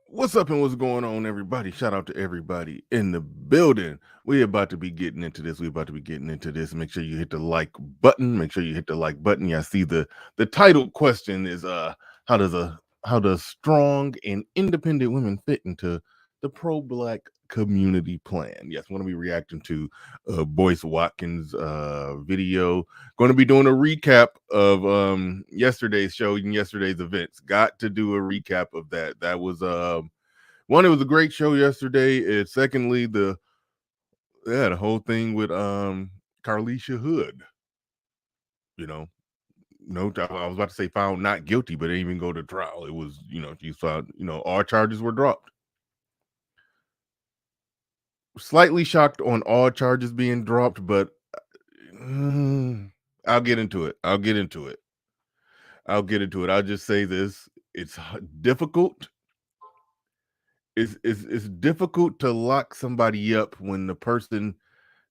What's up and what's going on, everybody? Shout out to everybody in the building. We're about to be getting into this. Make sure you hit the like button. Yeah, I see the title question is how does strong and independent women fit into the pro-black community plan? Yes, I'm going to be reacting to Boyce Watkins video. Going to be doing a recap of yesterday's show and yesterday's events. Got to do a recap of that. That was one, it was a great show yesterday. And secondly, the whole thing with Carlisha Hood. You know, no, I was about to say found not guilty, but didn't even go to trial. It was, she found, all charges were dropped. Slightly shocked on all charges being dropped, but I'll get into it. I'll just say this: it's difficult. It's difficult to lock somebody up when the person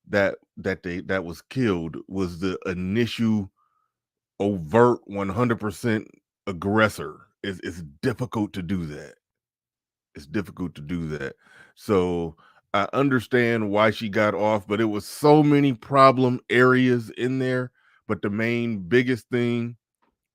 that was killed was the initial overt 100% aggressor. It's difficult to do that. So I understand why she got off, but it was so many problem areas in there. But the main biggest thing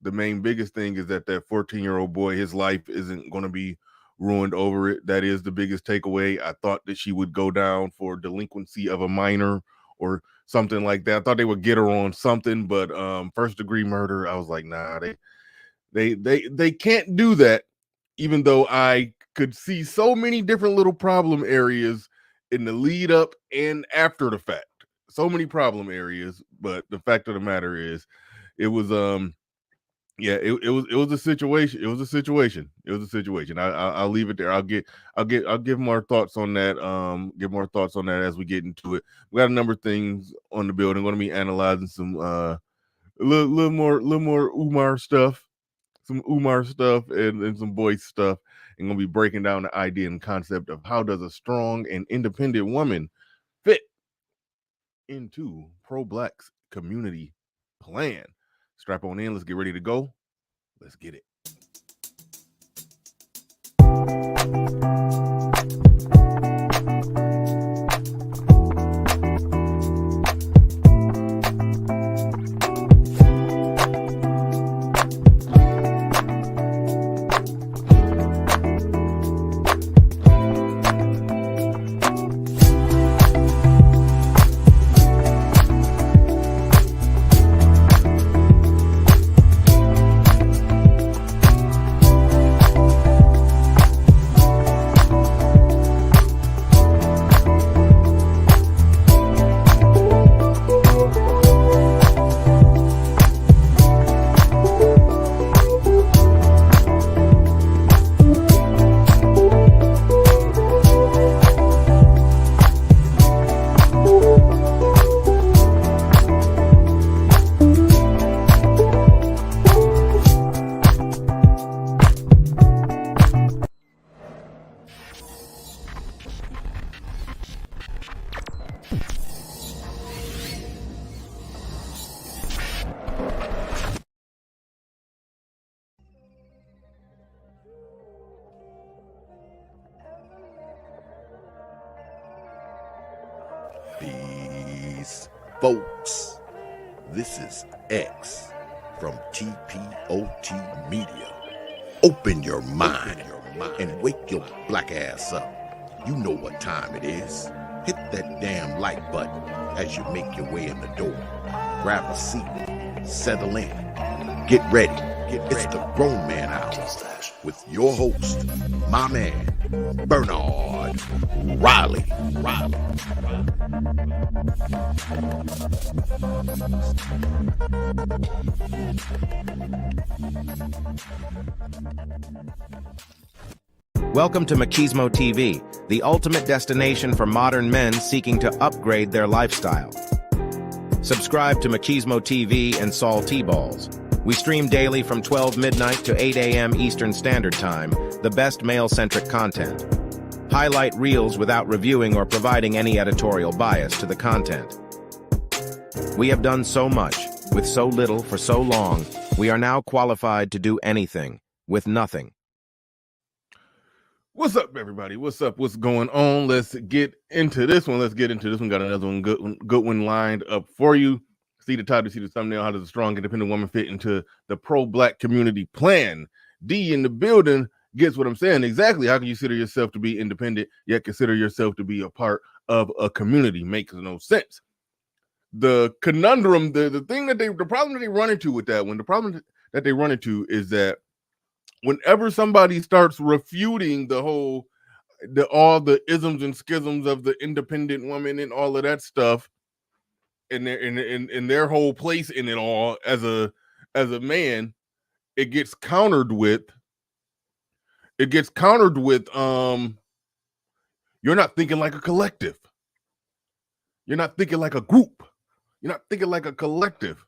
is that 14-year-old boy, his life isn't going to be ruined over it. That is the biggest takeaway. I thought that she would go down for delinquency of a minor or something like that. I thought they would get her on something, but first degree murder, I was like, nah, they can't do that. Even though I could see so many different little problem areas in the lead up and after the fact. So many problem areas, but the fact of the matter is, it was it was a situation. I'll leave it there. I'll give more thoughts on that. As we get into it. We got a number of things on the building. Going to be analyzing some a little more Umar stuff, and some Boyce stuff. And going to be breaking down the idea and concept of how does a strong and independent woman fit into pro-black community plan. Strap on in. Let's get ready to go. Let's get it. Peace, folks. This is X from TPOT Media. Open your mind and wake your black ass up. You know what time it is. Hit that damn like button as you make your way in the door. Grab a seat, settle in, get ready. It's the Grown Man Hour with your host, my man, Bernard Riley. Welcome to Machismo TV, the ultimate destination for modern men seeking to upgrade their lifestyle. Subscribe to Machismo TV and Saul T-Balls. We stream daily from 12 midnight to 8 a.m. Eastern Standard Time, the best male-centric content. Highlight reels without reviewing or providing any editorial bias to the content. We have done so much, with so little for so long, we are now qualified to do anything, with nothing. What's up, everybody? What's up? What's going on? Let's get into this one. Got another one, good one lined up for you. See the title, see the thumbnail. How does a strong, independent woman fit into the pro-black community plan? D in the building gets what I'm saying. Exactly. How can you consider yourself to be independent, yet consider yourself to be a part of a community? Makes no sense. The conundrum, the problem that they run into with that one, the problem that they run into is that whenever somebody starts refuting all the isms and schisms of the independent woman and all of that stuff, and their whole place in it all as a man, it gets countered with you're not thinking like a collective. You're not thinking like a group. You're not thinking like a collective.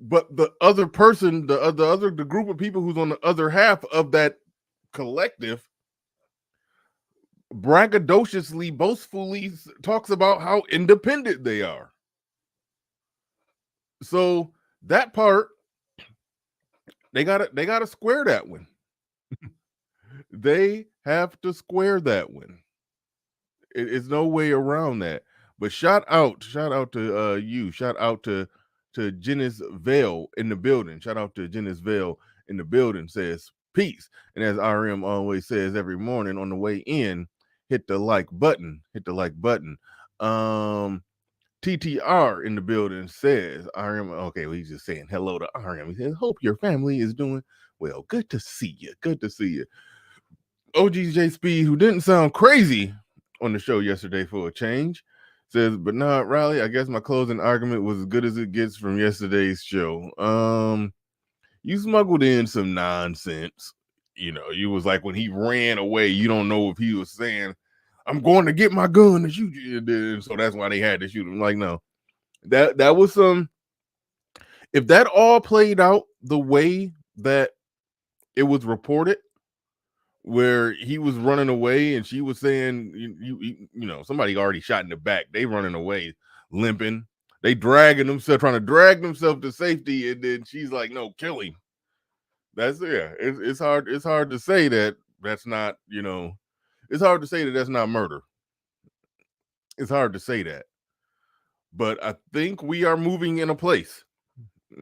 But the other person, the group of people who's on the other half of that collective, braggadociously, boastfully talks about how independent they are. So that part, they gotta square that one. They have to square that one. It's no way around that. But shout out to you. Shout out to Janice Vale in the building. Shout out to Janice Vale in the building. Says peace. And as RM always says every morning on the way in, hit the like button. TTR in the building says RM. Okay, well, he's just saying hello to RM. He says, hope your family is doing well. Good to see you. OGJ Speed, who didn't sound crazy on the show yesterday for a change, says, but not Riley. I guess my closing argument was as good as it gets from yesterday's show. You smuggled in some nonsense. You know, you was like when he ran away, you don't know if he was saying, I'm going to get my gun to shoot you. So that's why they had to shoot him. Like, no. That was some. If that all played out the way that it was reported, where he was running away and she was saying, you know, somebody already shot in the back. They running away, limping. They trying to drag themselves to safety. And then she's like, no, kill him. It's hard to say that that's not, you know, it's hard to say that that's not murder. It's hard to say that. But I think we are moving in a place.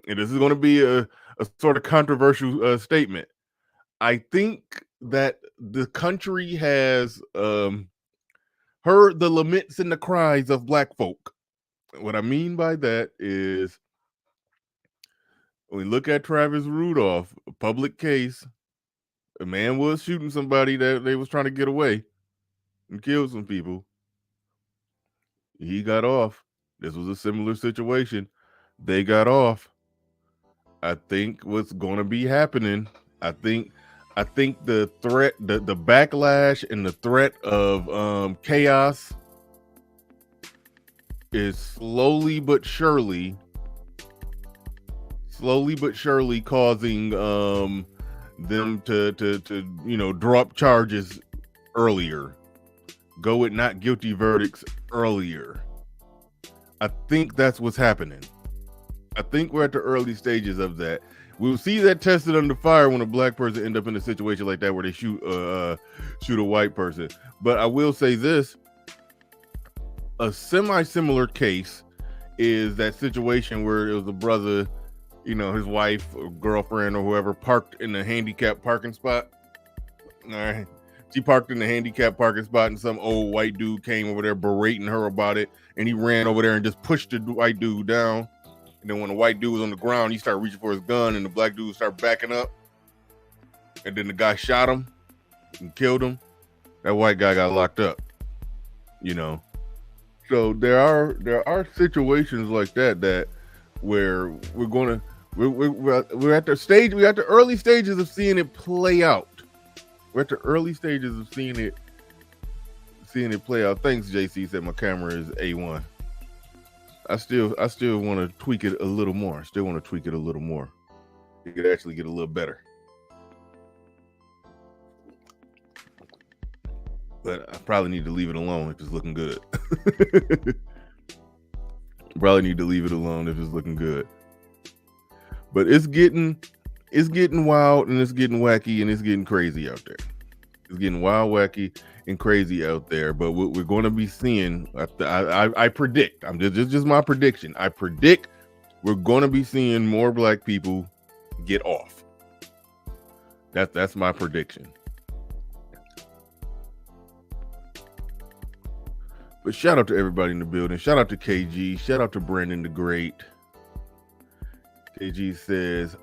And this is going to be a sort of controversial statement. I think that the country has heard the laments and the cries of black folk. What I mean by that is when we look at Travis Rudolph, a public case, a man was shooting somebody that they was trying to get away and kill some people. He got off. This was a similar situation. They got off. I think what's going to be happening, I think the threat, the backlash and the threat of chaos is slowly but surely causing them to you know, drop charges earlier, go with not guilty verdicts earlier. I think that's what's happening. I think we're at the early stages of that. We'll see that tested under fire when a black person end up in a situation like that where they shoot a white person. But I will say this: a semi-similar case is that situation where it was a brother, you know, his wife or girlfriend or whoever parked in the handicapped parking spot. All right. She parked in the handicapped parking spot and some old white dude came over there berating her about it. And he ran over there and just pushed the white dude down. And then when the white dude was on the ground, he started reaching for his gun and the black dude started backing up. And then the guy shot him and killed him. That white guy got locked up, you know. So there are situations like that where we're at the early stages of seeing it play out. We're at the early stages of seeing it play out. Thanks, JC said my camera is A1. I still want to tweak it a little more. It could actually get a little better. But I probably need to leave it alone if it's looking good. But it's getting wild and it's getting wacky and it's getting crazy out there. It's getting wild, wacky, and crazy out there. But what we're going to be seeing, I predict. I'm just my prediction. I predict we're going to be seeing more black people get off. That's my prediction. But shout out to everybody in the building. Shout out to KG. Shout out to Brandon the Great. KG says,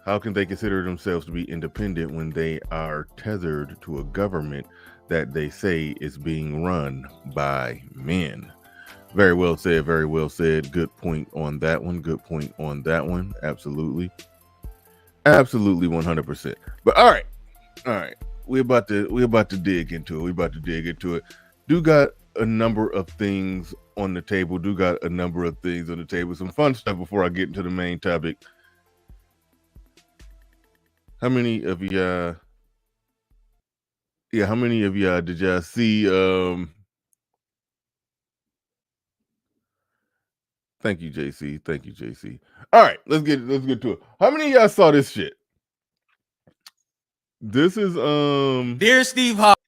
how can they consider themselves to be independent when they are tethered to a government that they say is being run by men? Very well said. Very well said. Good point on that one. Good point on that one. Absolutely. Absolutely 100%. But all right. We're about to dig into it. We're about to dig into it. Do got a number of things on the table. Some fun stuff before I get into the main topic. How many of y'all did y'all see Thank you, JC. All right, let's get to it. How many of y'all saw this shit? This is Dear Steve Harvey.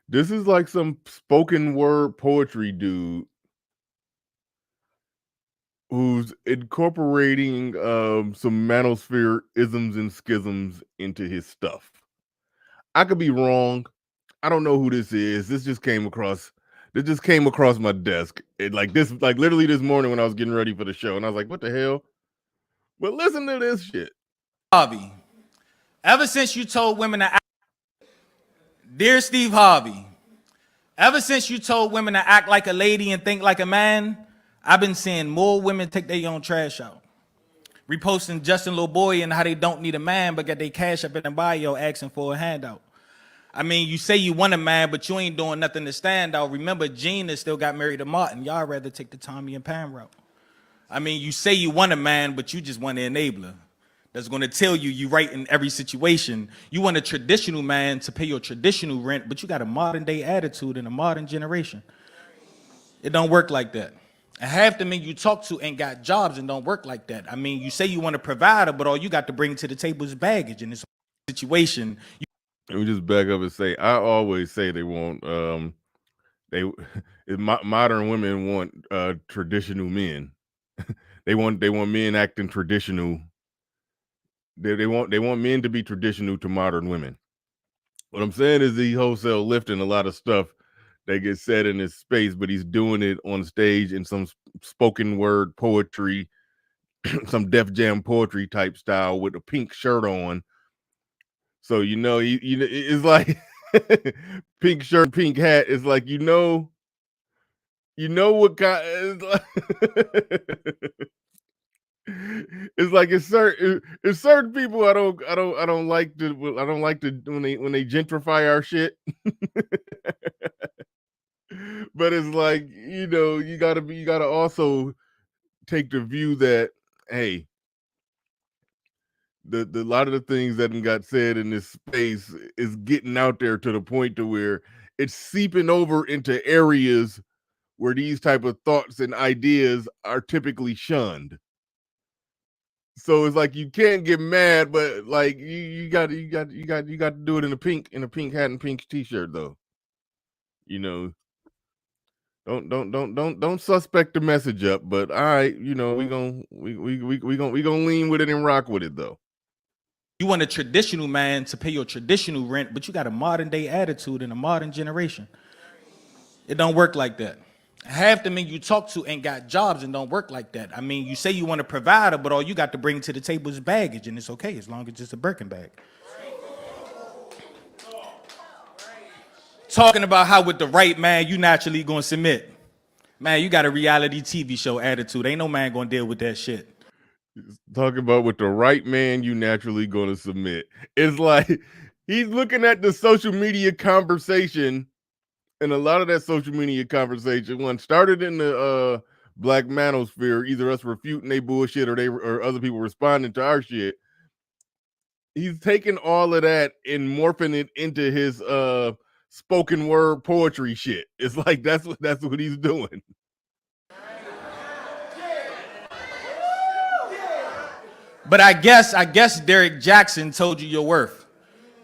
This is like some spoken word poetry dude who's incorporating some manosphere isms and schisms into his stuff. I could be wrong. I don't know who this is. This just came across my desk. Literally this morning when I was getting ready for the show, and I was like, what the hell? But listen to this shit. Harvey, ever since you told women to act, dear Steve Harvey, ever since you told women to act like a lady and think like a man, I've been seeing more women take their own trash out. Reposting Justin Little Boy and how they don't need a man, but got their cash up in the bio asking for a handout. I mean, you say you want a man, but you ain't doing nothing to stand out. Remember, Gina still got married to Martin. Y'all rather take the Tommy and Pam route. I mean, you say you want a man, but you just want an enabler that's going to tell you you right in every situation. You want a traditional man to pay your traditional rent, but you got a modern day attitude in a modern generation. It don't work like that. And half the men you talk to ain't got jobs and don't work like that. I mean, you say you want a provider, but all you got to bring to the table is baggage in this situation. Let me just back up and say, I always say they want modern women want traditional men. they want men acting traditional. They want men to be traditional to modern women. What I'm saying is he wholesale lifting a lot of stuff that gets said in his space, but he's doing it on stage in some spoken word poetry, some Def Jam poetry type style with a pink shirt on. So it's like pink shirt, pink hat. It's like what kind. It's like it's certain people I don't like to when they gentrify our shit. But it's like, you gotta also take the view that, hey, the lot of the things that got said in this space is getting out there to the point to where it's seeping over into areas where these type of thoughts and ideas are typically shunned. So it's like you can't get mad, but like you got to do it in a pink hat and pink t-shirt though. Don't suspect the message up, but all right, we gonna lean with it and rock with it though. You want a traditional man to pay your traditional rent, but you got a modern day attitude in a modern generation. It don't work like that. Half the men you talk to ain't got jobs and don't work like that. I mean, you say you want a provider, but all you got to bring to the table is baggage, and it's okay as long as it's a Birkin bag. Talking about how with the right man, you naturally gonna submit. Man, you got a reality TV show attitude. Ain't no man gonna deal with that shit. Talking about with the right man, you naturally gonna submit. It's like he's looking at the social media conversation, and a lot of that social media conversation one started in the black manosphere, either us refuting they bullshit or other people responding to our shit. He's taking all of that and morphing it into his spoken word poetry shit. It's like that's what he's doing. But I guess Derek Jackson told you your worth.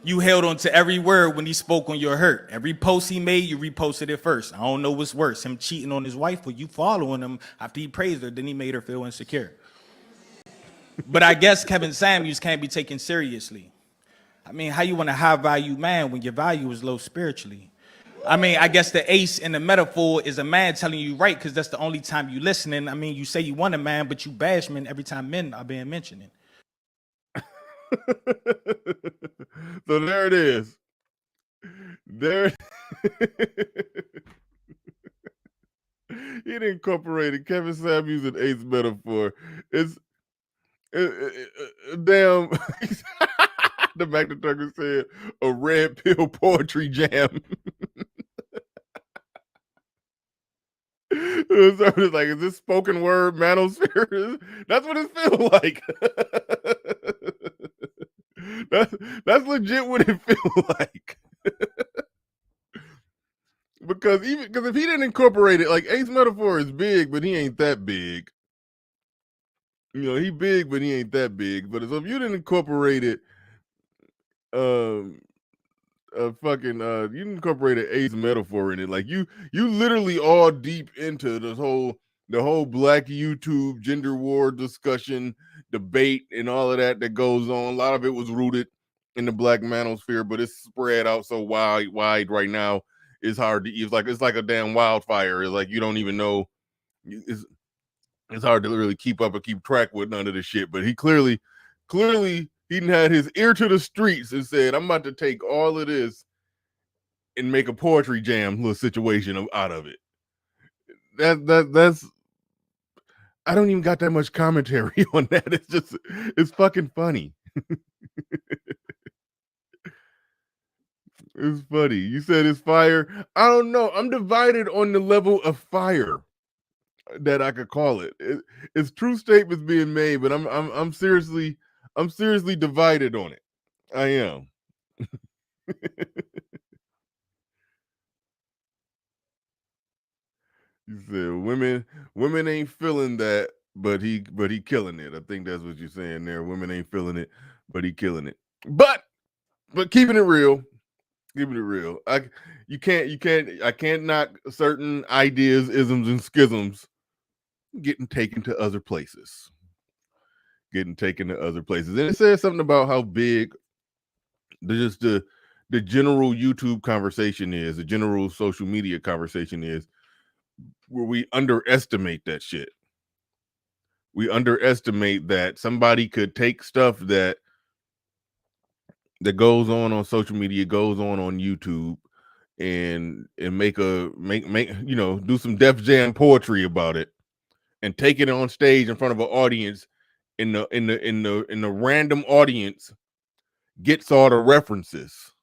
You held on to every word when he spoke on your hurt. Every post he made, you reposted it first. I don't know what's worse, him cheating on his wife or you following him after he praised her, then he made her feel insecure. But I guess Kevin Samuels can't be taken seriously. I mean, how you want a high value man when your value is low spiritually? I mean, I guess the ace in the metaphor is a man telling you right, because that's the only time you listening. I mean, you say you want a man, but you bash men every time men are being mentioned. So there it is. There. He incorporated Kevin Samuels and Ace metaphor. It's damn. The Mac the Trucker said a red pill poetry jam. It's like, is this spoken word manosphere? That's what it feels like. That's legit what it feels like. Because if he didn't incorporate it, like Ace metaphor is big, but he ain't that big. You know, he big, but he ain't that big. But so if you didn't incorporate it, you incorporated Ace metaphor in it. Like you literally all deep into the whole black YouTube gender war discussion, debate, and all of that goes on. A lot of it was rooted in the black manosphere, but it's spread out so wide right now. It's hard to. It's like a damn wildfire. It's like you don't even know. It's hard to really keep up and keep track with none of this shit. But he clearly he had his ear to the streets and said, I'm about to take all of this and make a poetry jam little situation out of it. That's I don't even got that much commentary on that. It's fucking funny. It's funny. You said it's fire. I don't know. I'm divided on the level of fire that I could call it. It's true statements being made, but I'm seriously divided on it. I am. You said women ain't feeling that, but he killing it. I think that's what you're saying there. Women ain't feeling it, but he killing it. But keeping it real. Keeping it real. I can't knock certain ideas, isms, and schisms getting taken to other places. And it says something about how big the general YouTube conversation is, the general social media conversation is, where we underestimate that shit. We underestimate that somebody could take stuff that goes on social media, goes on YouTube, and make do some Def Jam poetry about it, and take it on stage in front of an audience, in the random audience gets all the references.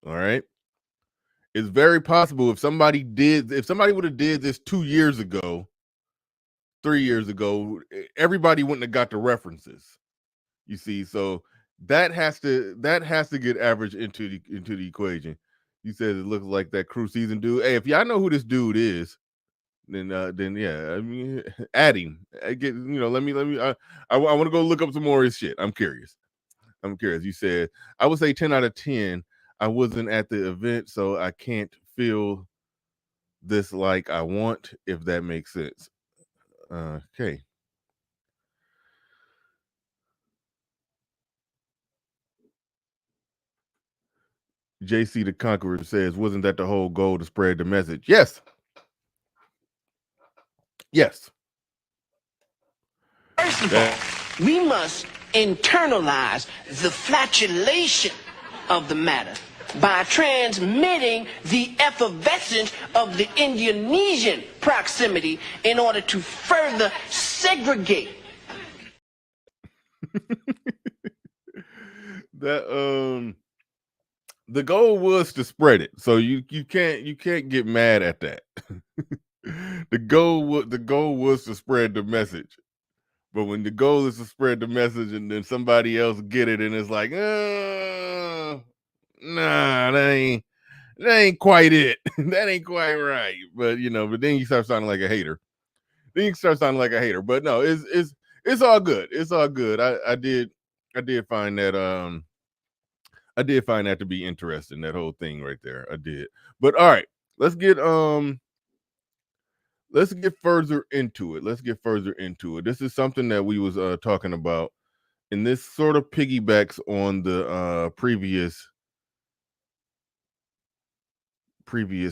All right. It's very possible if somebody would have did this 2 years ago, 3 years ago, everybody wouldn't have got the references. You see, so that has to get averaged into the equation. You said it looks like that Crew Season dude. Hey, if y'all know who this dude is, then yeah, I mean, add him. Let me. I want to go look up some more of his shit. I'm curious. You said I would say 10 out of 10. I wasn't at the event, so I can't feel this like I want, if that makes sense. Okay. JC the Conqueror says, wasn't that the whole goal, to spread the message? Yes. First of all, we must internalize the flatulation of the matter by transmitting the effervescence of the Indonesian proximity in order to further segregate. That the goal was to spread it, so you can't get mad at that. The goal was to spread the message, but when the goal is to spread the message and then somebody else get it and it's like, nah, that ain't quite it. That ain't quite right. But then you start sounding like a hater. But no, it's all good. It's all good. I did find that I did find that to be interesting, that whole thing right there. I did. But all right, let's get further into it. This is something that we was talking about, and this sort of piggybacks on the previous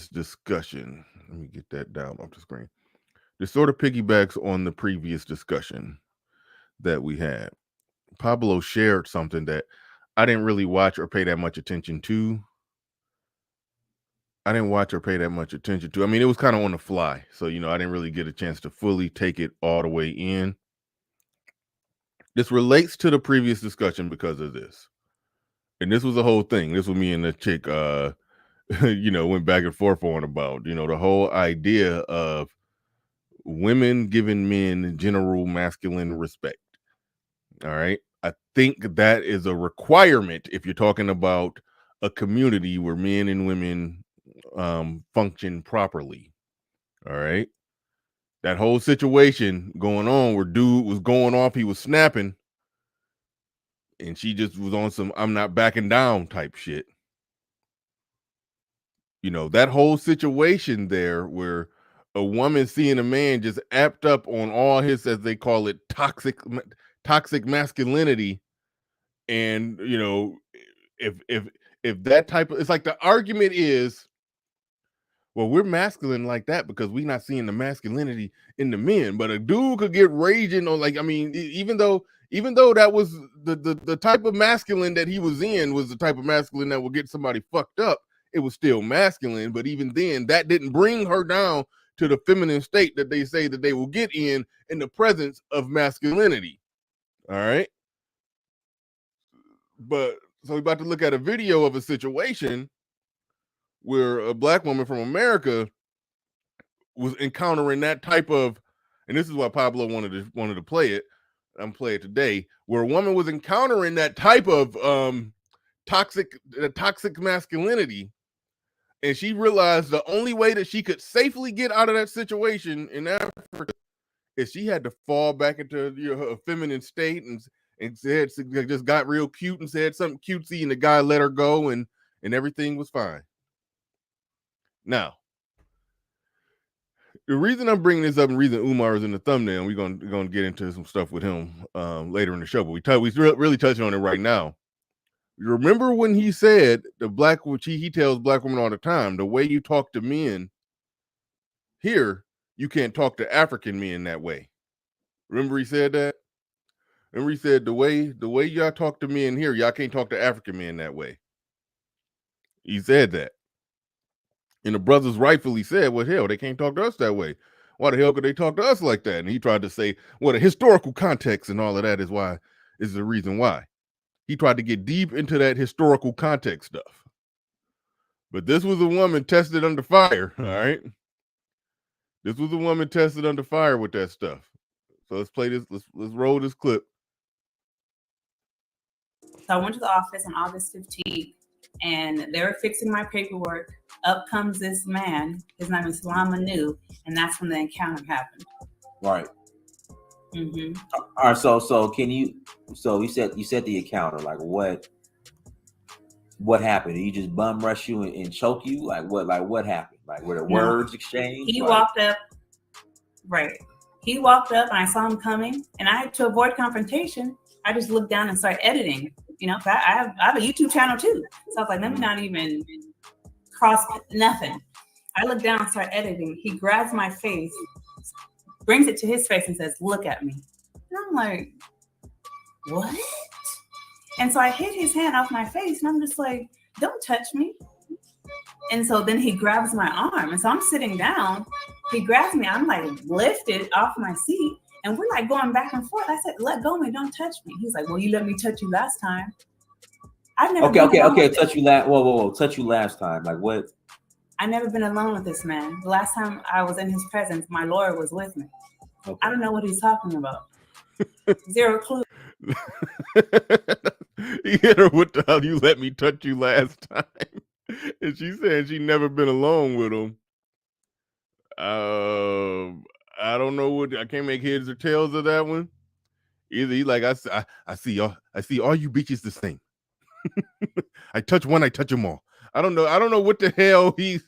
discussion. Let me get that down off the screen. This sort of piggybacks on the previous discussion that we had. Pablo shared something that I didn't really watch or pay that much attention to. I mean, it was kind of on the fly. So, I didn't really get a chance to fully take it all the way in. This relates to the previous discussion because of this. And this was the whole thing. This was me and the chick, went back and forth on about, the whole idea of women giving men general masculine respect. All right. I think that is a requirement if you're talking about a community where men and women function properly. All right. That whole situation going on where dude was going off, he was snapping, and she just was on some I'm not backing down type shit. That whole situation there where a woman seeing a man just apt up on all his, as they call it, toxic masculinity. And if that type of, it's like the argument is, well, we're masculine like that because we're not seeing the masculinity in the men. But a dude could get raging on, even though that was the type of masculine that he was in was the type of masculine that would get somebody fucked up, it was still masculine. But even then, that didn't bring her down to the feminine state that they say that they will get in the presence of masculinity. All right. But so we're about to look at a video of a situation where a black woman from America was encountering that type of, and this is why Pablo wanted to play it. I'm playing it today, where a woman was encountering that type of toxic masculinity, and she realized the only way that she could safely get out of that situation in Africa is she had to fall back into her feminine state and said, just got real cute and said something cutesy, and the guy let her go, and everything was fine. Now, the reason I'm bringing this up and reason Umar is in the thumbnail, we're gonna get into some stuff with him later in the show, but we really touching on it right now. You remember when he said which he tells black women all the time, the way you talk to men here, you can't talk to African men that way. Remember he said that? Remember he said the way y'all talk to men here, y'all can't talk to African men that way. He said that. And the brothers rightfully said, well, hell, they can't talk to us that way. Why the hell could they talk to us like that? And he tried to say, well, the historical context and all of that is the reason why. He tried to get deep into that historical context stuff. But this was a woman tested under fire, all right? This was a woman tested under fire with that stuff. So let's play this. Let's roll this clip. So I went to the office on August 15th, and they were fixing my paperwork. Up comes this man. His name is Salam Manu, and that's when the encounter happened. Right. Mm-hmm. All right. So can you? So you said the encounter. Like what happened? Did he just bum rush you and choke you? Like what happened? Like were the words exchanged? He walked up. Right. He walked up, and I saw him coming, and I had to avoid confrontation. I just looked down and started editing. I have a YouTube channel too. So I was like, let me not even cross nothing. I looked down and started editing. He grabs my face, brings it to his face and says, look at me. And I'm like, what? And so I hit his hand off my face, and I'm just like, don't touch me. And so then he grabs my arm. And so I'm sitting down. He grabs me. I'm like lifted off my seat. And we're like going back and forth. I said, let go of me. Don't touch me. He's like, well, you let me touch you last time. I've never Okay. Touch you last. Whoa. Touch you last time. Like what? I've never been alone with this man. The last time I was in his presence, my lawyer was with me. Okay. I don't know what he's talking about. Zero clue. He hit her with the hell, you let me touch you last time. And she said she never been alone with him. I don't know I can't make heads or tails of that one. Either he like I see all you bitches the same. I touch one, I touch them all. I don't know what the hell he's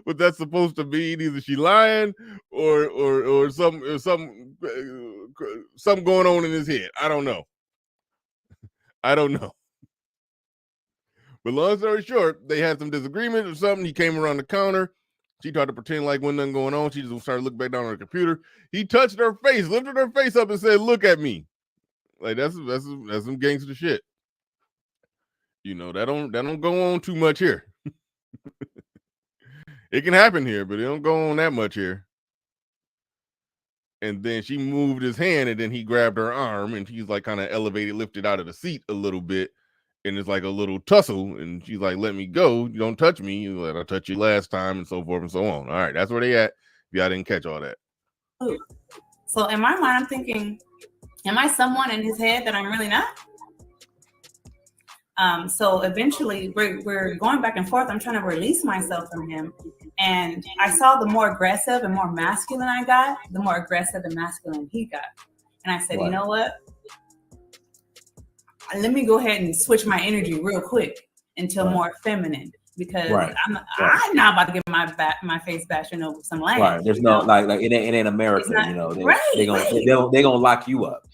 what that's supposed to mean. Either she lying or something going on in his head. I don't know. But long story short, they had some disagreement or something. He came around the counter. She tried to pretend like wasn't nothing going on. She just started looking back down on her computer. He touched her face, lifted her face up, and said, "Look at me." Like that's some gangster shit. You know, that don't go on too much here. It can happen here, but it don't go on that much here. And then she moved his hand, and then he grabbed her arm, and he's like kind of elevated, lifted out of the seat a little bit, and it's like a little tussle. And she's like, "Let me go! You don't touch me. Like I touched you last time," and so forth and so on. All right, that's where they at. If y'all didn't catch all that. So in my mind, I'm thinking, am I someone in his head that I'm really not? So eventually we're going back and forth. I'm trying to release myself from him. And I saw the more aggressive and more masculine I got, the more aggressive and masculine he got. And I said, You know what? Let me go ahead and switch my energy real quick into more feminine, because I'm not about to get my face bashing over some land. Right. There's no like it ain't America, not, you know. They're gonna lock you up.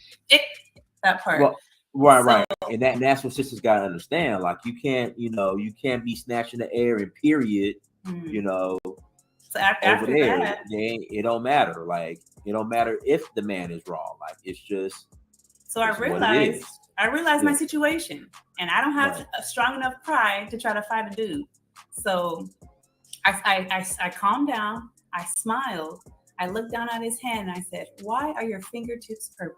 That part. Well, right. And that's what sisters gotta understand. Like you can't be snatching the air and period, you know. So after there, that, it don't matter. Like it don't matter if the man is wrong. Like it's just. So I realized my situation, and I don't have a strong enough pride to try to fight a dude. So I calmed down. I smiled. I looked down at his hand and I said, "Why are your fingertips purple?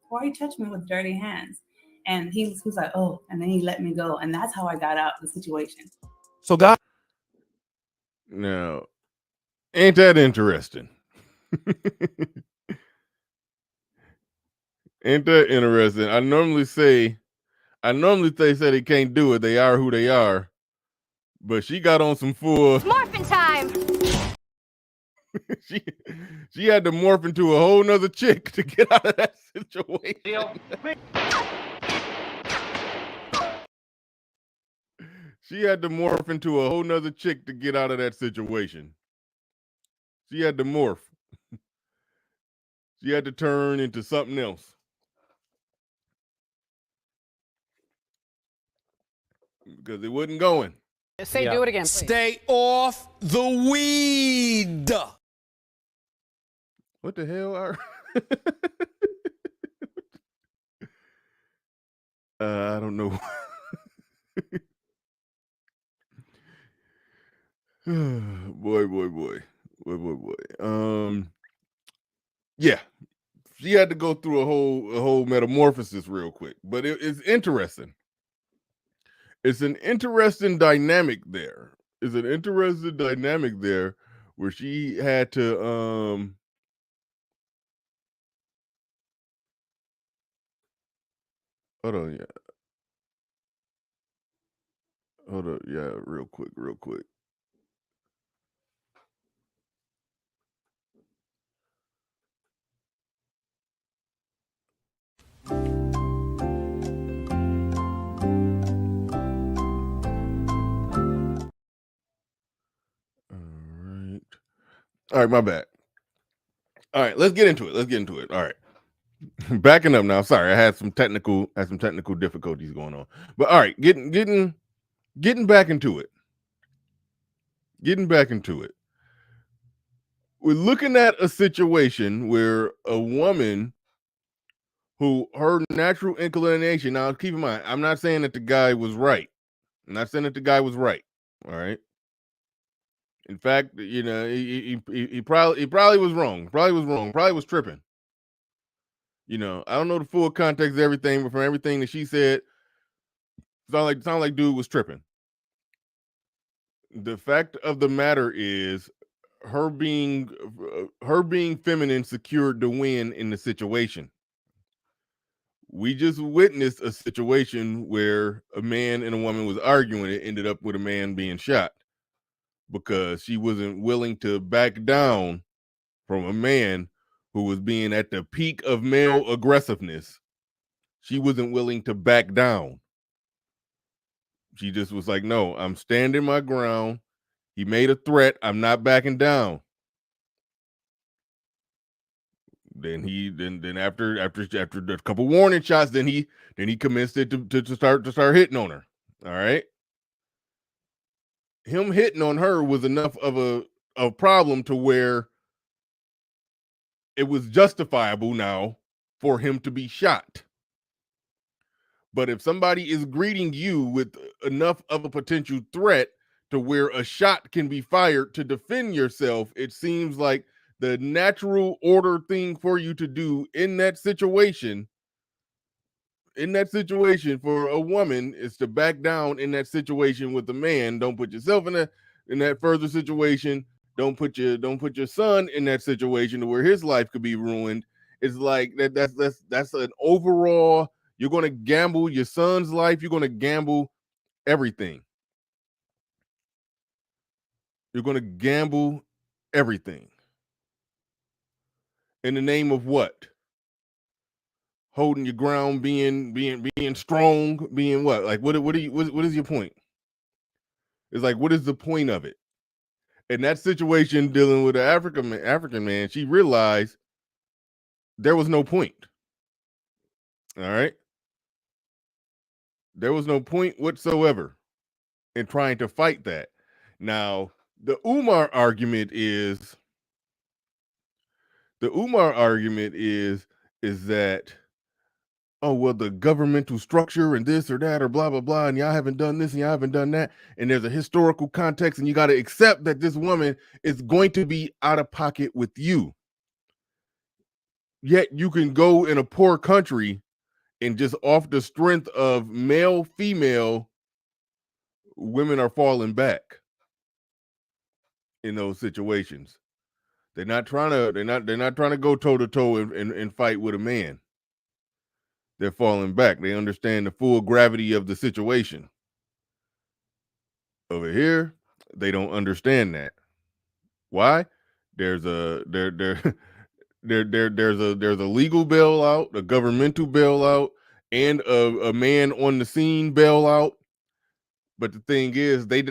Why are you touching me with dirty hands?" And he was like, "Oh," and then he let me go, and that's how I got out of the situation. So God, now, ain't that interesting? Ain't that interesting? I normally say they can't do it. They are who they are. But she got on some full morphin' time. she had to morph into a whole nother chick to get out of that situation. She had to morph into a whole nother chick to get out of that situation. She had to morph. She had to turn into something else. Because it wasn't going. Do it again, please. Stay off the weed. What the hell are I don't know. boy. Yeah. She had to go through a whole metamorphosis real quick. But it's interesting. It's an interesting dynamic there. Where she had to hold on, real quick. All right, my bad. All right, let's get into it. All right. Backing up now. Sorry, I had some technical difficulties going on. But all right, getting back into it. We're looking at a situation where a woman who her natural inclination. Now, keep in mind, I'm not saying that the guy was right. All right. In fact, you know, he probably was wrong. Probably was tripping. You know, I don't know the full context of everything, but from everything that she said, sound like dude was tripping. The fact of the matter is, her being feminine secured the win in the situation. We just witnessed a situation where a man and a woman was arguing. It ended up with a man being shot because she wasn't willing to back down from a man who was being at the peak of male aggressiveness. She wasn't willing to back down. She just was like, no, I'm standing my ground. He made a threat. I'm not backing down. Then after a couple warning shots, then he commenced it to start hitting on her. All right. Him hitting on her was enough of a problem to where it was justifiable now for him to be shot. But if somebody is greeting you with enough of a potential threat to where a shot can be fired to defend yourself, it seems like the natural order thing for you to do in that situation for a woman is to back down in that situation with a man. Don't put yourself in that further situation. Don't put your son in that situation where his life could be ruined. It's like that's an overall. You're going to gamble your son's life. You're going to gamble everything. You're going to gamble everything. In the name of what? Holding your ground, being strong, being what? Like what is your point? It's like, what is the point of it? In that situation, dealing with an African man, she realized there was no point. All right. There was no point whatsoever in trying to fight that. Now, the Umar argument is that, oh, well, the governmental structure and this or that or blah, blah, blah, and y'all haven't done this and y'all haven't done that. And there's a historical context, and you got to accept that this woman is going to be out of pocket with you. Yet you can go in a poor country and just off the strength of male, female, women are falling back in those situations. They're not trying to go toe to toe and fight with a man. They're falling back. They understand the full gravity of the situation. Over here, they don't understand that. Why? There's a there's a legal bailout, a governmental bailout, and a man on the scene bailout. But the thing is, they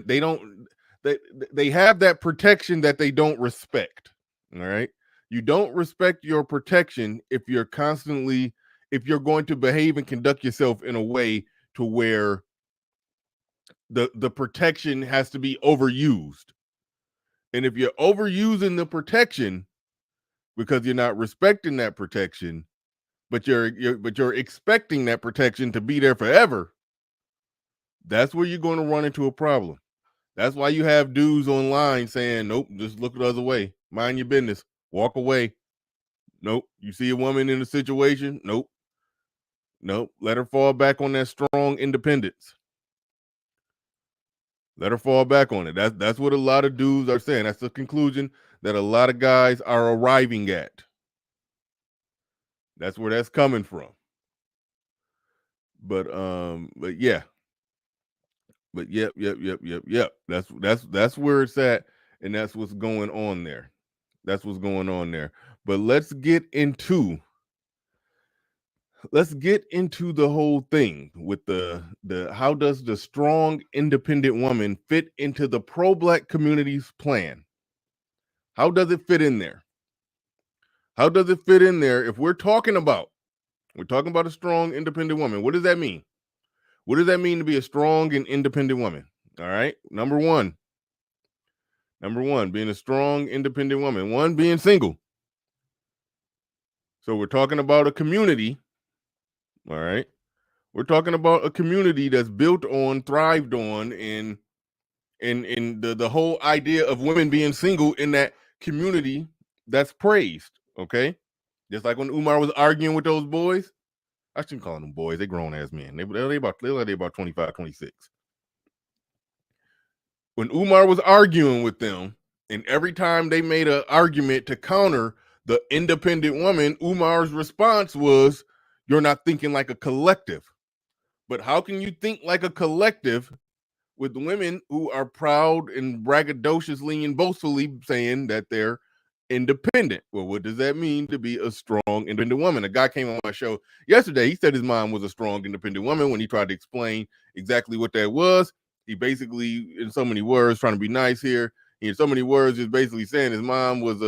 have that protection that they don't respect. All right. You don't respect your protection if you're going to behave and conduct yourself in a way to where the protection has to be overused. And if you're overusing the protection because you're not respecting that protection, but you're expecting that protection to be there forever, that's where you're going to run into a problem. That's why you have dudes online saying, nope, just look the other way. Mind your business. Walk away. Nope. You see a woman in a situation? Nope. Let her fall back on that strong independence. Let her fall back on it. That's what a lot of dudes are saying. That's the conclusion that a lot of guys are arriving at. That's where that's coming from. But yeah. But yep. That's where it's at, and that's what's going on there. But let's get into the whole thing with the how does the strong independent woman fit into the pro-black community's plan? How does it fit in there? If we're talking about a strong independent woman? What does that mean? What does that mean to be a strong and independent woman? All right. Number one, being a strong independent woman. One, being single. So we're talking about a community. All right. We're talking about a community that's built on, thrived on, and the whole idea of women being single in that community that's praised. Okay. Just like when Umar was arguing with those boys. I shouldn't call them boys. They grown ass men. They're about 25, 26. When Umar was arguing with them, and every time they made an argument to counter the independent woman, Umar's response was, you're not thinking like a collective. But how can you think like a collective with women who are proud and braggadociously and boastfully saying that they're independent. Well, what does that mean to be a strong, independent woman? A guy came on my show yesterday. He said his mom was a strong, independent woman. When he tried to explain exactly what that was, he basically, in so many words, trying to be nice here, in so many words, just basically saying his mom was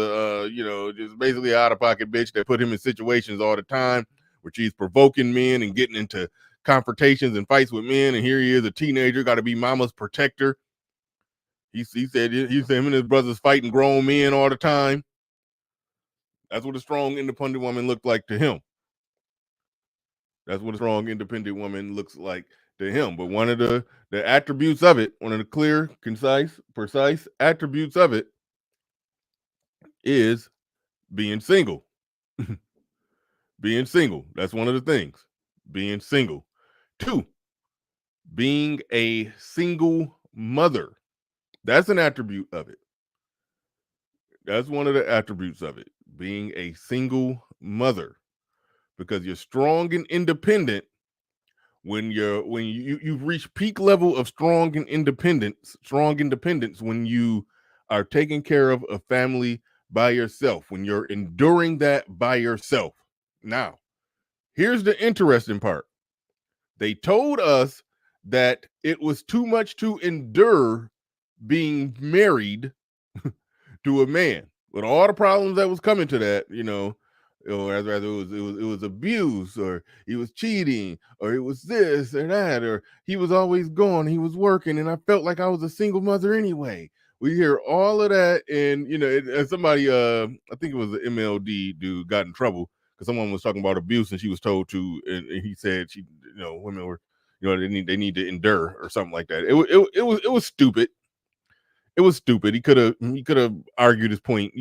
just basically an out-of-pocket bitch that put him in situations all the time where she's provoking men and getting into confrontations and fights with men. And here he is, a teenager, got to be mama's protector. He said him and his brothers fighting grown men all the time. That's what a strong, independent woman looked like to him. That's what a strong, independent woman looks like to him. But one of the attributes of it, one of the clear, concise, precise attributes of it is being single. Being single. That's one of the things. Being single. 2, being a single mother. That's an attribute of it. That's one of the attributes of it. Being a single mother. Because you're strong and independent when you've reached peak level of strong independence when you are taking care of a family by yourself, when you're enduring that by yourself. Now, here's the interesting part. They told us that it was too much to endure being married to a man with all the problems that was coming to that, or rather it was abuse, or he was cheating, or it was this or that, or he was always gone, he was working, and I felt like I was a single mother anyway. We hear all of that, and and somebody, I think it was the MLD dude, got in trouble because someone was talking about abuse, and she was told to, and he said women were, they need to endure or something like that. It was stupid. It was stupid. He could have argued his point.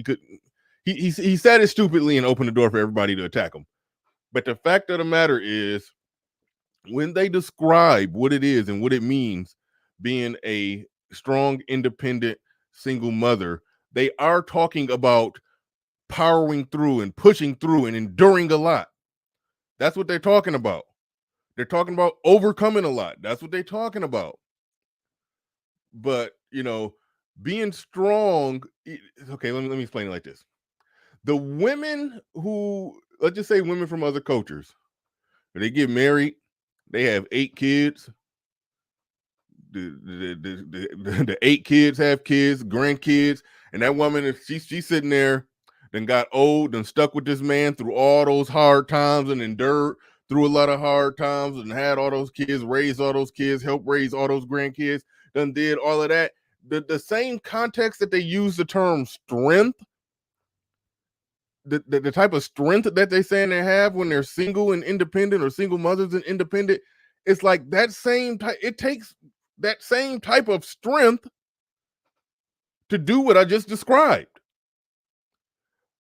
He said it stupidly and opened the door for everybody to attack him. But the fact of the matter is, when they describe what it is and what it means being a strong, independent, single mother, they are talking about powering through and pushing through and enduring a lot. That's what they're talking about. They're talking about overcoming a lot. That's what they're talking about. But, being strong, okay, let me explain it like this. The women who, let's just say women from other cultures, when they get married, they have 8 kids. The 8 kids have kids, grandkids, and that woman, if she's sitting there, then got old and stuck with this man through all those hard times and endured through a lot of hard times and had all those kids, raised all those kids, helped raise all those grandkids, done did all of that. The same context that they use the term strength, the type of strength that they saying they have when they're single and independent, or single mothers and independent, it's like that same type. It takes that same type of strength to do what I just described.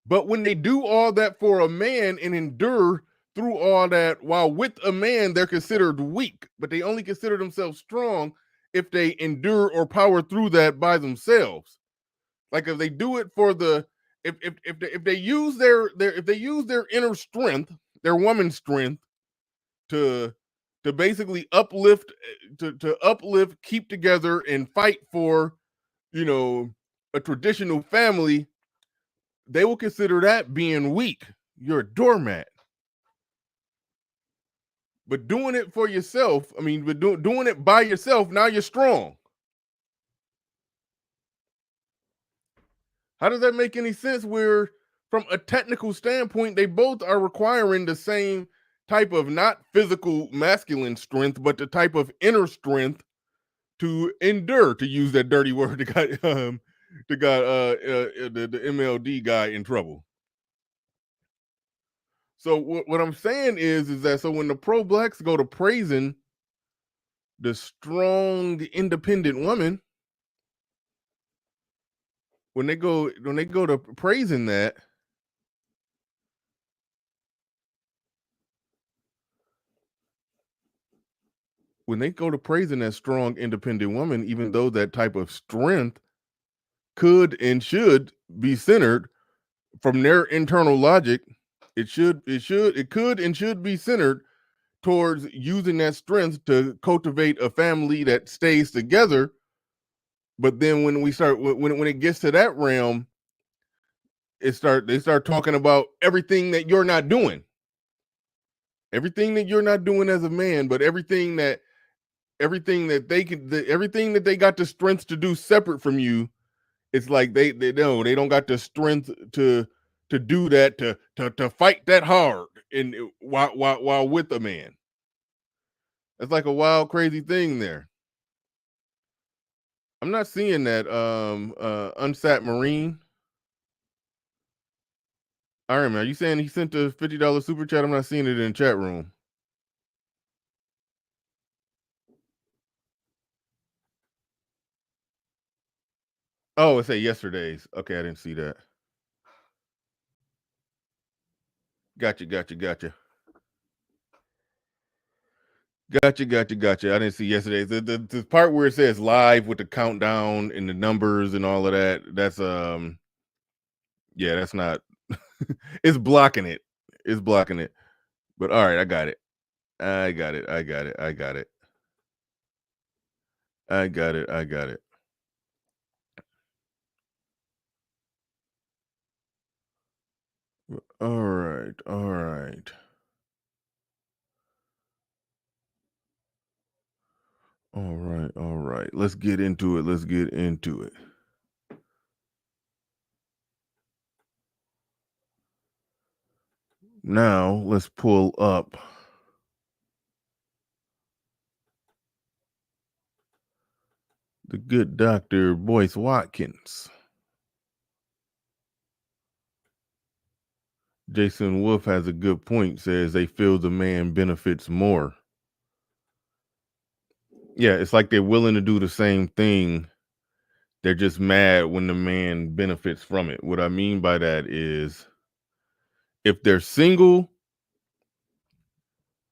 But when they do all that for a man and endure through all that while with a man, they're considered weak, but they only consider themselves strong if they endure or power through that by themselves. Like if they do it for the, if they use their inner strength, their woman's strength to basically uplift, to uplift, keep together, and fight for, a traditional family, they will consider that being weak. You're a doormat. But doing it for yourself, doing it by yourself, now you're strong. How does that make any sense? Where, from a technical standpoint, they both are requiring the same type of, not physical masculine strength, but the type of inner strength to endure, to use that dirty word that got the MLD guy in trouble. So what I'm saying is that, so when the pro-blacks go to praising the strong, independent woman, when they go to praising that, when they go to praising that strong, independent woman, even though that type of strength could and should be centered from their internal logic, it could and should be centered towards using that strength to cultivate a family that stays together. But then when we start, when it gets to that realm, they start talking about everything that you're not doing. Everything that you're not doing as a man, but everything that they got the strength to do separate from you. It's like they don't got the strength to do that, to fight that hard and while with a man. It's like a wild, crazy thing there. I'm not seeing that unsat Marine. Iron Man, are you saying he sent a $50 super chat? I'm not seeing it in the chat room. Oh, it said yesterday's. Okay, I didn't see that. Gotcha. Gotcha. I didn't see yesterday's. The part where it says live with the countdown and the numbers and all of that. That's yeah, that's not. It's blocking it. It's blocking it. But all right, I got it. I got it. All right. All right. Let's get into it. Now, let's pull up the good Dr. Boyce Watkins. Jason Wolf has a good point, says they feel the man benefits more. Yeah, it's like they're willing to do the same thing. They're just mad when the man benefits from it. What I mean by that is if they're single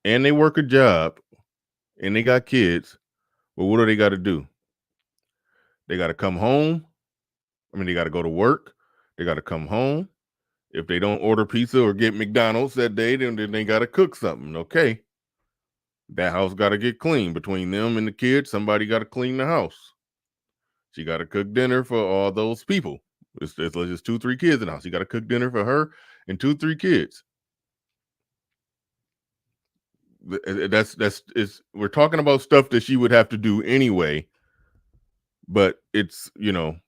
and they work a job and they got kids, well, what do they got to do? They got to come home. They got to go to work. They got to come home. If they don't order pizza or get McDonald's that day, then they got to cook something. Okay. That house got to get clean. Between them and the kids, somebody got to clean the house. She got to cook dinner for all those people. It's just 2-3 kids in the house. You got to cook dinner for her and 2-3 kids. We're talking about stuff that she would have to do anyway, but it's,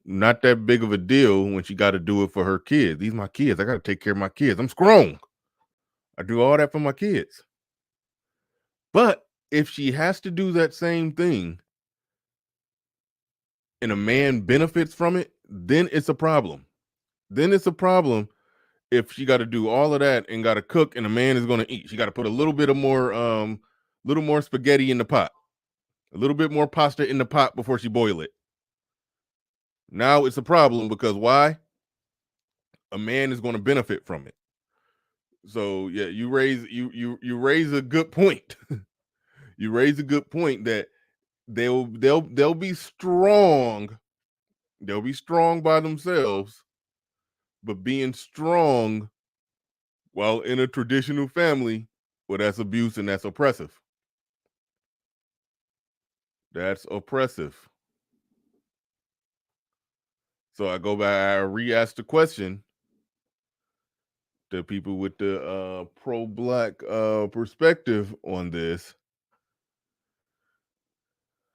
not that big of a deal when she got to do it for her kids. These are my kids. I got to take care of my kids. I'm strong. I do all that for my kids. But if she has to do that same thing and a man benefits from it, then it's a problem. Then it's a problem if she got to do all of that and got to cook and a man is going to eat. She got to put a little bit of more spaghetti in the pot, a little bit more pasta in the pot before she boil it. Now it's a problem because why? A man is going to benefit from it. So yeah, you raise a good point. You raise a good point that they'll be strong. They'll be strong by themselves, but being strong while in a traditional family, well, that's abuse and that's oppressive. That's oppressive. So I go back, I re-ask the question to people with the pro-black perspective on this.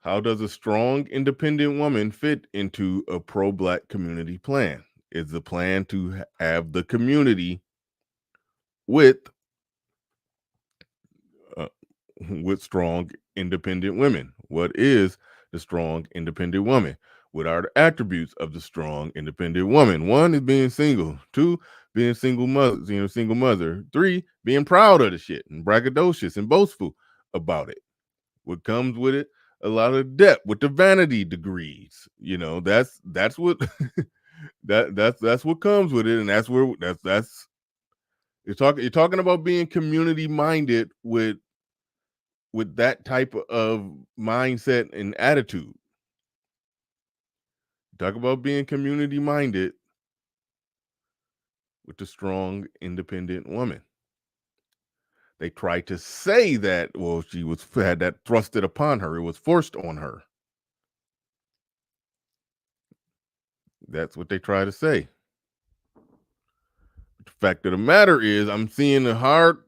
How does a strong, independent woman fit into a pro-black community plan? Is the plan to have the community with strong, independent women? What is the strong, independent woman? What are the attributes of the strong, independent woman? 1 is being single. 2, being single mother. 3, being proud of the shit and braggadocious and boastful about it. What comes with it? A lot of debt with the vanity degrees. That's what that's what comes with it, and that's where you're talking about being community minded with that type of mindset and attitude. Talk about being community minded with the strong, independent woman. They try to say that, well, she had that thrusted upon her. It was forced on her. That's what they try to say. Fact of the matter is, I'm seeing a hard,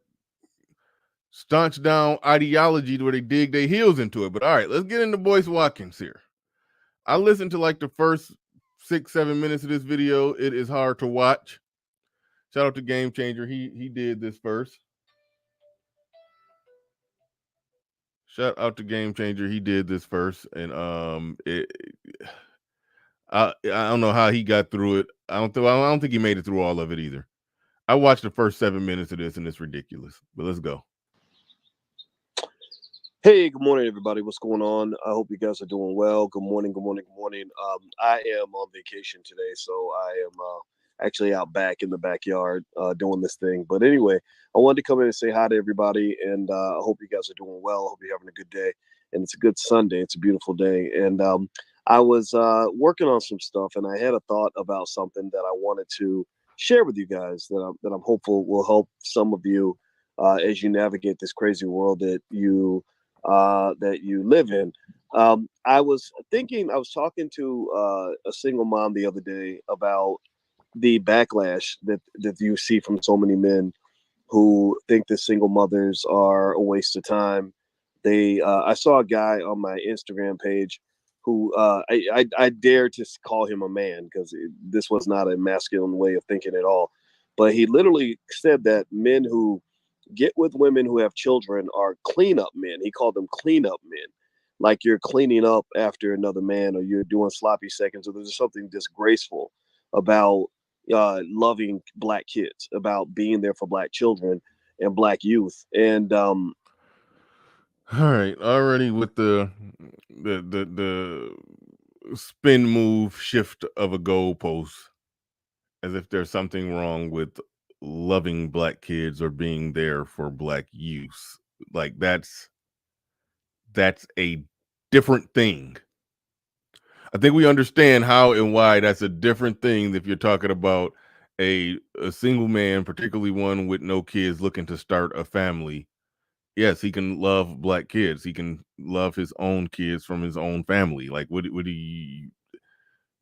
staunch down ideology where they dig their heels into it. But all right, let's get into Boyce Watkins here. I listened to like the first 6-7 minutes of this video. It is hard to watch. Shout out to Game Changer. He did this first. Shout out to Game Changer. He did this first, and I don't know how he got through it. I don't think he made it through all of it either. I watched the first 7 minutes of this, and it's ridiculous. But let's go. Hey, good morning, everybody. What's going on? I hope you guys are doing well. Good morning, good morning, good morning. I am on vacation today, so I am actually out back in the backyard doing this thing. But anyway, I wanted to come in and say hi to everybody, and I hope you guys are doing well. I hope you're having a good day, and it's a good Sunday. It's a beautiful day, and I was working on some stuff, and I had a thought about something that I wanted to share with you guys that I'm hopeful will help some of you as you navigate this crazy world that you live in. I was talking to a single mom the other day about the backlash that you see from so many men who think that single mothers are a waste of time. I saw a guy on my Instagram page who I dare to call him a man because this was not a masculine way of thinking at all. But he literally said that men who get with women who have children are cleanup men. He called them cleanup men. Like you're cleaning up after another man or you're doing sloppy seconds, or there's something disgraceful about loving black kids, about being there for black children and black youth. And all right, already with the spin move shift of a goalpost, as if there's something wrong with loving black kids or being there for black youth. Like that's a different thing. I think we understand how and why that's a different thing if you're talking about a single man, particularly one with no kids looking to start a family. Yes, he can love black kids. He can love his own kids from his own family. Like what he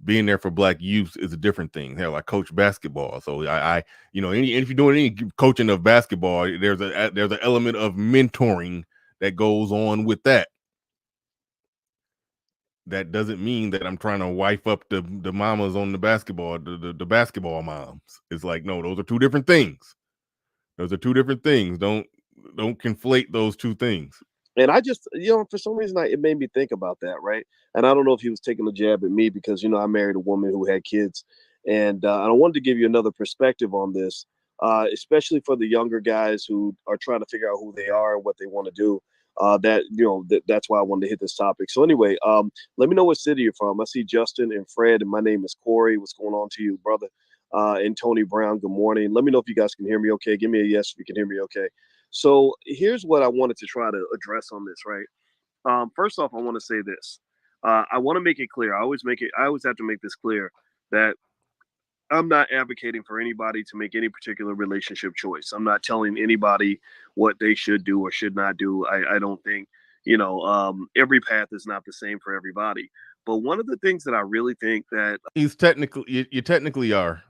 being there for black youth is a different thing. Hell, I coach basketball, so I if you're doing any coaching of basketball, there's an element of mentoring that goes on with that. That doesn't mean that I'm trying to wife up the mamas on the basketball, the basketball moms. It's like, no, those are two different things. Those are two different things. Don't conflate those two things. And I just, for some reason, it made me think about that, right? And I don't know if he was taking a jab at me because, I married a woman who had kids. And I wanted to give you another perspective on this, especially for the younger guys who are trying to figure out who they are and what they want to do. That's why I wanted to hit this topic. So anyway, let me know what city you're from. I see Justin and Fred, and my name is Corey. What's going on to you, brother? And Tony Brown, good morning. Let me know if you guys can hear me okay. Give me a yes if you can hear me okay. So here's what I wanted to try to address on this, right? First off, I want to say this. I want to make it clear. I always have to make this clear that I'm not advocating for anybody to make any particular relationship choice. I'm not telling anybody what they should do or should not do. I don't think, every path is not the same for everybody. But one of the things that I really think that you technically are.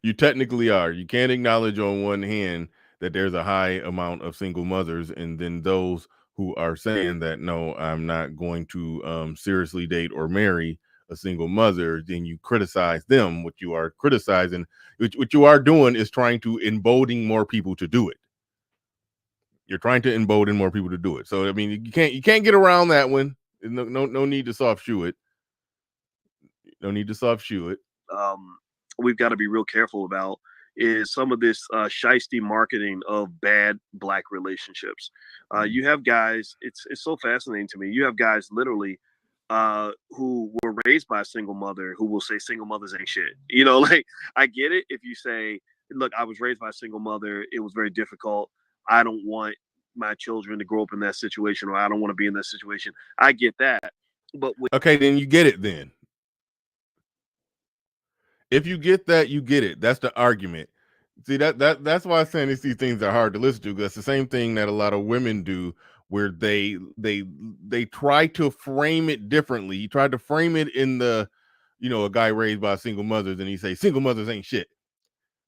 You technically are. You can't acknowledge on one hand that there's a high amount of single mothers, and then those who are saying that, no, I'm not going to seriously date or marry a single mother, then you criticize them. What you are criticizing, what you are doing is trying to embolden more people to do it. You're trying to embolden more people to do it. So, I mean, you can't get around that one. No need to soft shoe it. No need to soft shoe it. We've got to be real careful about is some of this shiesty marketing of bad black relationships. You have guys, it's so fascinating to me. You have guys literally who were raised by a single mother who will say single mothers ain't shit. Like I get it if you say, look, I was raised by a single mother. It was very difficult. I don't want my children to grow up in that situation, or I don't want to be in that situation. I get that. But okay, then you get it then. If you get that, you get it. That's the argument. See, that's why I'm saying these things are hard to listen to, because it's the same thing that a lot of women do, where they try to frame it differently. You try to frame it in the, a guy raised by single mothers, and he say single mothers ain't shit.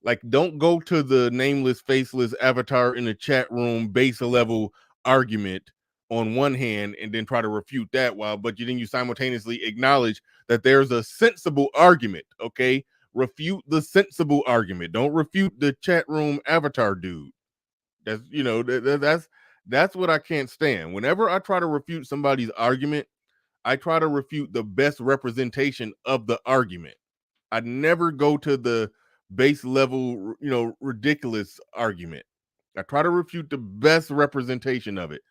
Like, don't go to the nameless, faceless avatar in the chat room base level argument on one hand and then try to refute that but you simultaneously acknowledge that there's a sensible argument. Okay, refute the sensible argument. Don't refute the chat room avatar dude. That's that's what I can't stand. Whenever I try to refute somebody's argument, I try to refute the best representation of the argument. I never go to the base level, ridiculous argument. I try to refute the best representation of it.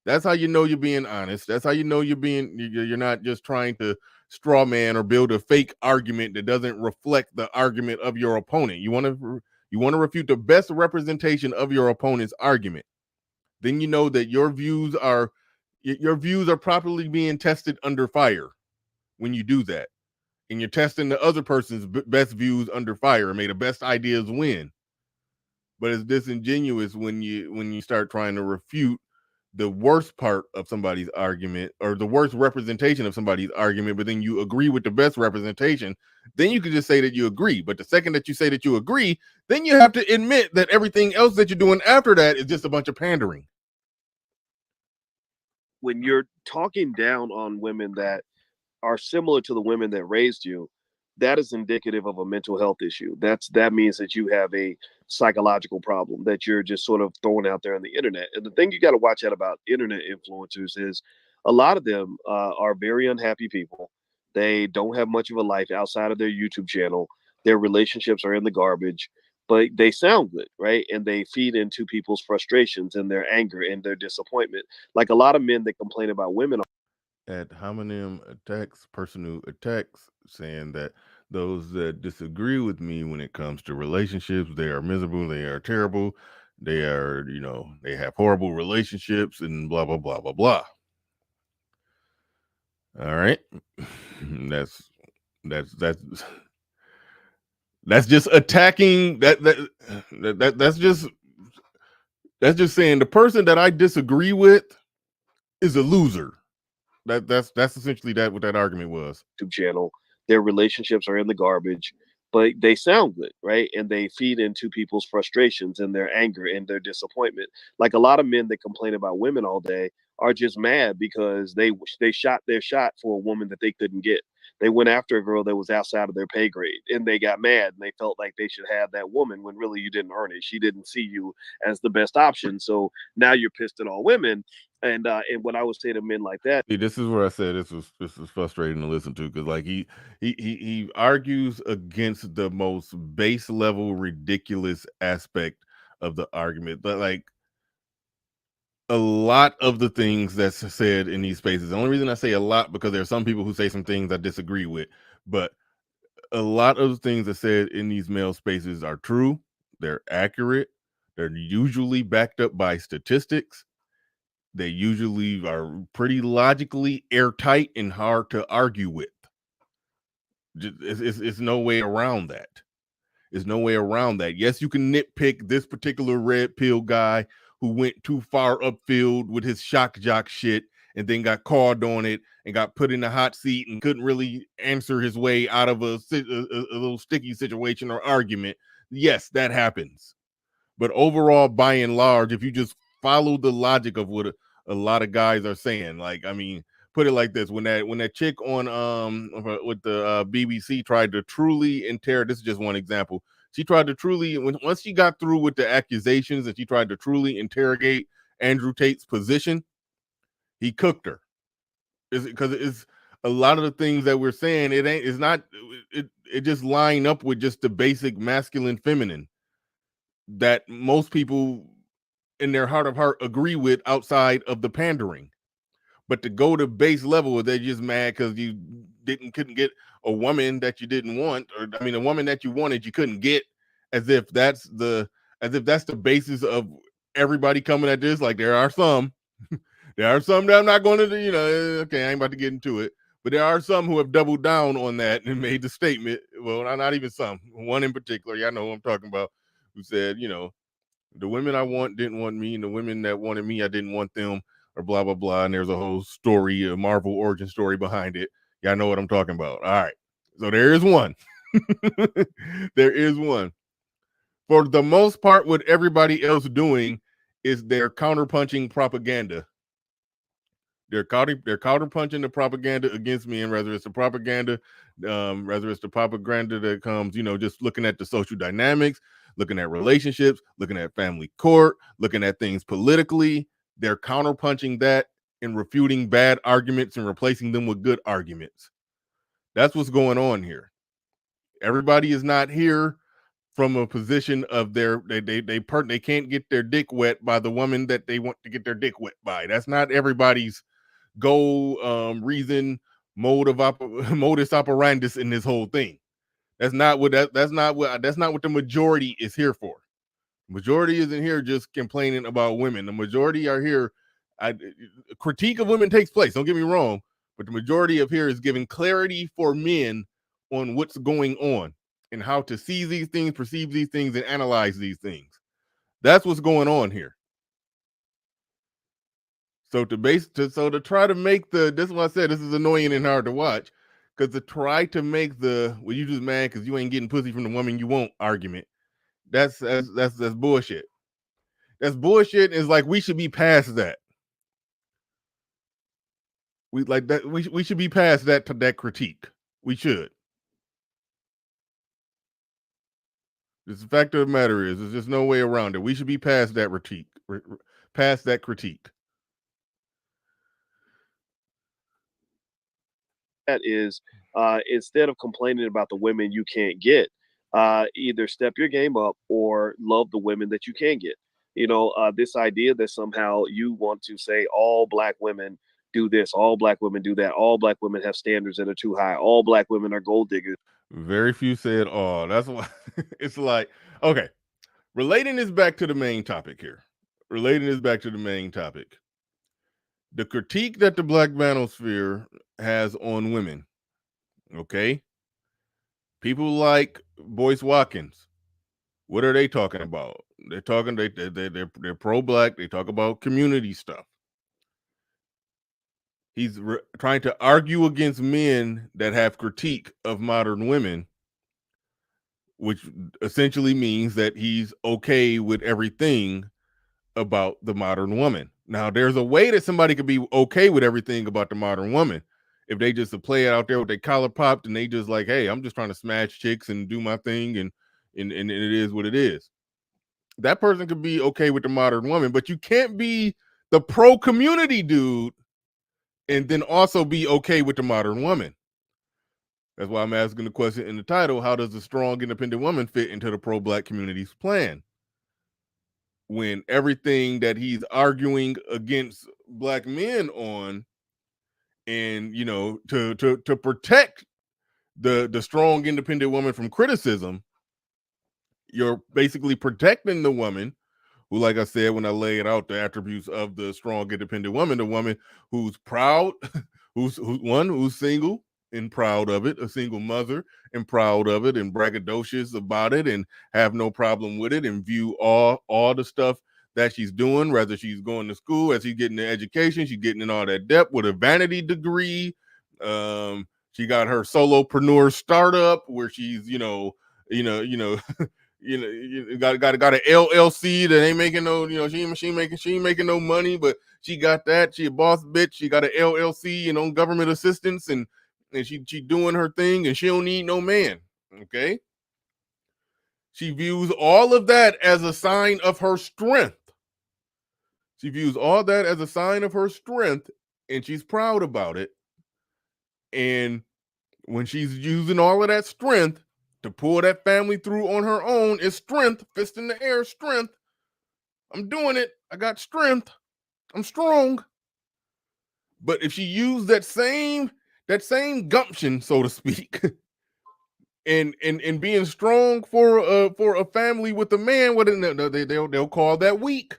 That's how you know you're being honest. That's how you know you're not just trying to straw man or build a fake argument that doesn't reflect the argument of your opponent. You want to refute the best representation of your opponent's argument. Then you know that your views are properly being tested under fire when you do that. And you're testing the other person's best views under fire. May the best ideas win. But it's disingenuous when you start trying to refute the worst part of somebody's argument or the worst representation of somebody's argument, but then you agree with the best representation. Then you can just say that you agree. But the second that you say that you agree, then you have to admit that everything else that you're doing after that is just a bunch of pandering. When you're talking down on women that are similar to the women that raised you, that is indicative of a mental health issue. That means that you have a psychological problem that you're just sort of throwing out there on the internet. And the thing you got to watch out about internet influencers is a lot of them are very unhappy people. They don't have much of a life outside of their YouTube channel. Their relationships are in the garbage, but they sound good, right? And they feed into people's frustrations and their anger and their disappointment. Like a lot of men that complain about women at homonym attacks, personal attacks, saying that those that disagree with me when it comes to relationships, they are miserable, they are terrible, they are, they have horrible relationships and blah, blah, blah, blah, blah. All right. That's just attacking that's just saying the person that I disagree with is a loser. That's essentially what that argument was. YouTube channel, their relationships are in the garbage, but they sound good, right? And they feed into people's frustrations and their anger and their disappointment. Like a lot of men that complain about women all day are just mad because they shot their shot for a woman that they couldn't get. They went after a girl that was outside of their pay grade and they got mad and they felt like they should have that woman when really you didn't earn it. She didn't see you as the best option. So now you're pissed at all women. And what I would say to men like that. See, this is where I said this is frustrating to listen to, because like he argues against the most base level ridiculous aspect of the argument. But like a lot of the things that's said in these spaces, the only reason I say a lot because there are some people who say some things I disagree with, but a lot of the things that said in these male spaces are true, they're accurate, they're usually backed up by statistics. They usually are pretty logically airtight and hard to argue with. It's no way around that. There's no way around that. Yes, you can nitpick this particular red pill guy who went too far upfield with his shock jock shit and then got called on it and got put in the hot seat and couldn't really answer his way out of a little sticky situation or argument. Yes, that happens. But overall, by and large, if you just follow the logic of what a lot of guys are saying, like, I mean, put it like this: when that chick on with the BBC tried to truly interrogate, this is just one example. She tried to truly, once she got through with the accusations and she tried to truly interrogate Andrew Tate's position, he cooked her. Because it's a lot of the things that we're saying, it just line up with just the basic masculine feminine that most people in their heart of heart agree with outside of the pandering. But to go to base level, they're just mad because you couldn't get a woman that you didn't want, or I mean a woman that you wanted you couldn't get, as if that's the basis of everybody coming at this. Like there are some that I'm not going to, okay, I ain't about to get into it, but there are some who have doubled down on that and made the statement. Well, not even some, one in particular, y'all know who I'm talking about, who said, the women I want didn't want me, and the women that wanted me, I didn't want them, or blah, blah, blah. And there's a whole story, a Marvel origin story behind it. Y'all know what I'm talking about. All right. So there is one. There is one. For the most part, what everybody else doing is they're counterpunching propaganda. They're counterpunching the propaganda against me, and whether it's the propaganda that comes, just looking at the social dynamics, looking at relationships, looking at family court, looking at things politically, they're counterpunching that and refuting bad arguments and replacing them with good arguments. That's what's going on here. Everybody is not here from a position of they can't get their dick wet by the woman that they want to get their dick wet by. That's not everybody's goal, reason, modus operandus in this whole thing. That's not what the majority is here for. Majority isn't here just complaining about women. The majority are here. Critique of women takes place. Don't get me wrong, but the majority of here is giving clarity for men on what's going on and how to see these things, perceive these things, and analyze these things. That's what's going on here. So to try to make this is what I said, this is annoying and hard to watch, because to try to make you just mad because you ain't getting pussy from the woman you want argument, that's bullshit. That's bullshit. It's like we should be past that. We should be past that critique. We should. The fact of the matter is, there's just no way around it. We should be past that critique. Past that critique. That is, instead of complaining about the women you can't get, either step your game up or love the women that you can get. This idea that somehow you want to say all black women do this, all black women do that, all black women have standards that are too high, all black women are gold diggers. Very few said all. That's why it's like, okay, relating this back to the main topic here. The critique that the Black Manosphere has on women, okay? People like Boyce Watkins, what are they talking about? They're pro-black. They talk about community stuff. He's trying to argue against men that have critique of modern women, which essentially means that he's okay with everything about the modern woman. Now, there's a way that somebody could be okay with everything about the modern woman if they just play it out there with their collar popped and they just like, hey, I'm just trying to smash chicks and do my thing, and it is what it is. That person could be okay with the modern woman, but you can't be the pro community dude and then also be okay with the modern woman. That's why I'm asking the question in the title: how does a strong, independent woman fit into the pro-black community's plan? When everything that he's arguing against black men on, and to protect the strong, independent woman from criticism, you're basically protecting the woman who, like I said, when I lay it out, the attributes of the strong, independent woman, the woman who's proud, who's single and proud of it, a single mother and proud of it, and braggadocious about it, and have no problem with it, and view all the stuff that she's doing, whether she's going to school, as she's getting the education, she's getting in all that depth with a vanity degree. She got her solopreneur startup where she's, got an LLC that ain't making no, she ain't making no money, but she got that. She a boss bitch. She got an LLC and on government assistance, and she doing her thing, and she don't need no man. Okay. She views all of that as a sign of her strength. And she's proud about it. And when she's using all of that strength to pull that family through on her own, is strength, fist in the air, strength. I'm doing it. I got strength. I'm strong. But if she used that same gumption, so to speak, and being strong for a family with a man, they'll call that weak.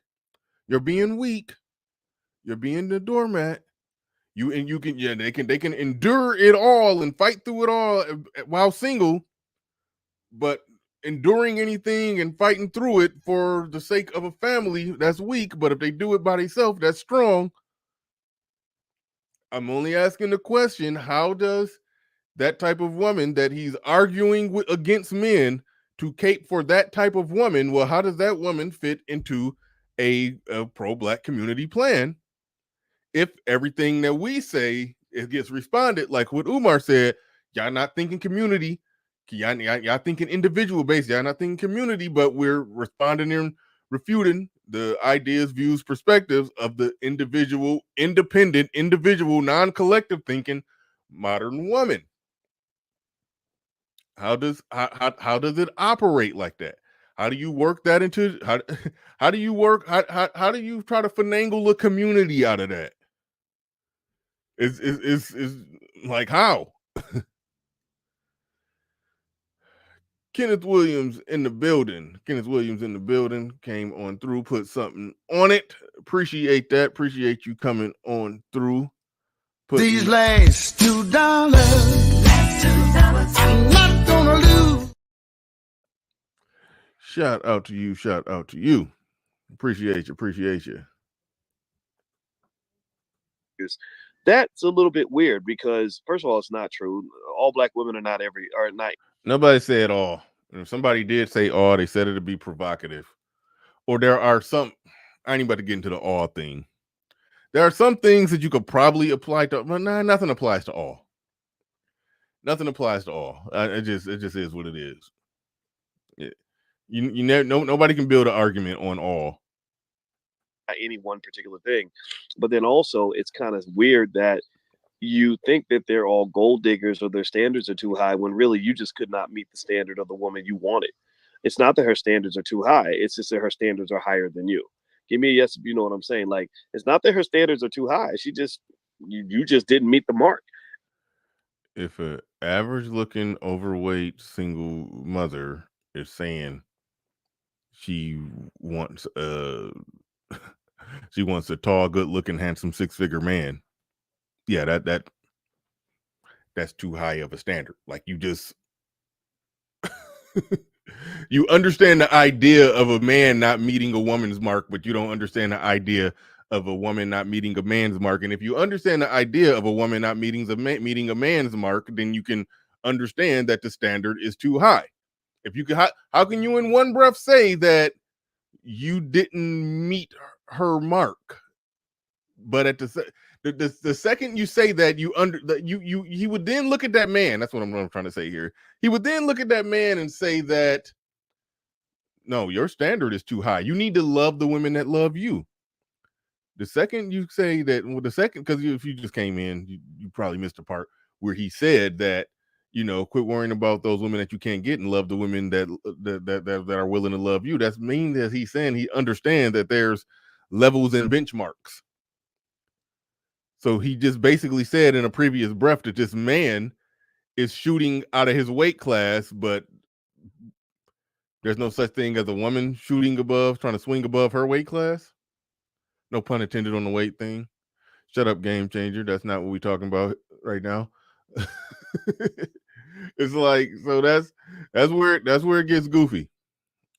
You're being weak. You're being the doormat. They can endure it all and fight through it all while single, but enduring anything and fighting through it for the sake of a family, that's weak. But if they do it by themselves, that's strong. I'm only asking the question, how does that type of woman that he's arguing against men to cape for that type of woman, well, how does that woman fit into a pro-black community plan if everything that we say it gets responded like what Umar said? Y'all not thinking community, y'all thinking individual based, y'all not thinking community, but we're responding and refuting the ideas, views, perspectives of the individual, independent, individual, non-collective thinking modern woman. How does it operate like that? How do you work that into how do you work how do you try to finagle a community out of that? Is like how? Kenneth Williams in the building. Kenneth Williams in the building came on through, put something on it. Appreciate that. Appreciate you coming on through. These last $2, I'm not gonna lose. Shout out to you. Shout out to you. Appreciate you. Appreciate you. That's a little bit weird because, first of all, it's not true. All black women are not. Nobody said all. If somebody did say all, they said it to be provocative. Or there are some. I ain't about to get into the all thing. There are some things that you could probably apply to, but nothing applies to all. Nothing applies to all. It just is what it is. You know, nobody can build an argument on all. Any one particular thing, but then also it's kind of weird that you think that they're all gold diggers or their standards are too high when really you just could not meet the standard of the woman you wanted. It's not that her standards are too high, it's just that her standards are higher than you. Give me a yes if you know what I'm saying. Like, it's not that her standards are too high, she just you just didn't meet the mark. If an average looking overweight single mother is saying she wants she wants a tall, good looking, handsome, 6-figure man, yeah, that's too high of a standard. Like, you just you understand the idea of a man not meeting a woman's mark, but you don't understand the idea of a woman not meeting a man's mark. And if you understand the idea of a woman not meeting a man's mark, then you can understand that the standard is too high. If you can, how can you in one breath say that you didn't meet her mark? But at the second you say that, he would then look at that man. That's what I'm trying to say here. He would then look at that man and say that, no, your standard is too high. You need to love the women that love you. The second you say that, well, because if you just came in, you probably missed the part where he said that, quit worrying about those women that you can't get and love the women that are willing to love you. That's mean that he's saying he understands that there's levels and benchmarks. So he just basically said in a previous breath that this man is shooting out of his weight class, but there's no such thing as a woman trying to swing above her weight class. No pun intended on the weight thing. Shut up, game changer. That's not what we're talking about right now. It's like, so that's where it gets goofy.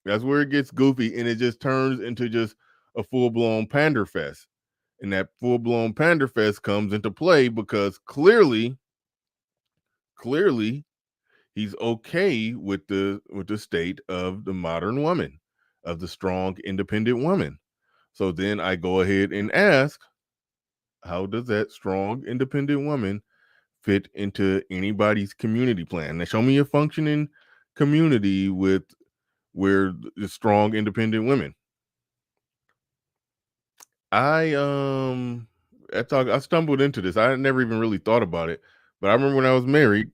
That's where it gets goofy, and it just turns into just a full-blown pander fest. And that full-blown pander fest comes into play because clearly he's okay with the state of the modern woman, of the strong, independent woman. So then I go ahead and ask, how does that strong, independent woman fit into anybody's community plan? Now, show me a functioning community where the strong, independent women. I stumbled into this. I never even really thought about it, but I remember when I was married,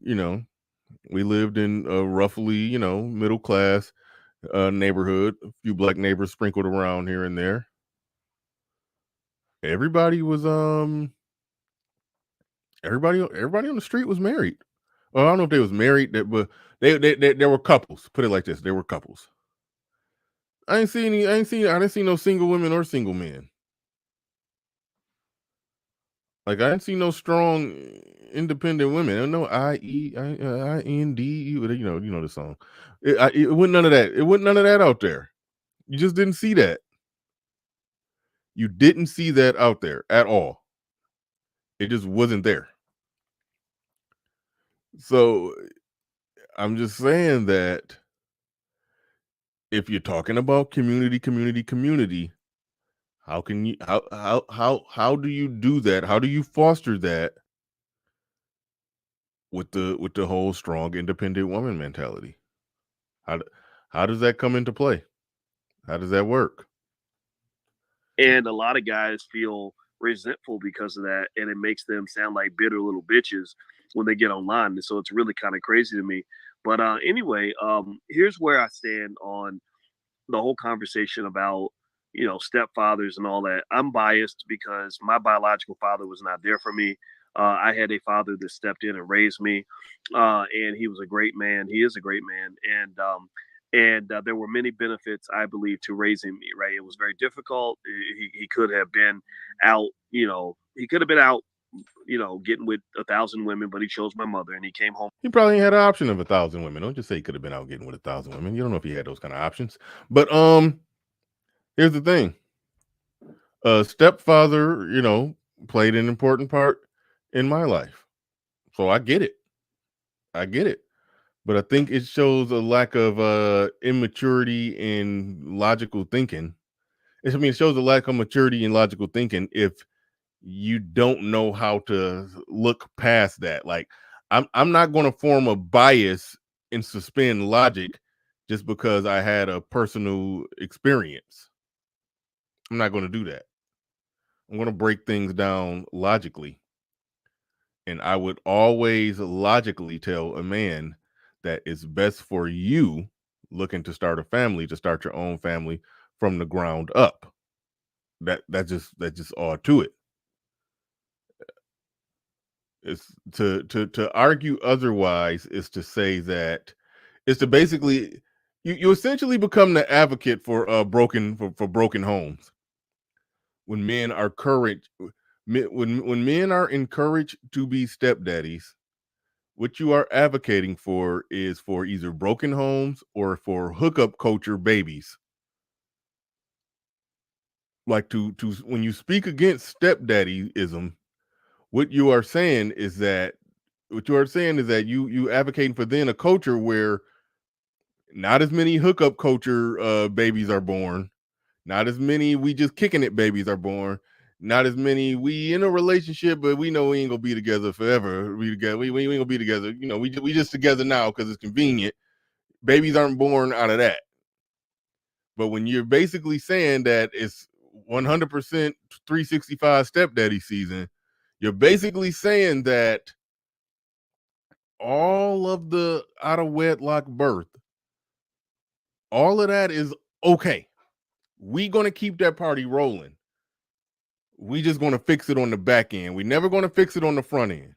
we lived in a roughly, middle class neighborhood, a few black neighbors sprinkled around here and there. Everybody was everybody on the street was married. Well, I don't know if they was married, but they were couples. Put it like this: they were couples. I didn't see no single women or single men. Like, I didn't see no strong, independent women. I don't know IEIND. You know the song. It wasn't none of that. It wasn't none of that out there. You just didn't see that. You didn't see that out there at all. It just wasn't there. So I'm just saying that if you're talking about community, how can you how do you do that? How do you foster that with the whole strong independent woman mentality? How does that come into play? How does that work? And a lot of guys feel resentful because of that, and it makes them sound like bitter little bitches when they get online. And so it's really kind of crazy to me. But anyway, here's where I stand on the whole conversation about stepfathers and all that. I'm biased because my biological father was not there for me. I had a father that stepped in and raised me, and he was a great man. He is a great man, and there were many benefits, I believe, to raising me. Right, it was very difficult. He could have been out. He could have been out. Getting with 1,000 women, but he chose my mother, and he came home. He probably had an option of 1,000 women. Don't just say he could have been out getting with 1,000 women. You don't know if he had those kind of options. But here's the thing. Stepfather, played an important part in my life. So I get it. But I think it shows a lack of immaturity in logical thinking. It shows a lack of maturity in logical thinking if you don't know how to look past that. Like, I'm not going to form a bias and suspend logic just because I had a personal experience. I'm not going to do that. I'm going to break things down logically. And I would always logically tell a man that it's best for you looking to start a family, to start your own family from the ground up. That's just all to it. It's to argue otherwise is to say that it's to basically you essentially become the advocate for broken homes. When men are when men are encouraged to be stepdaddies, what you are advocating for is for either broken homes or for hookup culture babies. Like to when you speak against stepdaddyism, what you are saying is that you advocating for then a culture where not as many hookup culture babies are born, not as many we just kicking it babies are born, not as many we in a relationship but we know we ain't gonna be together forever. We ain't gonna be together. We just together now because it's convenient. Babies aren't born out of that. But when you're basically saying that it's 100% 365 stepdaddy season, you're basically saying that all of the out of wedlock birth, all of that is okay. We gonna keep that party rolling. We just gonna fix it on the back end. We never gonna fix it on the front end.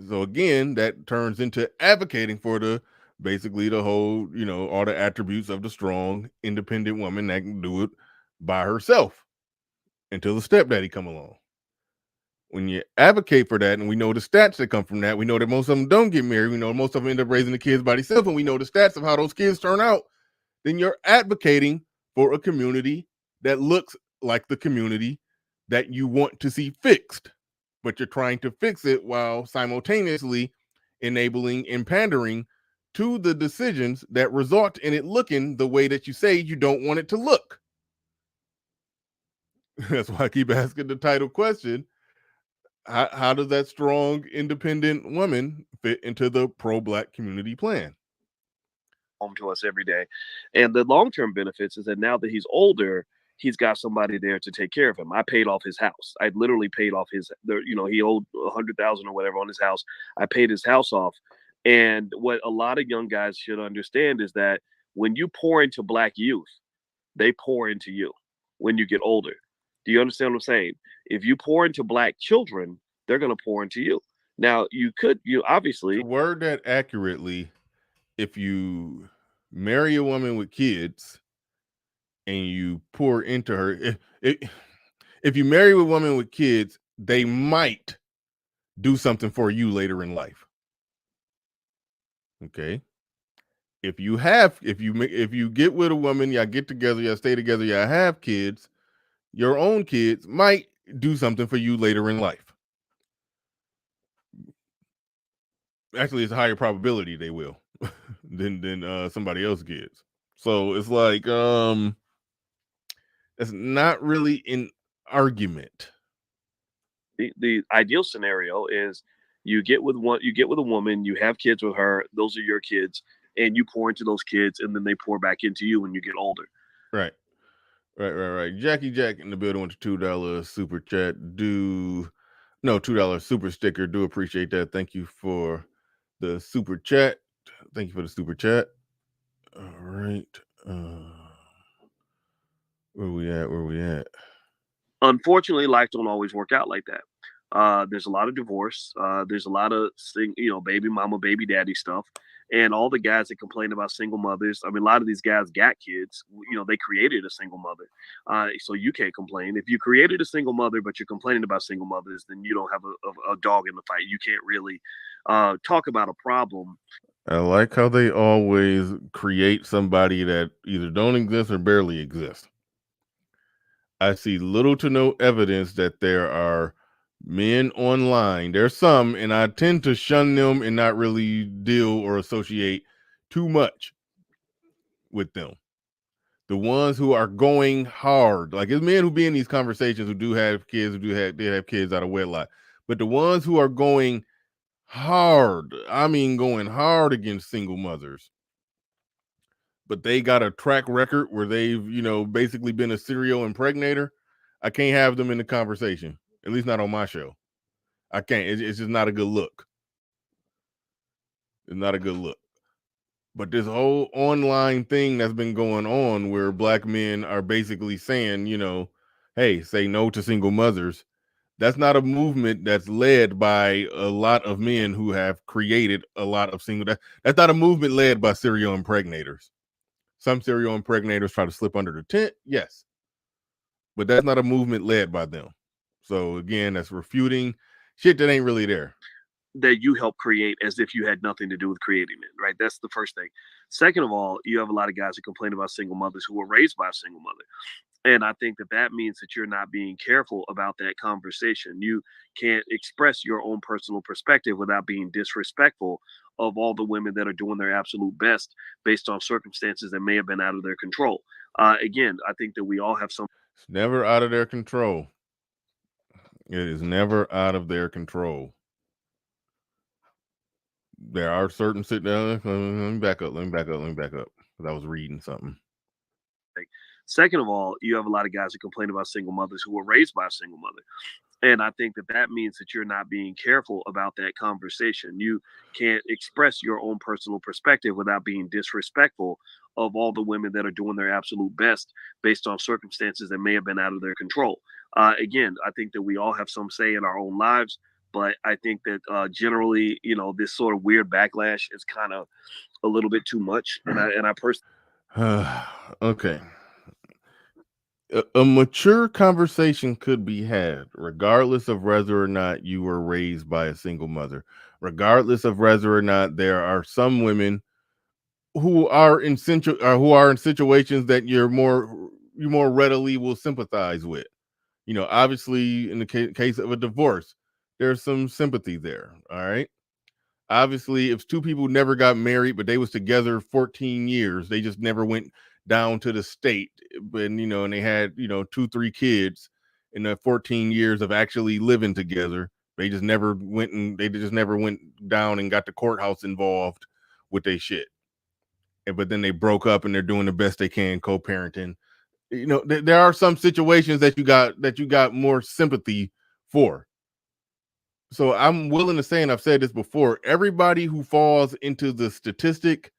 So again, that turns into advocating for the whole, all the attributes of the strong, independent woman that can do it by herself until the stepdaddy come along. When you advocate for that, and we know the stats that come from that, we know that most of them don't get married. We know most of them end up raising the kids by themselves, and we know the stats of how those kids turn out. Then you're advocating for a community that looks like the community that you want to see fixed, but you're trying to fix it while simultaneously enabling and pandering to the decisions that result in it looking the way that you say you don't want it to look. That's why I keep asking the title question. How does that strong, independent woman fit into the pro-Black community plan? Home to us every day. And the long-term benefits is that now that he's older, he's got somebody there to take care of him. I paid off his house. I literally paid off he owed 100,000 or whatever on his house. I paid his house off. And what a lot of young guys should understand is that when you pour into Black youth, they pour into you when you get older. Do you understand what I'm saying? If you pour into Black children, they're going to pour into you. Now, you obviously to word that accurately, if you marry a woman with kids and you pour into her, if you marry a woman with kids, they might do something for you later in life. Okay. If you get with a woman, y'all get together, y'all stay together, y'all have kids, your own kids might do something for you later in life. Actually, it's a higher probability they will. than somebody else gets. So it's like it's not really an argument. The ideal scenario is you get with a woman, you have kids with her, those are your kids, and you pour into those kids, and then they pour back into you when you get older. Right. Right. Jackie Jack in the building with the $2 super chat. $2 super sticker. Do appreciate that. Thank you for the super chat. Thank you for the super chat. All right. Where we at? Unfortunately, life don't always work out like that. There's a lot of divorce. There's a lot of baby mama, baby daddy stuff, and all the guys that complain about single mothers. I mean, a lot of these guys got kids. They created a single mother, so you can't complain. If you created a single mother, but you're complaining about single mothers, then you don't have a dog in the fight. You can't really talk about a problem. I like how they always create somebody that either don't exist or barely exist. I see little to no evidence that there are men online. There's some, and I tend to shun them and not really deal or associate too much with them. The ones who are going hard, like it's men who be in these conversations who do have kids, they have kids out of wedlock. But the ones who are going hard, I mean going hard against single mothers, but they got a track record where they've, basically been a serial impregnator. I can't have them in the conversation, at least not on my show. I can't. It's just not a good look. It's not a good look. But this whole online thing that's been going on where black men are basically saying, hey, say no to single mothers. That's not a movement that's led by a lot of men who have created a lot of single. That's not a movement led by serial impregnators. Some serial impregnators try to slip under the tent, yes, but that's not a movement led by them. So again, that's refuting shit that ain't really there. That you help create as if you had nothing to do with creating it, right? That's the first thing. Second of all, you have a lot of guys who complain about single mothers who were raised by a single mother. And I think that means that you're not being careful about that conversation. You can't express your own personal perspective without being disrespectful of all the women that are doing their absolute best based on circumstances that may have been out of their control. Again, I think that we all have some. It's never out of their control. It is never out of their control. There are certain let me back up. Because I was reading something. Second of all, you have a lot of guys who complain about single mothers who were raised by a single mother. And I think that means that you're not being careful about that conversation. You can't express your own personal perspective without being disrespectful of all the women that are doing their absolute best based on circumstances that may have been out of their control. Again, I think that we all have some say in our own lives, but I think that generally, this sort of weird backlash is kind of a little bit too much. And I personally. Okay. A mature conversation could be had, regardless of whether or not you were raised by a single mother, regardless of whether or not there are some women who are in situations that you more readily will sympathize with. Obviously, in the case of a divorce, there's some sympathy there. All right. Obviously, if two people never got married, but they was together 14 years, they just never went down to the state, and and they had 2-3 kids in the 14 years of actually living together. They just never went down and got the courthouse involved with their shit. But then they broke up and they're doing the best they can co-parenting. There are some situations that you got more sympathy for. So I'm willing to say, and I've said this before, everybody who falls into the statistic,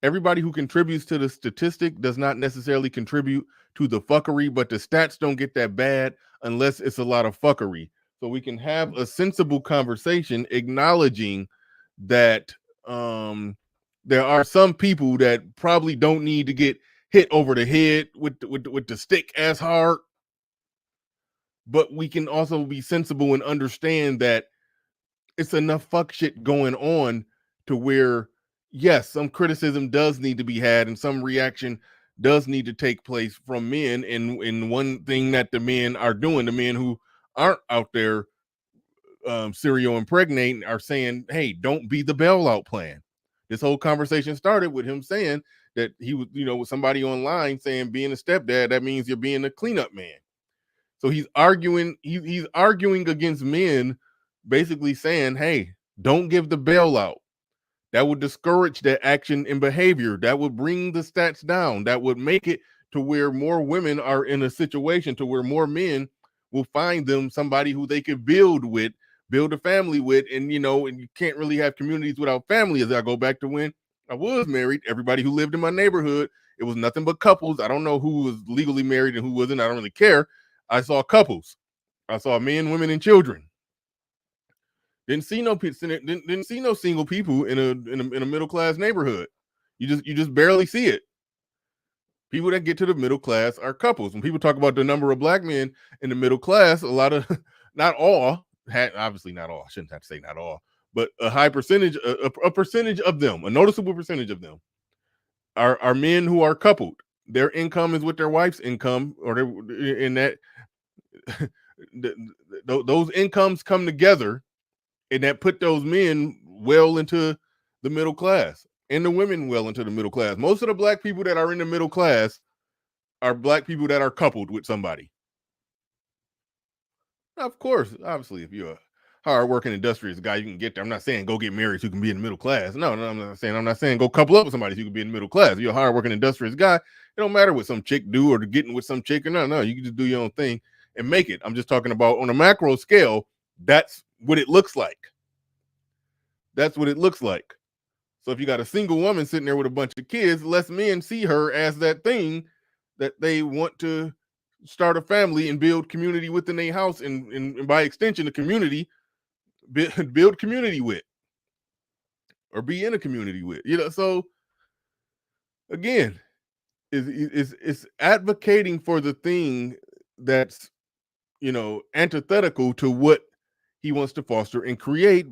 everybody who contributes to the statistic does not necessarily contribute to the fuckery, but the stats don't get that bad unless it's a lot of fuckery. So we can have a sensible conversation acknowledging that there are some people that probably don't need to get hit over the head with the stick as hard. But we can also be sensible and understand that it's enough fuck shit going on to where, yes, some criticism does need to be had and some reaction does need to take place from men. And one thing that the men are doing, the men who aren't out there serial impregnating, are saying, hey, don't be the bailout plan. This whole conversation started with him saying that he was, with somebody online saying being a stepdad, that means you're being a cleanup man. So he's arguing, he's arguing against men, basically saying, hey, don't give the bailout. That would discourage that action and behavior. That would bring the stats down. That would make it to where more women are in a situation to where more men will find them somebody who they could build a family with. And, and you can't really have communities without family. As I go back to when I was married, everybody who lived in my neighborhood, it was nothing but couples. I don't know who was legally married and who wasn't. I don't really care. I saw couples. I saw men, women, and children. Didn't see no single people in a middle class neighborhood. You just barely see it. People that get to the middle class are couples. When people talk about the number of black men in the middle class, a lot of, not all, obviously not all. I shouldn't have to say not all, but a high percentage, a percentage of them, a noticeable percentage of them, are men who are coupled. Their income is with their wife's income, or in that those incomes come together. And that put those men well into the middle class and the women well into the middle class. Most of the black people that are in the middle class are black people that are coupled with somebody. Now, of course, obviously, if you're a hard-working, industrious guy, you can get there. I'm not saying go get married so you can be in the middle class. No, I'm not saying go couple up with somebody so you can be in the middle class. If you're a hard-working, industrious guy, it don't matter what some chick do or getting with some chick or no, you can just do your own thing and make it. I'm just talking about on a macro scale, that's what it looks like. That's what it looks like. So if you got a single woman sitting there with a bunch of kids, less men see her as that thing that they want to start a family and build community within their house, and by extension, the community, build community with, or be in a community with. So again, it's advocating for the thing that's antithetical to what he wants to foster and create.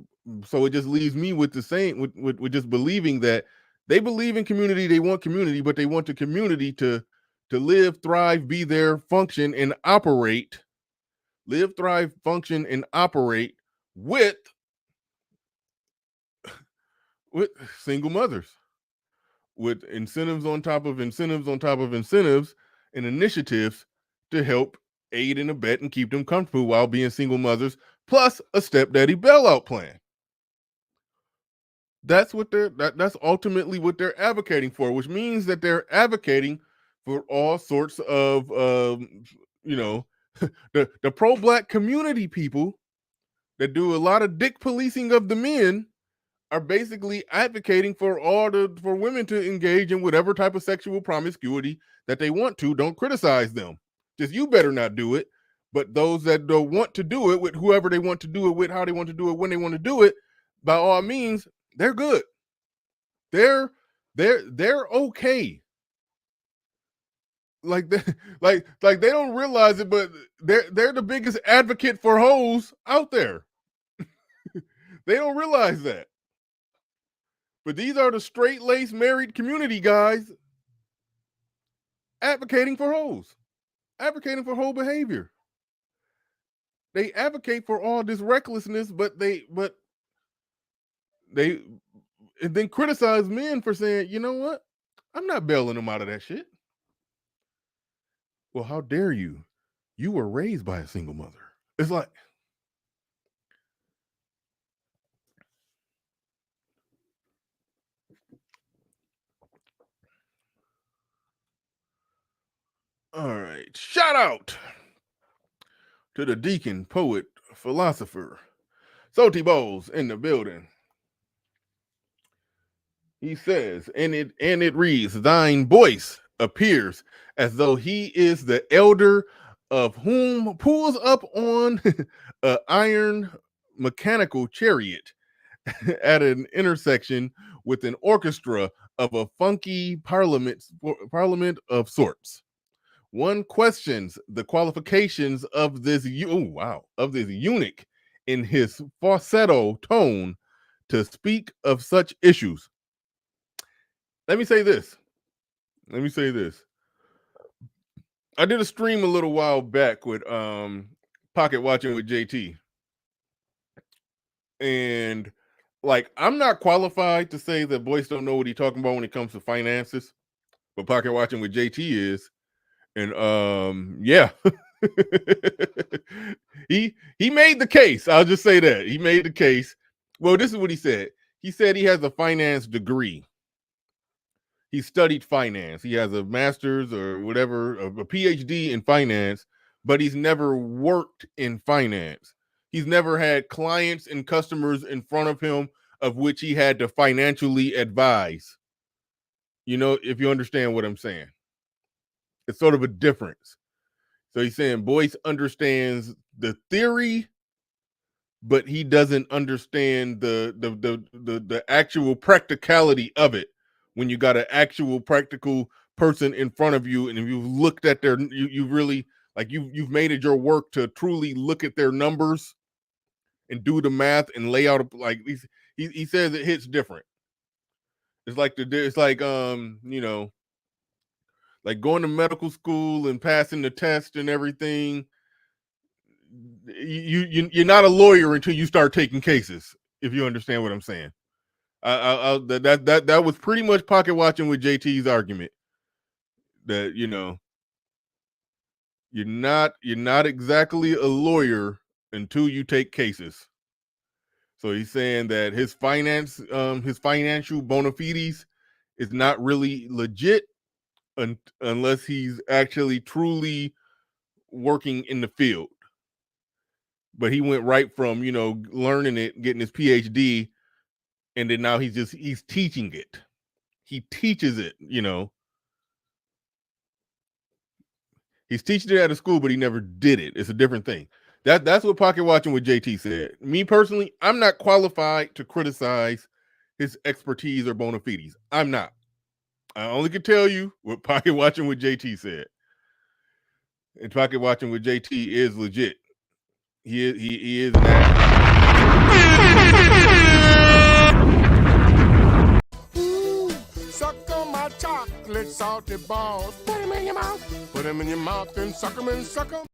So it just leaves me with the same, with just believing that they believe in community, they want community, but they want the community to live, thrive, be there, function, and operate. Live, thrive, function, and operate with single mothers, with incentives on top of incentives on top of incentives and initiatives to help aid and abet and keep them comfortable while being single mothers, plus a stepdaddy bailout plan. That's what that's ultimately what they're advocating for, which means that they're advocating for all sorts of the pro-black community people that do a lot of dick policing of the men are basically advocating for for women to engage in whatever type of sexual promiscuity that they want to. Don't criticize them. Just you better not do it. But those that don't want to do it with whoever they want to do it with, how they want to do it, when they want to do it, by all means, they're good. They're okay. Like they don't realize it, but they're the biggest advocate for hoes out there. They don't realize that. But these are the straight-laced married community guys advocating for hoes, advocating for hoe behavior. They advocate for all this recklessness, but they and then criticize men for saying, you know what? I'm not bailing them out of that shit. Well, how dare you? You were raised by a single mother. It's like, all right. Shout out to the deacon, poet, philosopher, Soti Bowles in the building. He says, and it reads, thine Boyce appears as though he is the elder of whom pulls up on an iron mechanical chariot at an intersection with an orchestra of a funky parliament of sorts. One questions the qualifications of this eunuch in his falsetto tone to speak of such issues. Let me say this. I did a stream a little while back with Pocket Watching with JT. And like, I'm not qualified to say that Boyce don't know what he's talking about when it comes to finances, but Pocket Watching with JT is. And yeah. he made the case. I'll just say that. He made the case. Well, this is what he said. He said he has a finance degree. He studied finance. He has a master's or whatever, a PhD in finance, but he's never worked in finance. He's never had clients and customers in front of him of which he had to financially advise. You know, if you understand what I'm saying. It's sort of a difference. So he's saying Boyce understands the theory, but he doesn't understand the actual practicality of it. When you got an actual practical person in front of you, and if you've looked at their, you really like you've made it your work to truly look at their numbers and do the math and lay out like he says it hits different. It's like you know, like going to medical school and passing the test and everything. You're not a lawyer until you start taking cases, if you understand what I'm saying. That was pretty much Pocket Watching with JT's argument. That, you know, you're not exactly a lawyer until you take cases. So he's saying that his financial bona fides is not really legit unless he's actually truly working in the field. But he went right from, you know, learning it, getting his PhD, and then now he's teaching it. He teaches it, you know. He's teaching it at a school, but he never did it. It's a different thing. That's what Pocket Watching with JT said. Me personally, I'm not qualified to criticize his expertise or bona fides. I'm not. I only can tell you what Pocket Watching with JT said. And Pocket Watching with JT is legit. He is an Ooh, suck on my chocolate salty balls. Put them in your mouth. Put them in your mouth and suck them and suck them.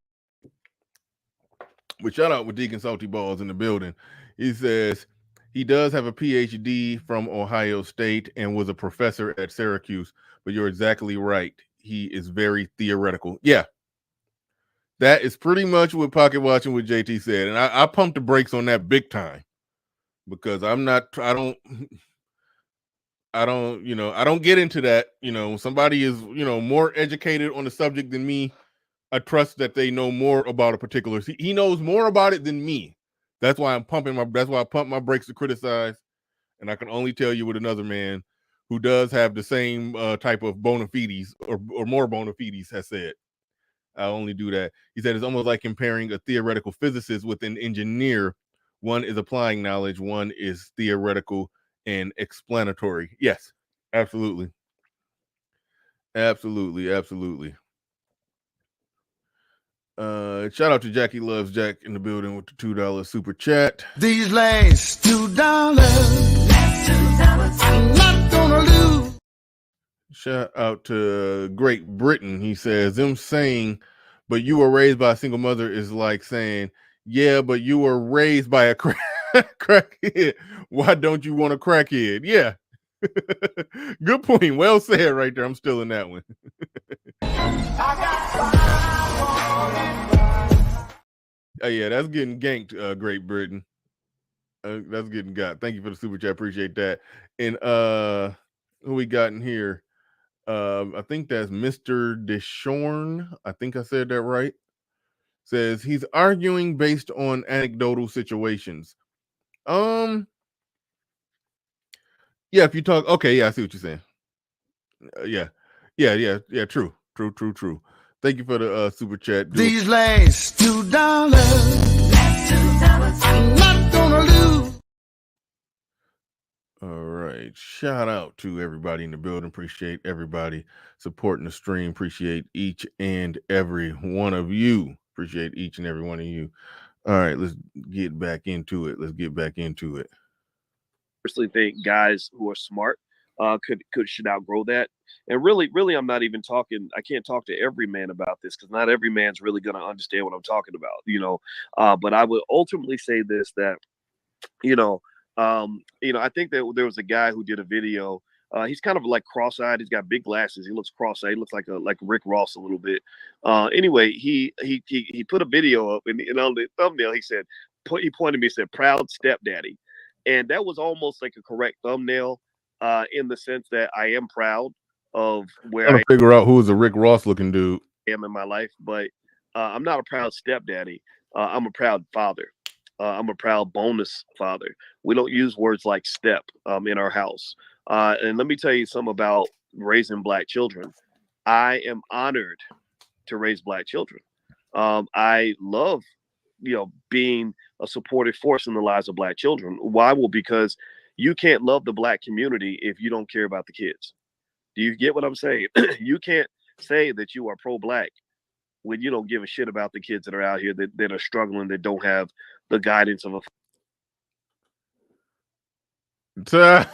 But shout out with Deacon Salty Balls in the building. He says he does have a PhD from Ohio State and was a professor at Syracuse. But you're exactly right. He is very theoretical. Yeah. That is pretty much what Pocket Watching with JT said. And I pumped the brakes on that big time. Because I don't get into that. You know, somebody is, you know, more educated on the subject than me. I trust that they know more about a particular. He knows more about it than me. That's why I pump my brakes to criticize. And I can only tell you with another man who does have the same type of bona fides or more bona fides has said. I only do that. He said it's almost like comparing a theoretical physicist with an engineer. One is applying knowledge, one is theoretical and explanatory. Yes, absolutely. Absolutely. Shout out to Jackie Loves Jack in the building with the $2 super chat. These last $2, I'm not gonna lose. Shout out to Great Britain. He says them saying, "But you were raised by a single mother" is like saying, "Yeah, but you were raised by a crackhead. Why don't you want a crackhead?" Yeah. Good point. Well said right there. I'm still in that one. Oh, yeah, that's getting ganked, Great Britain. That's getting got. Thank you for the super chat. Appreciate that. And who we got in here? I think that's Mr. Deshorn. I think I said that right. Says he's arguing based on anecdotal situations. Yeah, if you talk, okay, yeah, I see what you're saying. Yeah. True. Thank you for the super chat. These last $2, I'm not gonna lose. All right. Shout out to everybody in the building. Appreciate everybody supporting the stream. Appreciate each and every one of you. Appreciate each and every one of you. All right, let's get back into it. Personally think guys who are smart should outgrow that. And really, I'm not even talking. I can't talk to every man about this because not every man's really going to understand what I'm talking about, you know. But I would ultimately say this, that, you know, I think that there was a guy who did a video. He's kind of like cross-eyed. He's got big glasses. He looks cross-eyed. He looks like Rick Ross a little bit. Anyway, he put a video up, and on the thumbnail he pointed me and said "proud stepdaddy," and that was almost like a correct thumbnail in the sense that I am proud of where I'm trying to figure out who is a Rick Ross looking dude. Am in my life, but I'm not a proud stepdaddy. I'm a proud father. I'm a proud bonus father. We don't use words like step in our house. And let me tell you something about raising Black children. I am honored to raise Black children. I love, being a supportive force in the lives of Black children. Why? Well, because you can't love the Black community if you don't care about the kids. Do you get what I'm saying? You can't say that you are pro-Black when you don't give a shit about the kids that are out here that are struggling, that don't have the guidance of a. I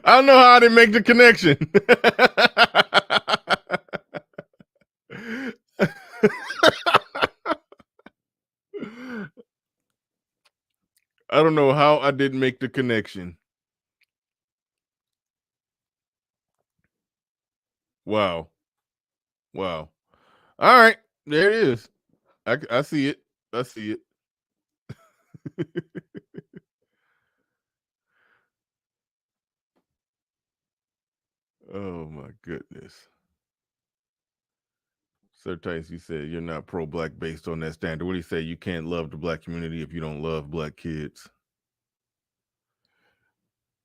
don't know how I didn't make the connection. I don't know how I didn't make the connection. Wow. All right. There it is. I see it. I see it. Oh my goodness. Sir Tice, you said you're not pro-Black based on that standard. What do you say? You can't love the Black community if you don't love Black kids.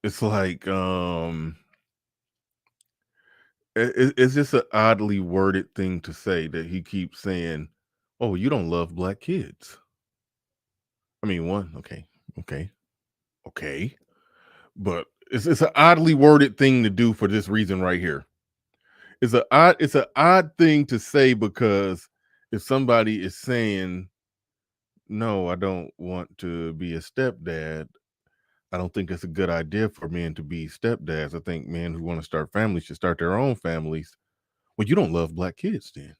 It's like it's just an oddly worded thing to say that he keeps saying, "Oh, you don't love Black kids." I mean, okay, but it's an oddly worded thing to do for this reason right here. It's an odd thing to say because if somebody is saying, "No, I don't want to be a stepdad," I don't think it's a good idea for men to be stepdads. I think men who want to start families should start their own families. Well, you don't love Black kids then.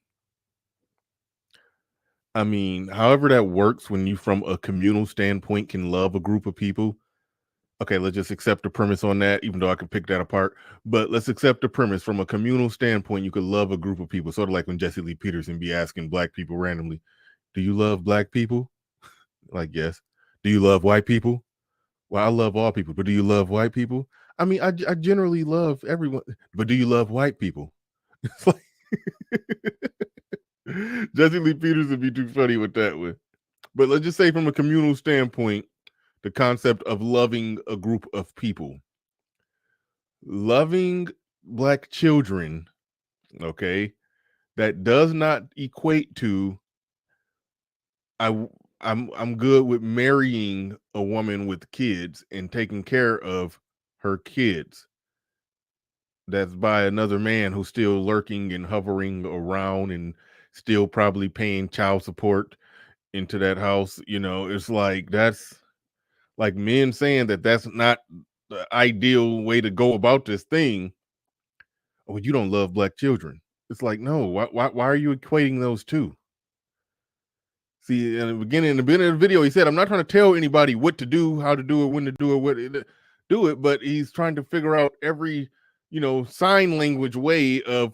I mean, however that works when you from a communal standpoint can love a group of people. Okay, let's just accept the premise on that, even though I could pick that apart. But let's accept the premise from a communal standpoint, you could love a group of people. Sort of like when Jesse Lee Peterson be asking Black people randomly, "Do you love Black people?" Like, yes. "Do you love white people?" "Well, I love all people, but do you love white people?" I mean, I generally love everyone, but do you love white people? It's like Jesse Lee Peters would be too funny with that one. But let's just say from a communal standpoint, the concept of loving a group of people. Loving Black children, okay, that does not equate to I'm good with marrying a woman with kids and taking care of her kids. That's by another man who's still lurking and hovering around and still probably paying child support into that house. It's like that's like men saying that that's not the ideal way to go about this thing. "Oh, you don't love Black children." It's like, no, why are you equating those two? See, in the beginning of the video, he said, "I'm not trying to tell anybody what to do, how to do it, when to do it, what to do it," but he's trying to figure out every, sign language way of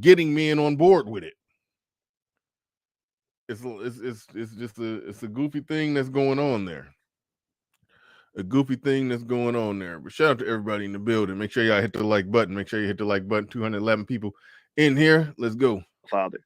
getting men on board with it. It's just a goofy thing that's going on there. But shout out to everybody in the building. Make sure y'all hit the like button. 211 people in here. Let's go. Father,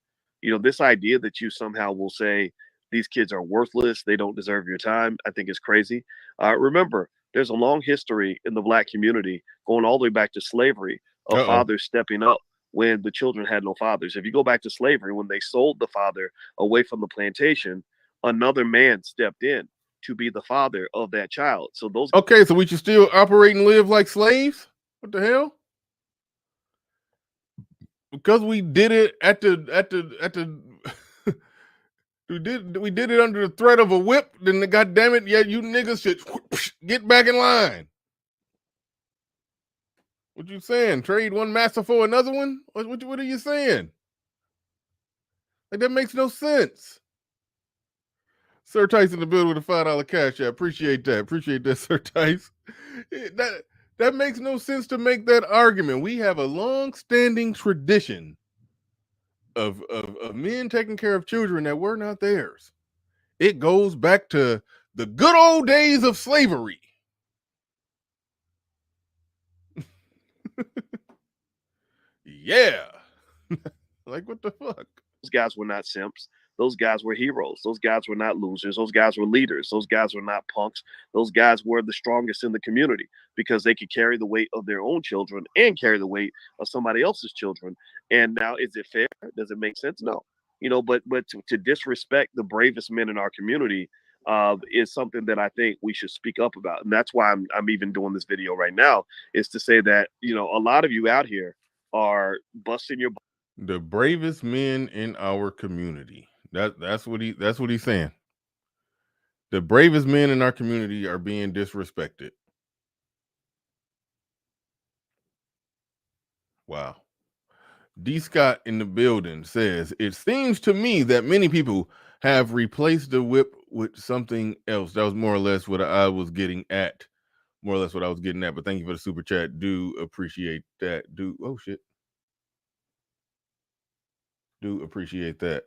this idea that you somehow will say these kids are worthless, they don't deserve your time, I think is crazy. Remember, there's a long history in the Black community going all the way back to slavery of fathers stepping up when the children had no fathers. If you go back to slavery, when they sold the father away from the plantation, another man stepped in to be the father of that child. So so we should still operate and live like slaves? What the hell? Because we did it at the we did it under the threat of a whip, then the goddamn it, yeah, you niggas should get back in line. What you saying? Trade one master for another one? What are you saying? Like, that makes no sense. Sir Tice in the building with a $5 cash app. Appreciate that, Sir Tice. That makes no sense to make that argument. We have a long-standing tradition of men taking care of children that were not theirs. It goes back to the good old days of slavery. Yeah. Like, what the fuck? Those guys were not simps. Those guys were heroes. Those guys were not losers. Those guys were leaders. Those guys were not punks. Those guys were the strongest in the community because they could carry the weight of their own children and carry the weight of somebody else's children. And now, is it fair? Does it make sense? No. But to disrespect the bravest men in our community is something that I think we should speak up about. And that's why I'm even doing this video right now, is to say that, a lot of you out here are busting your the bravest men in our community. That's what he's saying. The bravest men in our community are being disrespected. Wow. D. Scott in the building says, it seems to me that many people have replaced the whip with something else. That was more or less what I was getting at. But thank you for the super chat. Do appreciate that. Oh shit. Do appreciate that.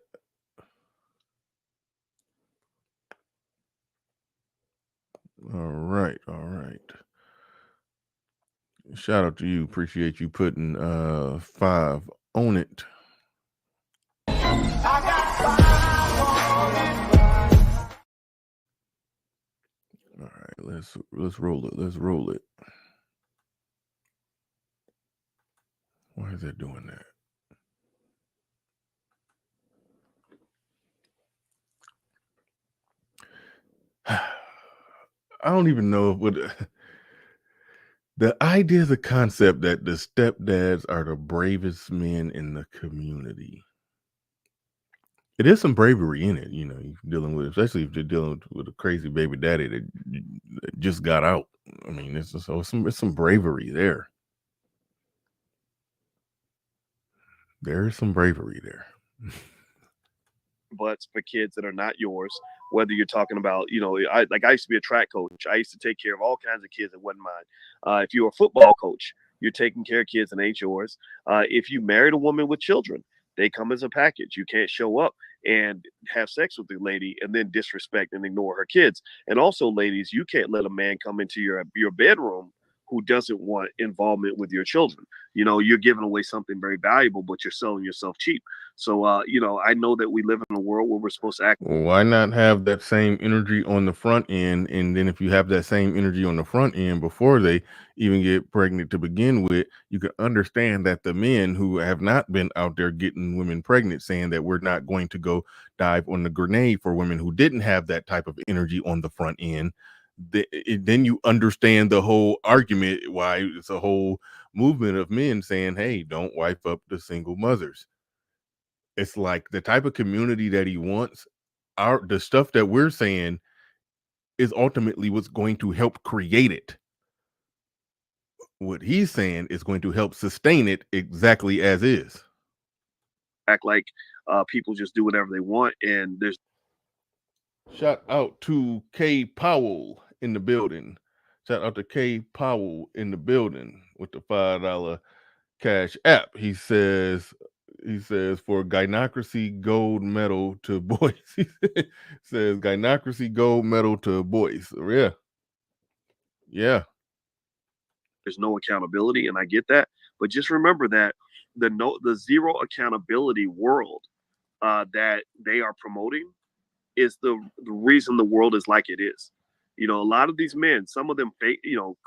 All right. Shout out to you. Appreciate you putting 5 on it. All right, let's roll it. Why is it doing that? I don't even know what the idea, the concept that the stepdads are the bravest men in the community. It is some bravery in it, you're dealing with, especially if you're dealing with a crazy baby daddy that just got out. I mean, it's some bravery there. There is some bravery there. Butts for kids that are not yours, whether you're talking about, I used to be a track coach. I used to take care of all kinds of kids that wasn't mine. If you're a football coach, you're taking care of kids that ain't yours. If you married a woman with children, they come as a package. You can't show up and have sex with the lady and then disrespect and ignore her kids. And also, ladies, you can't let a man come into your bedroom who doesn't want involvement with your children. You're giving away something very valuable, but you're selling yourself cheap. So, I know that we live in a world where we're supposed to act. Why not have that same energy on the front end? And then if you have that same energy on the front end before they even get pregnant to begin with, you can understand that the men who have not been out there getting women pregnant, saying that we're not going to go dive on the grenade for women who didn't have that type of energy on the front end, then you understand the whole argument, why it's a whole movement of men saying, hey, don't wipe up the single mothers. It's like the type of community that he wants. The stuff that we're saying is ultimately what's going to help create it. What he's saying is going to help sustain it exactly as is. Act like people just do whatever they want, and there's. Shout out to K Powell in the building. Shout out to K Powell in the building with the $5 cash app. He says for gynocracy gold medal to Boyce. He says gynocracy gold medal to Boyce. Yeah. There's no accountability, and I get that, but just remember that the zero accountability world that they are promoting is the reason the world is like it is. A lot of these men, some of them fake,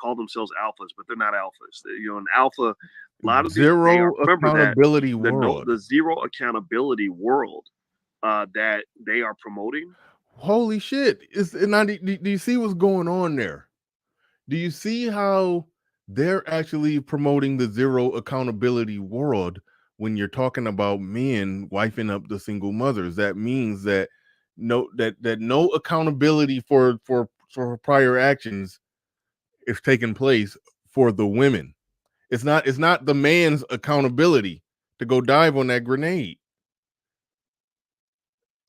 call themselves alphas, but they're not alphas. An alpha, a lot of zero accountability world. The zero accountability world that they are promoting. Holy shit! Do you see what's going on there? Do you see how they're actually promoting the zero accountability world when you're talking about men wifing up the single mothers? That means that no accountability for prior actions is taking place for the women. It's not the man's accountability to go dive on that grenade.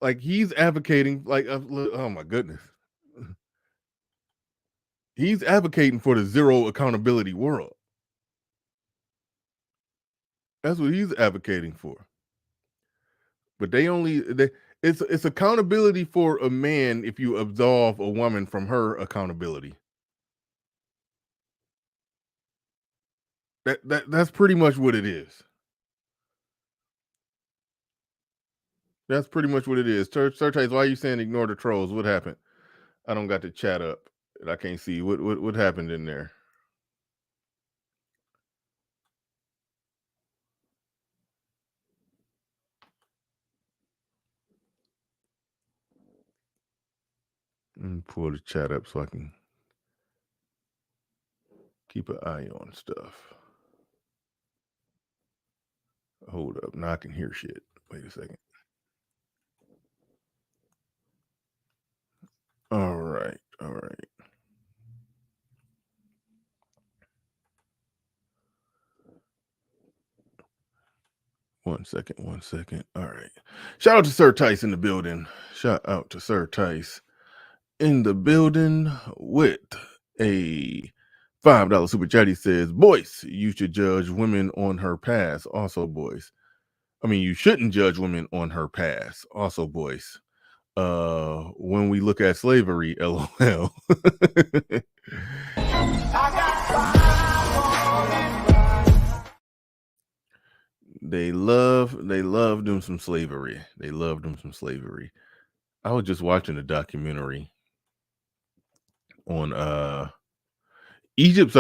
Like he's advocating, like, oh my goodness, he's advocating for the zero accountability world. That's what he's advocating for. But it's accountability for a man if you absolve a woman from her accountability. That's pretty much what it is. That's pretty much what it is. Surtays, why are you saying ignore the trolls? What happened? I don't got the chat up. I can't see what happened in there. Let me pull the chat up so I can keep an eye on stuff. Hold up. Now I can hear shit. Wait a second. All right. All right. One second. All right. Shout out to Sir Tice in the building. Shout out to Sir Tice in the building with a $5 super chat. He says, Boyce, you should judge women on her past. Also, Boyce. I mean, you shouldn't judge women on her past. Also, Boyce. When we look at slavery, LOL. They love them some slavery. They love them some slavery. I was just watching a documentary on Egypt.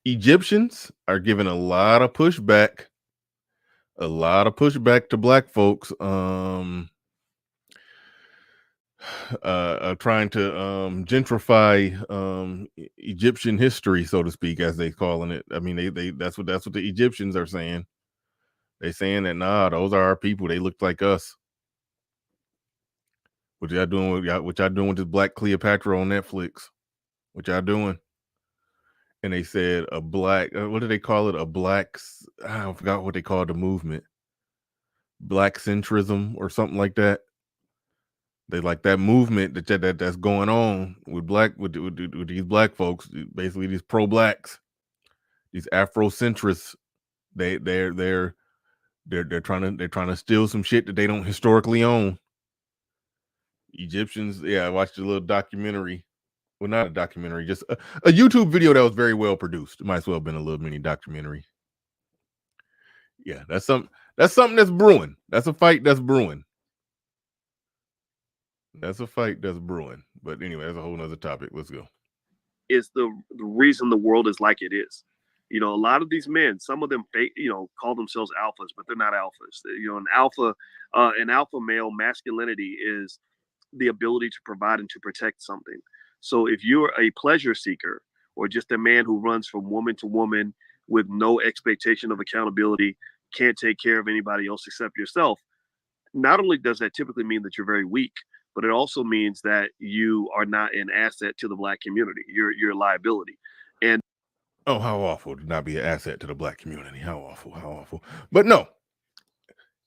Egyptians are giving a lot of pushback to black folks. Trying to gentrify Egyptian history, so to speak, as they calling it. I mean, they that's what the Egyptians are saying. They saying that those are our people. They look like us. What y'all doing with this Black Cleopatra on Netflix? What y'all doing? And they said a black, what do they call it? I forgot what they called the movement. Black centrism or something like that. They like that movement that's going on with these black folks, basically these pro-blacks, these Afrocentrists. They're trying to steal some shit that they don't historically own. Egyptians, yeah, I watched a little documentary. Well, not a documentary, just a YouTube video that was very well produced. It might as well have been a little mini documentary. Yeah, that's something that's brewing. That's a fight that's brewing. That's a fight that's brewing. But anyway, that's a whole nother topic. Let's go. Is the reason the world is like it is. You know, a lot of these men, some of them call themselves alphas, but they're not alphas. You know, an alpha male masculinity is the ability to provide and to protect something. So if you're a pleasure seeker or just a man who runs from woman to woman with no expectation of accountability, can't take care of anybody else except yourself, not only does that typically mean that you're very weak, but it also means that you are not an asset to the black community. You're a liability. And oh, how awful to not be an asset to the black community. How awful. But no,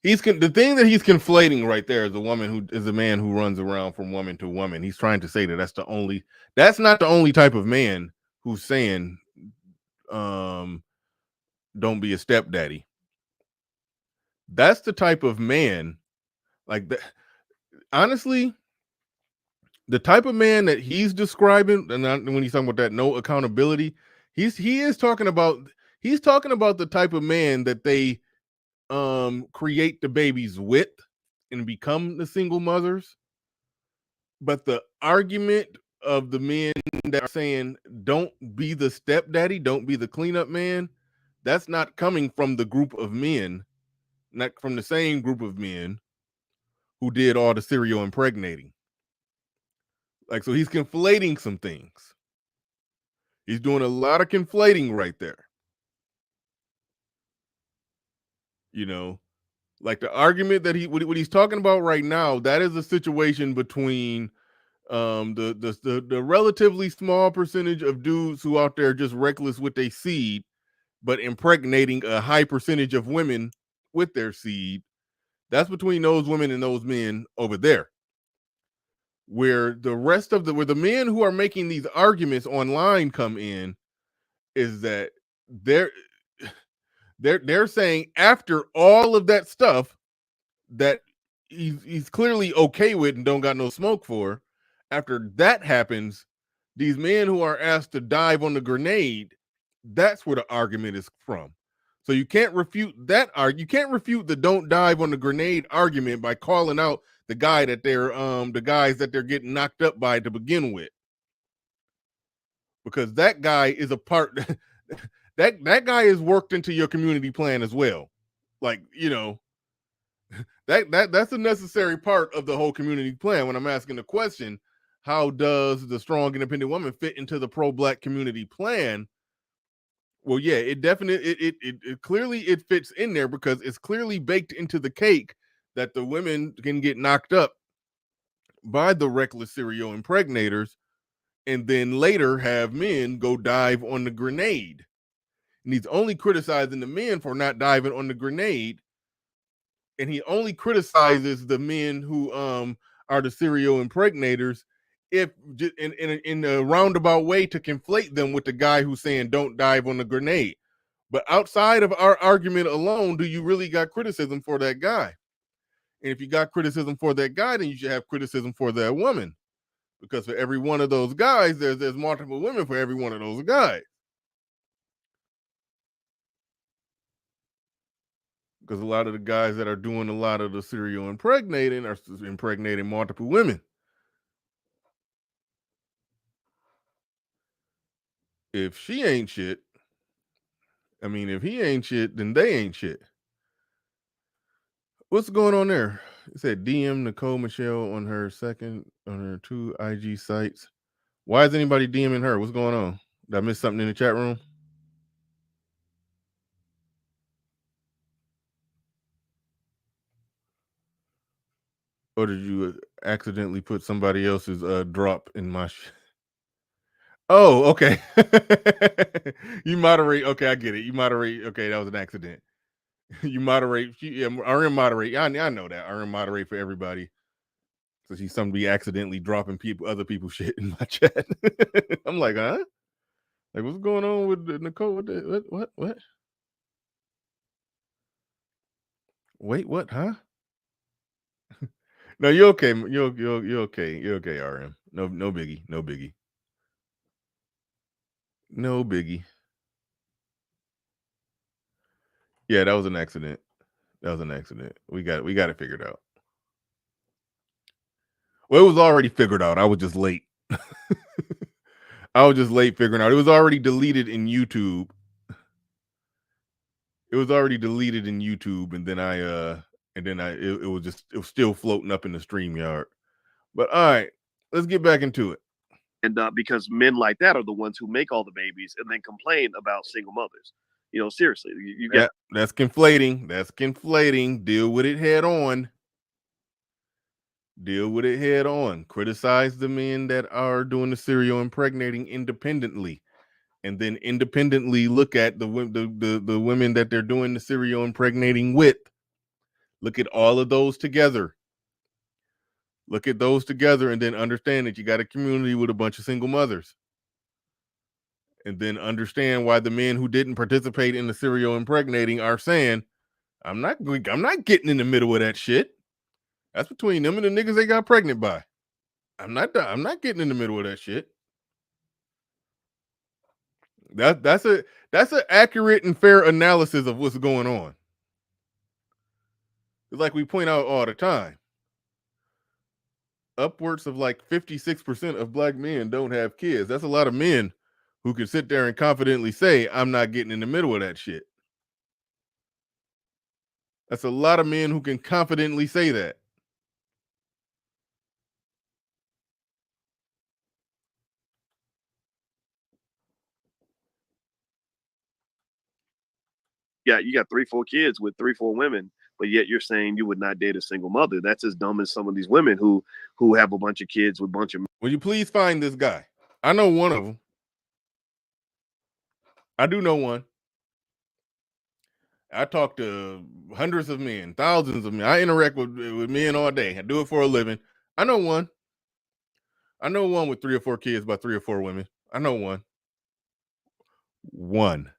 the thing that he's conflating right there is a man who runs around from woman to woman. He's trying to say that that's not the only type of man who's saying, don't be a stepdaddy. That's the type of man, like that. Honestly, the type of man that he's describing, and when he's talking about that no accountability, he's talking about the type of man that they create the babies with and become the single mothers. But the argument of the men that are saying don't be the stepdaddy, don't be the cleanup man, that's not coming from the group of men, not from the same group of men who did all the serial impregnating. Like, so he's conflating some things. He's doing a lot of conflating right there. You know, like the argument that what he's talking about right now, that is a situation between the relatively small percentage of dudes who out there just reckless with their seed, but impregnating a high percentage of women with their seed. That's between those women and those men over there. Where the rest of where the men who are making these arguments online come in is that they're saying after all of that stuff that he's clearly okay with and don't got no smoke for, after that happens, these men who are asked to dive on the grenade, that's where the argument is from. So you can't refute that you can't refute the don't dive on the grenade argument by calling out the guy that the guys that they're getting knocked up by to begin with. Because that guy is a part that guy is worked into your community plan as well. Like, you know, that's a necessary part of the whole community plan. When I'm asking the question, how does the strong independent woman fit into the pro-black community plan? Well, yeah, it definitely it clearly it fits in there because it's clearly baked into the cake that the women can get knocked up by the reckless serial impregnators and then later have men go dive on the grenade. And he's only criticizing the men for not diving on the grenade. And he only criticizes the men who are the serial impregnators if in a roundabout way to conflate them with the guy who's saying don't dive on the grenade. But outside of our argument alone, do you really got criticism for that guy? And if you got criticism for that guy, then you should have criticism for that woman. Because for every one of those guys, there's multiple women for every one of those guys. Because a lot of the guys that are doing a lot of the serial impregnating are impregnating multiple women. If she ain't shit, I mean, if he ain't shit, then they ain't shit. What's going on there? It said DM Nicole Michelle on her 2 IG sites. Why is anybody DMing her? What's going on? Did I miss something in the chat room? Or did you accidentally put somebody else's drop in my Oh, okay. You moderate. Okay, I get it. You moderate. Okay, that was an accident. You moderate. RM moderate. I know that. RM moderate for everybody. So she's somebody accidentally dropping other people's shit in my chat. I'm like, huh? Like, what's going on with Nicole? What? Wait, what? Huh? No, you're okay. You're okay. You're okay, RM. No biggie. No biggie. No biggie. Yeah, that was an accident. We got it figured out. Well, it was already figured out. I was just late. I was just late figuring out. It was already deleted in YouTube. And then it was still floating up in the StreamYard. But all right, let's get back into it. And because men like that are the ones who make all the babies and then complain about single mothers. You know, seriously, you get that's conflating. That's conflating. Deal with it head on. Criticize the men that are doing the serial impregnating independently, and then independently look at the women that they're doing the serial impregnating with. Look at all of those together. And then understand that you got a community with a bunch of single mothers. And then understand why the men who didn't participate in the serial impregnating are saying, I'm not getting in the middle of that shit. That's between them and the niggas they got pregnant by. I'm not getting in the middle of that shit. That's an accurate and fair analysis of what's going on. It's like we point out all the time. Upwards of like 56% of black men don't have kids. That's a lot of men who can sit there and confidently say, I'm not getting in the middle of that shit. That's a lot of men who can confidently say that. Yeah, you got 3-4 kids with 3-4 women, but yet you're saying you would not date a single mother. That's as dumb as some of these women who have a bunch of kids with a bunch of. Will you please find this guy? I know one of them. I do know one. I talk to hundreds of men, thousands of men. I interact with men all day. I do it for a living. I know one. I know one with 3 or 4 kids by 3 or 4 women. I know one. One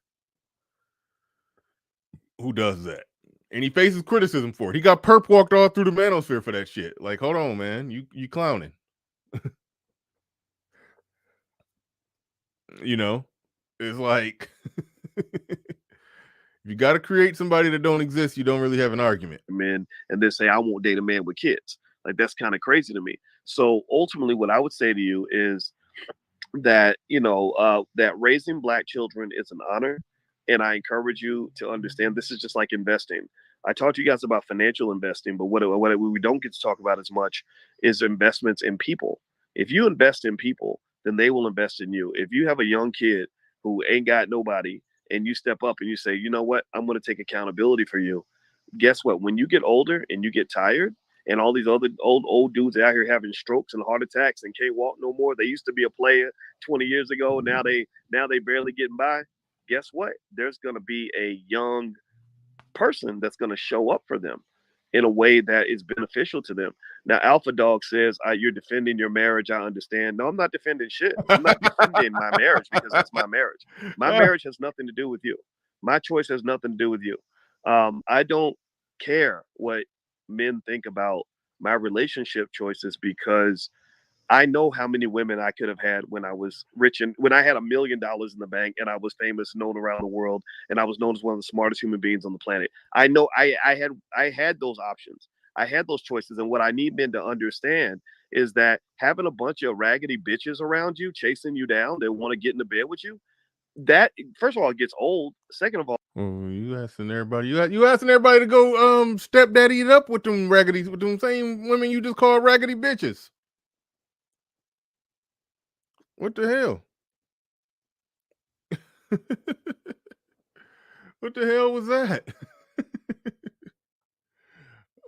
who does that. And he faces criticism for it. He got perp walked all through the manosphere for that shit. Like, hold on, man. You clowning. You know? It's like you got to create somebody that don't exist. You don't really have an argument. Men and then say, I won't date a man with kids. Like, that's kind of crazy to me. So ultimately, what I would say to you is that, that raising Black children is an honor. And I encourage you to understand this is just like investing. I talked to you guys about financial investing, but what we don't get to talk about as much is investments in people. If you invest in people, then they will invest in you. If you have a young kid who ain't got nobody and you step up and you say, you know what, I'm going to take accountability for you. Guess what? When you get older and you get tired and all these other old dudes out here having strokes and heart attacks and can't walk no more. They used to be a player 20 years ago. Now they barely getting by. Guess what? There's going to be a young person that's going to show up for them in a way that is beneficial to them. Now, Alpha Dog says, you're defending your marriage. I understand. No, I'm not defending shit. I'm not defending my marriage because that's my marriage. My marriage has nothing to do with you. My choice has nothing to do with you. I don't care what men think about my relationship choices because I know how many women I could have had when I was rich and when I had $1 million in the bank and I was famous, known around the world, and I was known as one of the smartest human beings on the planet. I know I had those options. I had those choices. And what I need men to understand is that having a bunch of raggedy bitches around you, chasing you down, that want to get into bed with you, that first of all, it gets old. Second of all, you asking everybody, you asking everybody to go stepdaddy it up with them with them same women you just called raggedy bitches. What the hell? What the hell was that?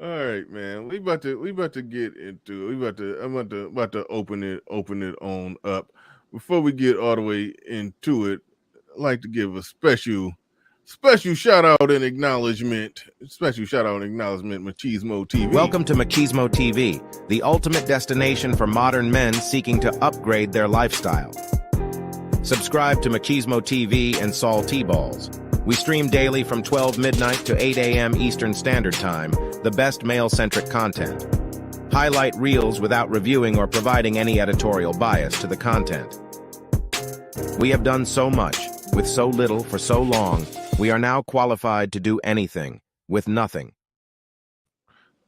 All right, man. We about to get into it. I'm about to open it on up. Before we get all the way into it, I'd like to give a special shout out and acknowledgement. Machismo TV. Welcome to Machismo TV, the ultimate destination for modern men seeking to upgrade their lifestyle. Subscribe to Machismo TV and Saul T-Balls. We stream daily from 12 midnight to 8 a.m. Eastern Standard Time, the best male-centric content. Highlight reels without reviewing or providing any editorial bias to the content. We have done so much, with so little for so long, we are now qualified to do anything, with nothing.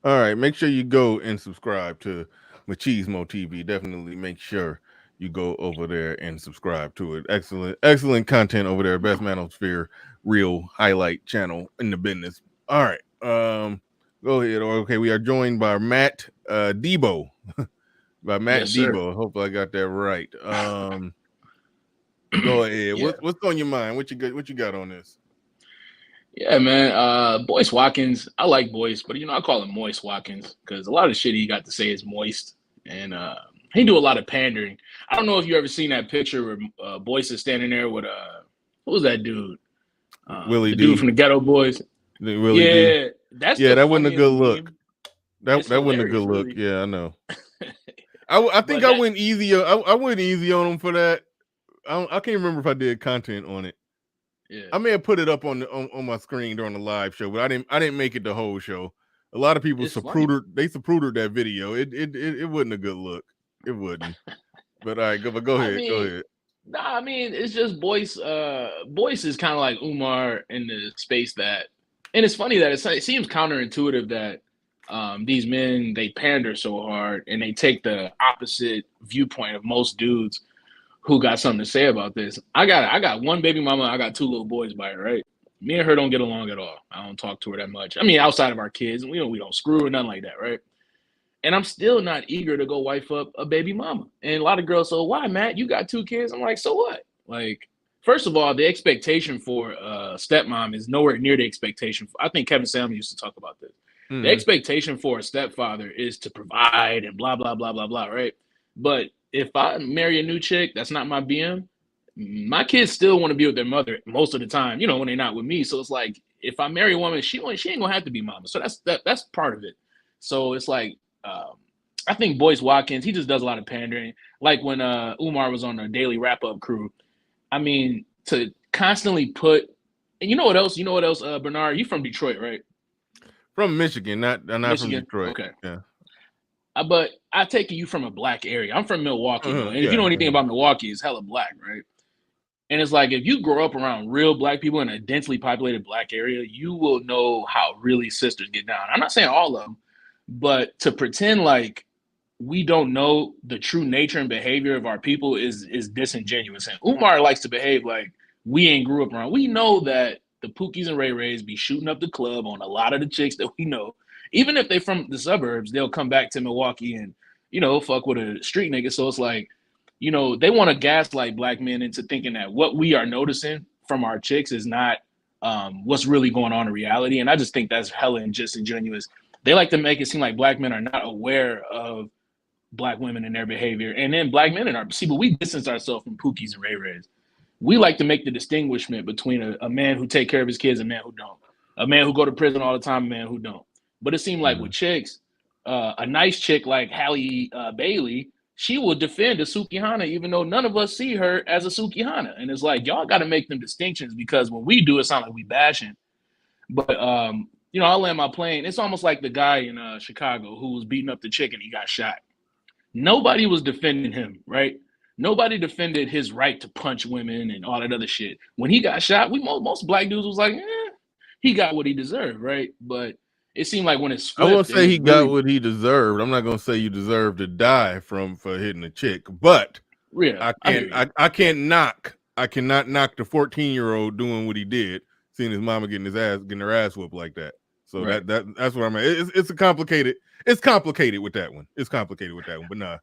All right, make sure you go and subscribe to Machismo TV. Definitely make sure you go over there and subscribe to it. Excellent content over there. Best Manosphere real highlight channel in the business. All right, go ahead. Okay, we are joined by Matt Debo. By Matt Debo. I hope I got that right. Go ahead. Yeah. What's on your mind? What you got on this? Yeah, man. Boyce Watkins. I like Boyce, but I call him Moist Watkins because a lot of shit he got to say is moist, and he do a lot of pandering. I don't know if you ever seen that picture where Boyce is standing there with what was that dude? Willie the D. dude from the Ghetto Boys. Willie D. That wasn't a good look. That wasn't a good look. Really. Yeah, I know. I think I went easy. I went easy on him for that. I can't remember if I did content on it. Yeah, I may have put it up on my screen during the live show, but I didn't make it the whole show. A lot of people Zaprudered that video. It wasn't a good look. It wouldn't. But all right, go ahead. Go ahead. Nah, I mean, it's just Boyce. Boyce is kind of like Umar in the space that, and it's funny that it seems counterintuitive that these men, they pander so hard and they take the opposite viewpoint of most dudes who got something to say about this. I got one baby mama. I got 2 little boys by her, right? Me and her don't get along at all. I don't talk to her that much. I mean, outside of our kids, we don't screw or nothing like that, right? And I'm still not eager to go wife up a baby mama. And a lot of girls say, why, Matt? You got 2 kids? I'm like, so what? Like, first of all, the expectation for stepmom is nowhere near the expectation. I think Kevin Samuels used to talk about this. Mm-hmm. The expectation for a stepfather is to provide and blah, blah, blah, blah, blah, right? But if I marry a new chick, that's not my BM. My kids still want to be with their mother most of the time, when they're not with me. So it's like, if I marry a woman, she ain't gonna have to be mama. So that's part of it. So it's like I think Boyce Watkins, he just does a lot of pandering. Like when Umar was on the Daily Wrap Up crew. I mean, to constantly put, and you know what else? Bernard, you from Detroit, right? From Michigan, not Michigan? from Detroit. Okay. Yeah. But I take it you from a black area. I'm from Milwaukee, though. And yeah, if you know anything about Milwaukee, it's hella black, right? And it's like if you grow up around real black people in a densely populated black area, you will know how really sisters get down. I'm not saying all of them, but to pretend like we don't know the true nature and behavior of our people is disingenuous. And Umar likes to behave like we ain't grew up around. We know that the Pookies and Ray Rays be shooting up the club on a lot of the chicks that we know. Even if they from the suburbs, they'll come back to Milwaukee and, you know, fuck with a street nigga. So it's like, you know, they want to gaslight black men into thinking that what we are noticing from our chicks is not what's really going on in reality. And I just think that's hella and disingenuous. They like to make it seem like black men are not aware of black women and their behavior. And then black men but we distance ourselves from Pookies and Ray Rays. We like to make the distinguishment between a man who take care of his kids and a man who don't. A man who go to prison all the time, a man who don't. But it seemed like with chicks, a nice chick like Halle Bailey, she will defend a Sukihana even though none of us see her as a Sukihana. And it's like, y'all got to make them distinctions because when we do, it sounds like we bashing. But, you know, I'll land my plane. It's almost like the guy in Chicago who was beating up the chick and he got shot. Nobody was defending him, right? Nobody defended his right to punch women and all that other shit. When he got shot, most black dudes was like, he got what he deserved, right? But it seemed like when it's flipped, I won't say he got what he deserved. I'm not gonna say you deserve to die for hitting a chick, but yeah, I cannot knock the 14-year-old doing what he did, seeing his mama getting her ass whooped like that. So right. that's what I'm at. It's complicated with that one. But nah.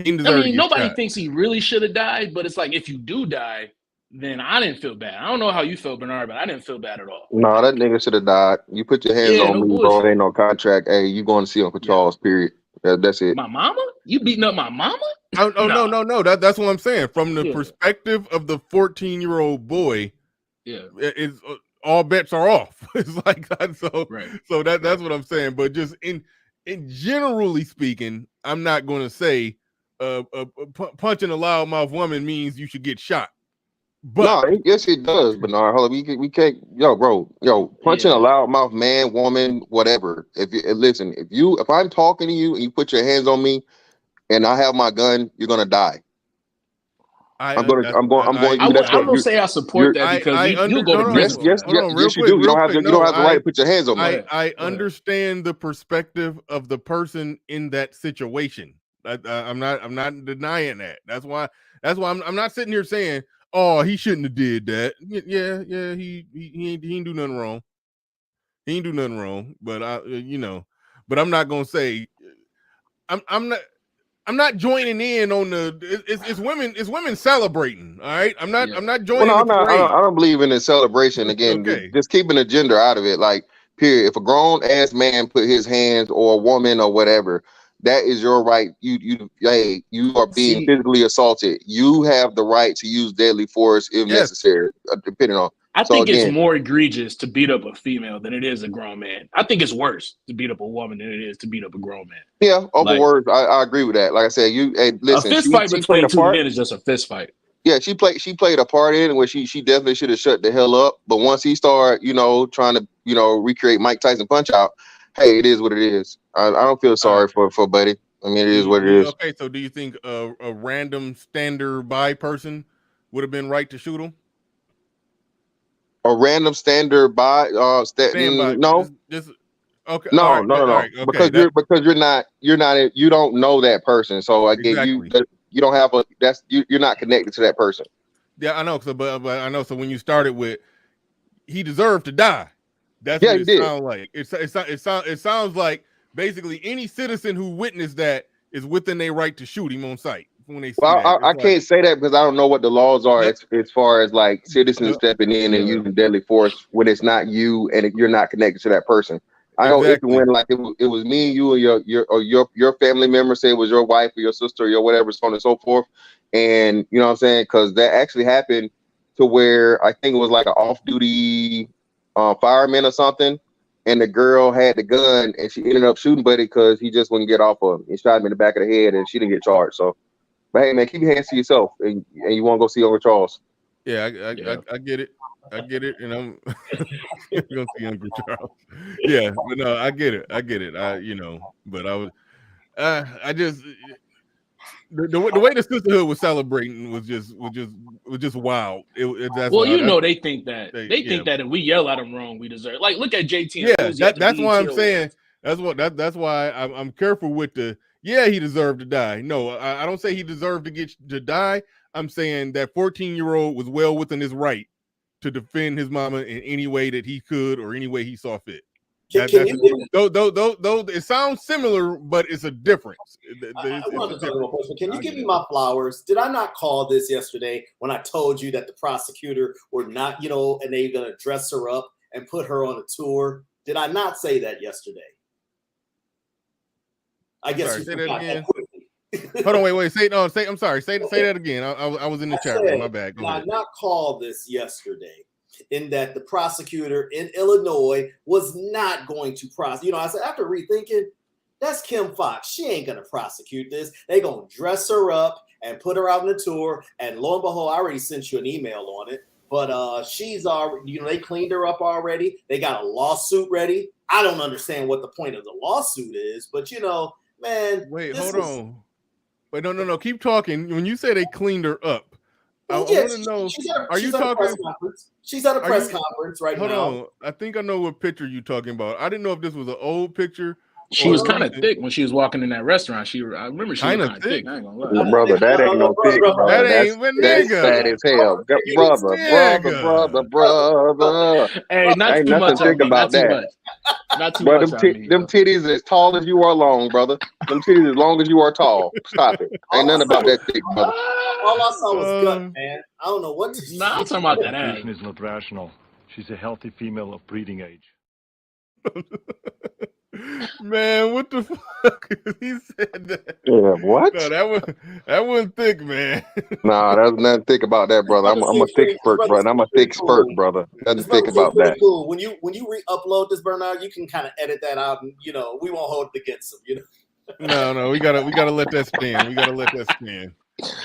Nobody thinks he really should have died, but it's like if you do die, then I didn't feel bad. I don't know how you felt, Bernard, but I didn't feel bad at all. No, that nigga should have died. You put your hands on me, bro. It ain't no contract. Hey, you going to see Uncle Charles, period. That's it. My mama? You beating up my mama? No. That's what I'm saying. From the perspective of the 14-year-old boy, it's all bets are off. It's like that. So that's what I'm saying. But just in generally speaking, I'm not going to say punching a loudmouth woman means you should get shot. But no, yes, it does, Bernard. Hold on, we can't, punching a loudmouth man, woman, whatever. If I'm talking to you and you put your hands on me, and I have my gun, you're gonna die. I'm going. I'm gonna say I support that because you go to prison. Yes, you do. You don't have the right to put your hands on me. I understand the perspective of the person in that situation. I'm not denying that. That's why I'm not sitting here saying, oh, he shouldn't have did that. Yeah, he ain't do nothing wrong. He ain't do nothing wrong. But but I'm not gonna say I'm not joining in on the it's women celebrating. All right. I'm not joining. I don't believe in the celebration. Again, just keeping the gender out of it. Like, period. If a grown ass man put his hands, or a woman or whatever, that is your right. You are being physically assaulted. You have the right to use deadly force if necessary, depending on. I think it's more egregious to beat up a female than it is a grown man. I think it's worse to beat up a woman than it is to beat up a grown man. Yeah, words. I agree with that. Like I said, listen. A fist fight between two men is just a fist fight. Yeah, she played a part in it where she definitely should have shut the hell up. But once he started, trying to, recreate Mike Tyson Punch Out, hey, it is what it is. I don't feel sorry for Buddy. I mean, it is what it is. Okay, so do you think a random standard-by person would have been right to shoot him? A random standby? No. Just okay. No. Right, okay. Because you don't know that person. So again, you don't have you're not connected to that person. Yeah, I know. So, but I know. So when you started with, he deserved to die. That's what it sounds like. It sounds like basically any citizen who witnessed that is within their right to shoot him on sight. When they see I can't say that because I don't know what the laws are as far as like citizens stepping in and using deadly force when it's not you and you're not connected to that person. I know if when like it was me and you and your family member, say it was your wife or your sister or your whatever, so on and so forth, and you know what I'm saying, because that actually happened to where I think it was like an off-duty fireman or something, and the girl had the gun, and she ended up shooting Buddy because he just wouldn't get off of him. He shot him in the back of the head, and she didn't get charged. So, but hey, man, keep your hands to yourself, and you want to go see Uncle Charles. Yeah, I get it. I get it, and I'm gonna see Uncle Charles. Yeah, but no, I get it. But I just the way the sisterhood was celebrating was just wild. That's well, wild. They think that that if we yell at them wrong, we deserve. Like, look at JT. Yeah, that's why I'm saying that's why I'm careful with the. Yeah, he deserved to die. No, I don't say he deserved to die. I'm saying that 14-year-old was well within his right to defend his mama in any way that he could or any way he saw fit. Though it sounds similar, but it's a difference. Can you give me my flowers? Did I not call this yesterday when I told you that the prosecutor were not, and they're going to dress her up and put her on a tour? Did I not say that yesterday? I guess you forgot that quickly. Hold on, wait. I'm sorry. Say that again. I was in the chat room. My bad. Did I not call this yesterday? In that the prosecutor in Illinois was not going to prosecute. I said, after rethinking, that's Kim Fox. She ain't going to prosecute this. They're going to dress her up and put her out on the tour. And lo and behold, I already sent you an email on it. But she's already, they cleaned her up already. They got a lawsuit ready. I don't understand what the point of the lawsuit is, but man. Wait, hold on. Wait, no. Keep talking. When you say they cleaned her up, I want to know. Are you talking? She's at a press conference right now. Hold on. I think I know what picture you're talking about. I didn't know if this was an old picture. She was kind of thick when she was walking in that restaurant. I remember she was kind of thick. I ain't gonna lie. Brother, that ain't no thick, bro. That ain't that's fat as hell. Brother. Hey, not too much. Think about that. Not too much. Them titties as tall as you are long, brother. Them titties as long as you are tall. Stop it. Ain't nothing about that thick, brother. All I saw was gut, man. I don't know what to I'm talking about that ass. Is not rational. She's a healthy female of breeding age. Man, what the fuck? He said that. Yeah, what? No, that wasn't thick, man. Nah, there's nothing thick about that, brother. I'm a thick spurt, brother. I'm a thick spurt, brother. Nothing thick about that. Cool. When you re-upload this, Bernard, you can kind of edit that out, and we won't hold it against him. No, we gotta let that stand. We gotta let that stand.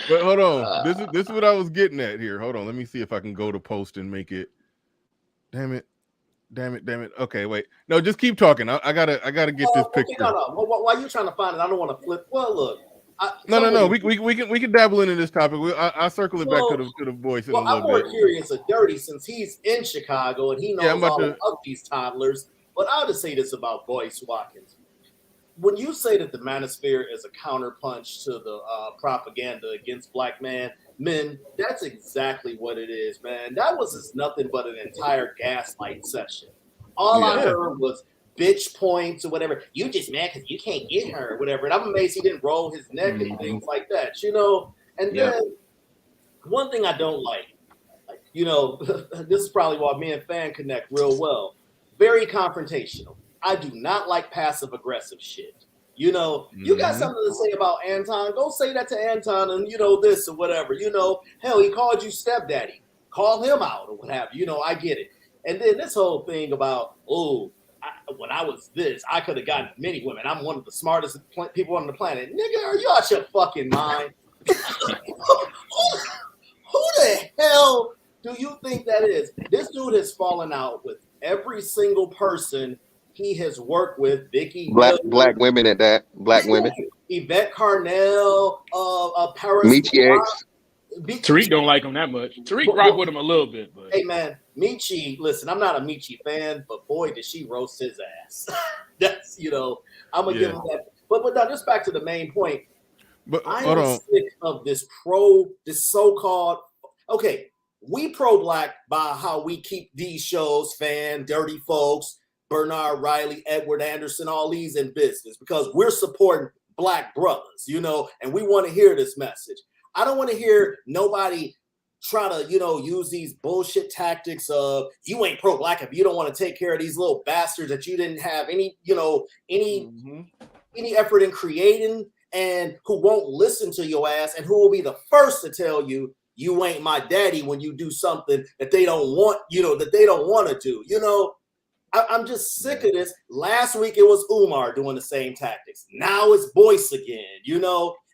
But hold on, this is what I was getting at here. Hold on, let me see if I can go to post and make it. Damn it. Okay, wait. No, just keep talking. I gotta get this picture. No. While you're trying to find it, I don't want to flip. Well, look. No. We can dabble into this topic. I'll circle it back to the voice in a little bit. I'm more curious of Dirty since he's in Chicago and he knows all of these toddlers. But I'll just say this about Boyce Watkins. When you say that the manosphere is a counterpunch to the propaganda against black men, that's exactly what it is, man. That was just nothing but an entire gaslight session. All I heard was bitch points or whatever. You just mad because you can't get her or whatever. And I'm amazed he didn't roll his neck and things like that, And then one thing I don't like, this is probably why me and Fan connect real well. Very confrontational. I do not like passive aggressive shit. You got something to say about Anton, go say that to Anton and, this or whatever. Hell, he called you stepdaddy. Call him out or what have you. I get it. And then this whole thing about, when I was this, I could have gotten many women. I'm one of the smartest people on the planet. Nigga, are you out your fucking mind? Who the hell do you think that is? This dude has fallen out with every single person he has worked with. Vicky, black women at that. Black women. Yvette Carnell, Paris. Michi X. Tariq don't like him that much. Tariq rock with him a little bit, but hey man, Michi. Listen, I'm not a Michi fan, but boy, did she roast his ass. That's I'm gonna give him that. But now just back to the main point. But I am sick of this so-called. Okay, we pro-black by how we keep these shows, Fan, Dirty Folks, Bernard Riley, Edward Anderson, all these in business because we're supporting black brothers, and we want to hear this message. I don't want to hear nobody try to, use these bullshit tactics of you ain't pro-black if you don't want to take care of these little bastards that you didn't have any effort in creating and who won't listen to your ass and who will be the first to tell you you ain't my daddy when you do something that they don't want, that they don't want to do. I'm just sick of this. Last week it was Umar doing the same tactics. Now it's Boyce again,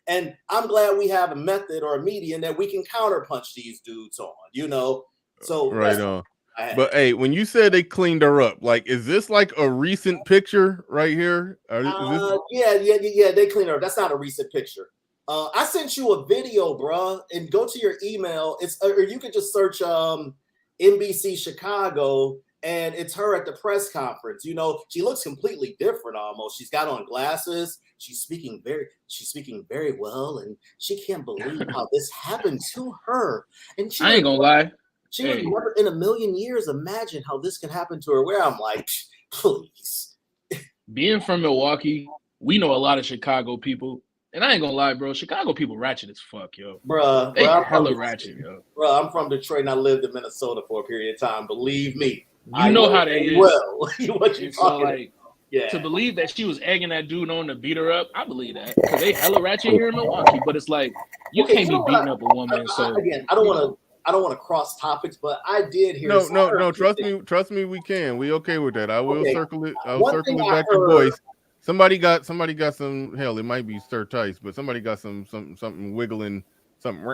and I'm glad we have a method or a medium that we can counterpunch these dudes on, So right on. But hey, when you said they cleaned her up, like, is this like a recent picture right here? Yeah, they cleaned her up. That's not a recent picture. I sent you a video, bruh, and go to your email. Or you could just search NBC Chicago, and it's her at the press conference. She looks completely different almost. She's got on glasses. She's speaking very well, and she can't believe how this happened to her. And I ain't gonna lie. She would never in a million years imagine how this can happen to her. Where I'm like, please. Being from Milwaukee, we know a lot of Chicago people. And I ain't gonna lie, bro. Chicago people ratchet as fuck, yo. Bruh. They hella ratchet, yo. Bruh, I'm from Detroit and I lived in Minnesota for a period of time. Believe me. You know how they is. Well, what you talking about? Yeah. To believe that she was egging that dude on to beat her up, I believe that. Because they hella ratchet here in Milwaukee. But it's like, you can't be beating up a woman. Again, I don't want to cross topics, but I did hear. No. Trust me. We can. We okay with that. I will circle it. I'll circle it back to Boyce. Somebody got some. Hell, it might be Sir Tice, but somebody got something wiggling, something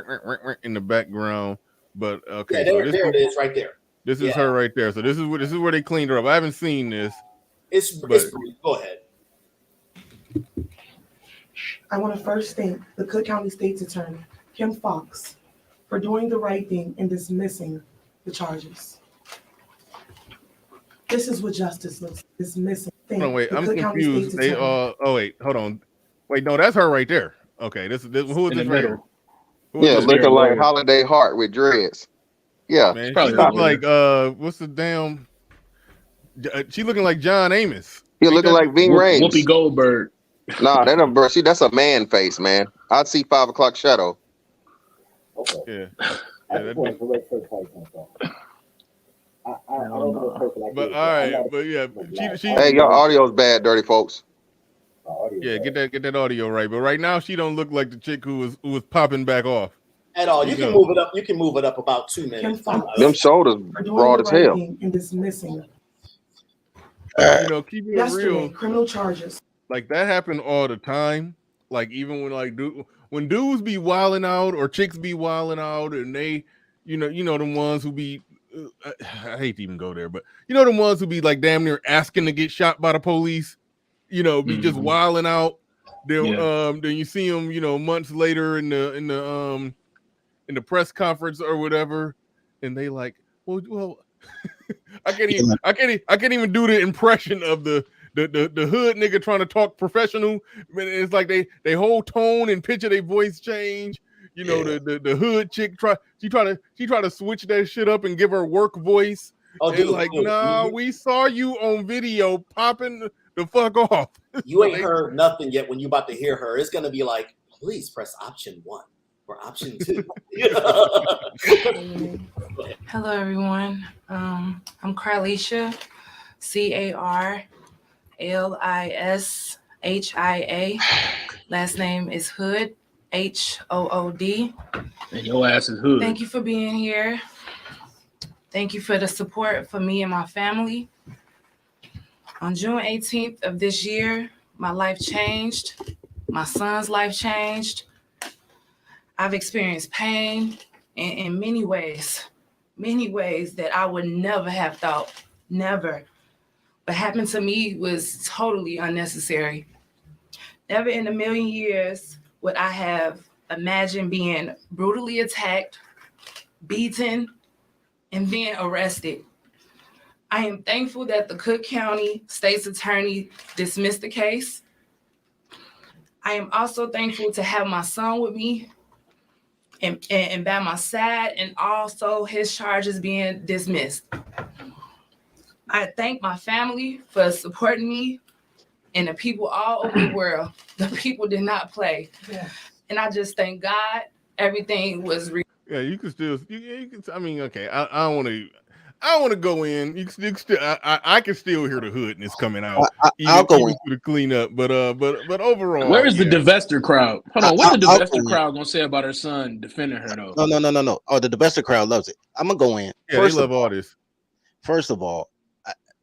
in the background. But okay, yeah, there it is, right there. This is her right there. So this is where they cleaned her up. I haven't seen this. It's brief. Go ahead. I want to first thank the Cook County State's Attorney, Kim Fox, for doing the right thing and dismissing the charges. This is what justice looks like. Dismissing. Hold on, wait, I'm confused. They wait, hold on. Wait, no, that's her right there. Okay, this who is this right here? Looking like Holiday Hart with dreads. Yeah, man, she look like what's the damn? She looking like John Amos. She looking like Ving Rhames. Whoopi Goldberg. Nah, that's a man face, man. I'd see 5 o'clock shadow. Okay. Yeah. But all right, but yeah, she hey, your audio's bad, dirty folks. Yeah, get that audio right. But right now, she don't look like the chick who was popping back off at all. You can move it up. You can move it up about 2 minutes. Them shoulders broad as hell. And dismissing. Keeping it real. Criminal charges. Like that happen all the time. Like even when dudes be wilding out or chicks be wilding out, and they, the ones who be. I hate to even go there, but the ones who be like damn near asking to get shot by the police, be just wilding out. Then you see them, months later in the press conference or whatever, and they like, well, I can't even do the impression of the hood nigga trying to talk professional. It's like they whole tone and pitch of their voice change. The hood chick try to switch that shit up and give her work voice. Nah, we saw you on video popping the fuck off. You ain't heard nothing yet. When you about to hear her, it's gonna be like, please press option 1 or option 2. Hello, everyone. I'm Carlisha, CARLISHIA. Last name is Hood. HOOD. And your ass is hood. Thank you for being here. Thank you for the support for me and my family. On June 18th of this year, my life changed. My son's life changed. I've experienced pain in many ways that I would never have thought, never. What happened to me was totally unnecessary. Never in a million years would I have imagined being brutally attacked, beaten, and then arrested. I am thankful that the Cook County State's Attorney dismissed the case. I am also thankful to have my son with me and by my side, and also his charges being dismissed. I thank my family for supporting me, and the people all over the world. The people did not play. Yeah. And I just thank God everything was yeah, you can still, you can, I mean, okay, I don't want to, I want to go in. You still, I can still hear the hoodness coming out, I'll go even in. through the cleanup. But overall, Where is the yeah. divester crowd? Hold on, what the I'll go divester in. crowd gonna say about her son defending her though? No. Oh, the divester crowd loves it. I'm gonna go in. Yeah, they love all this. First of all,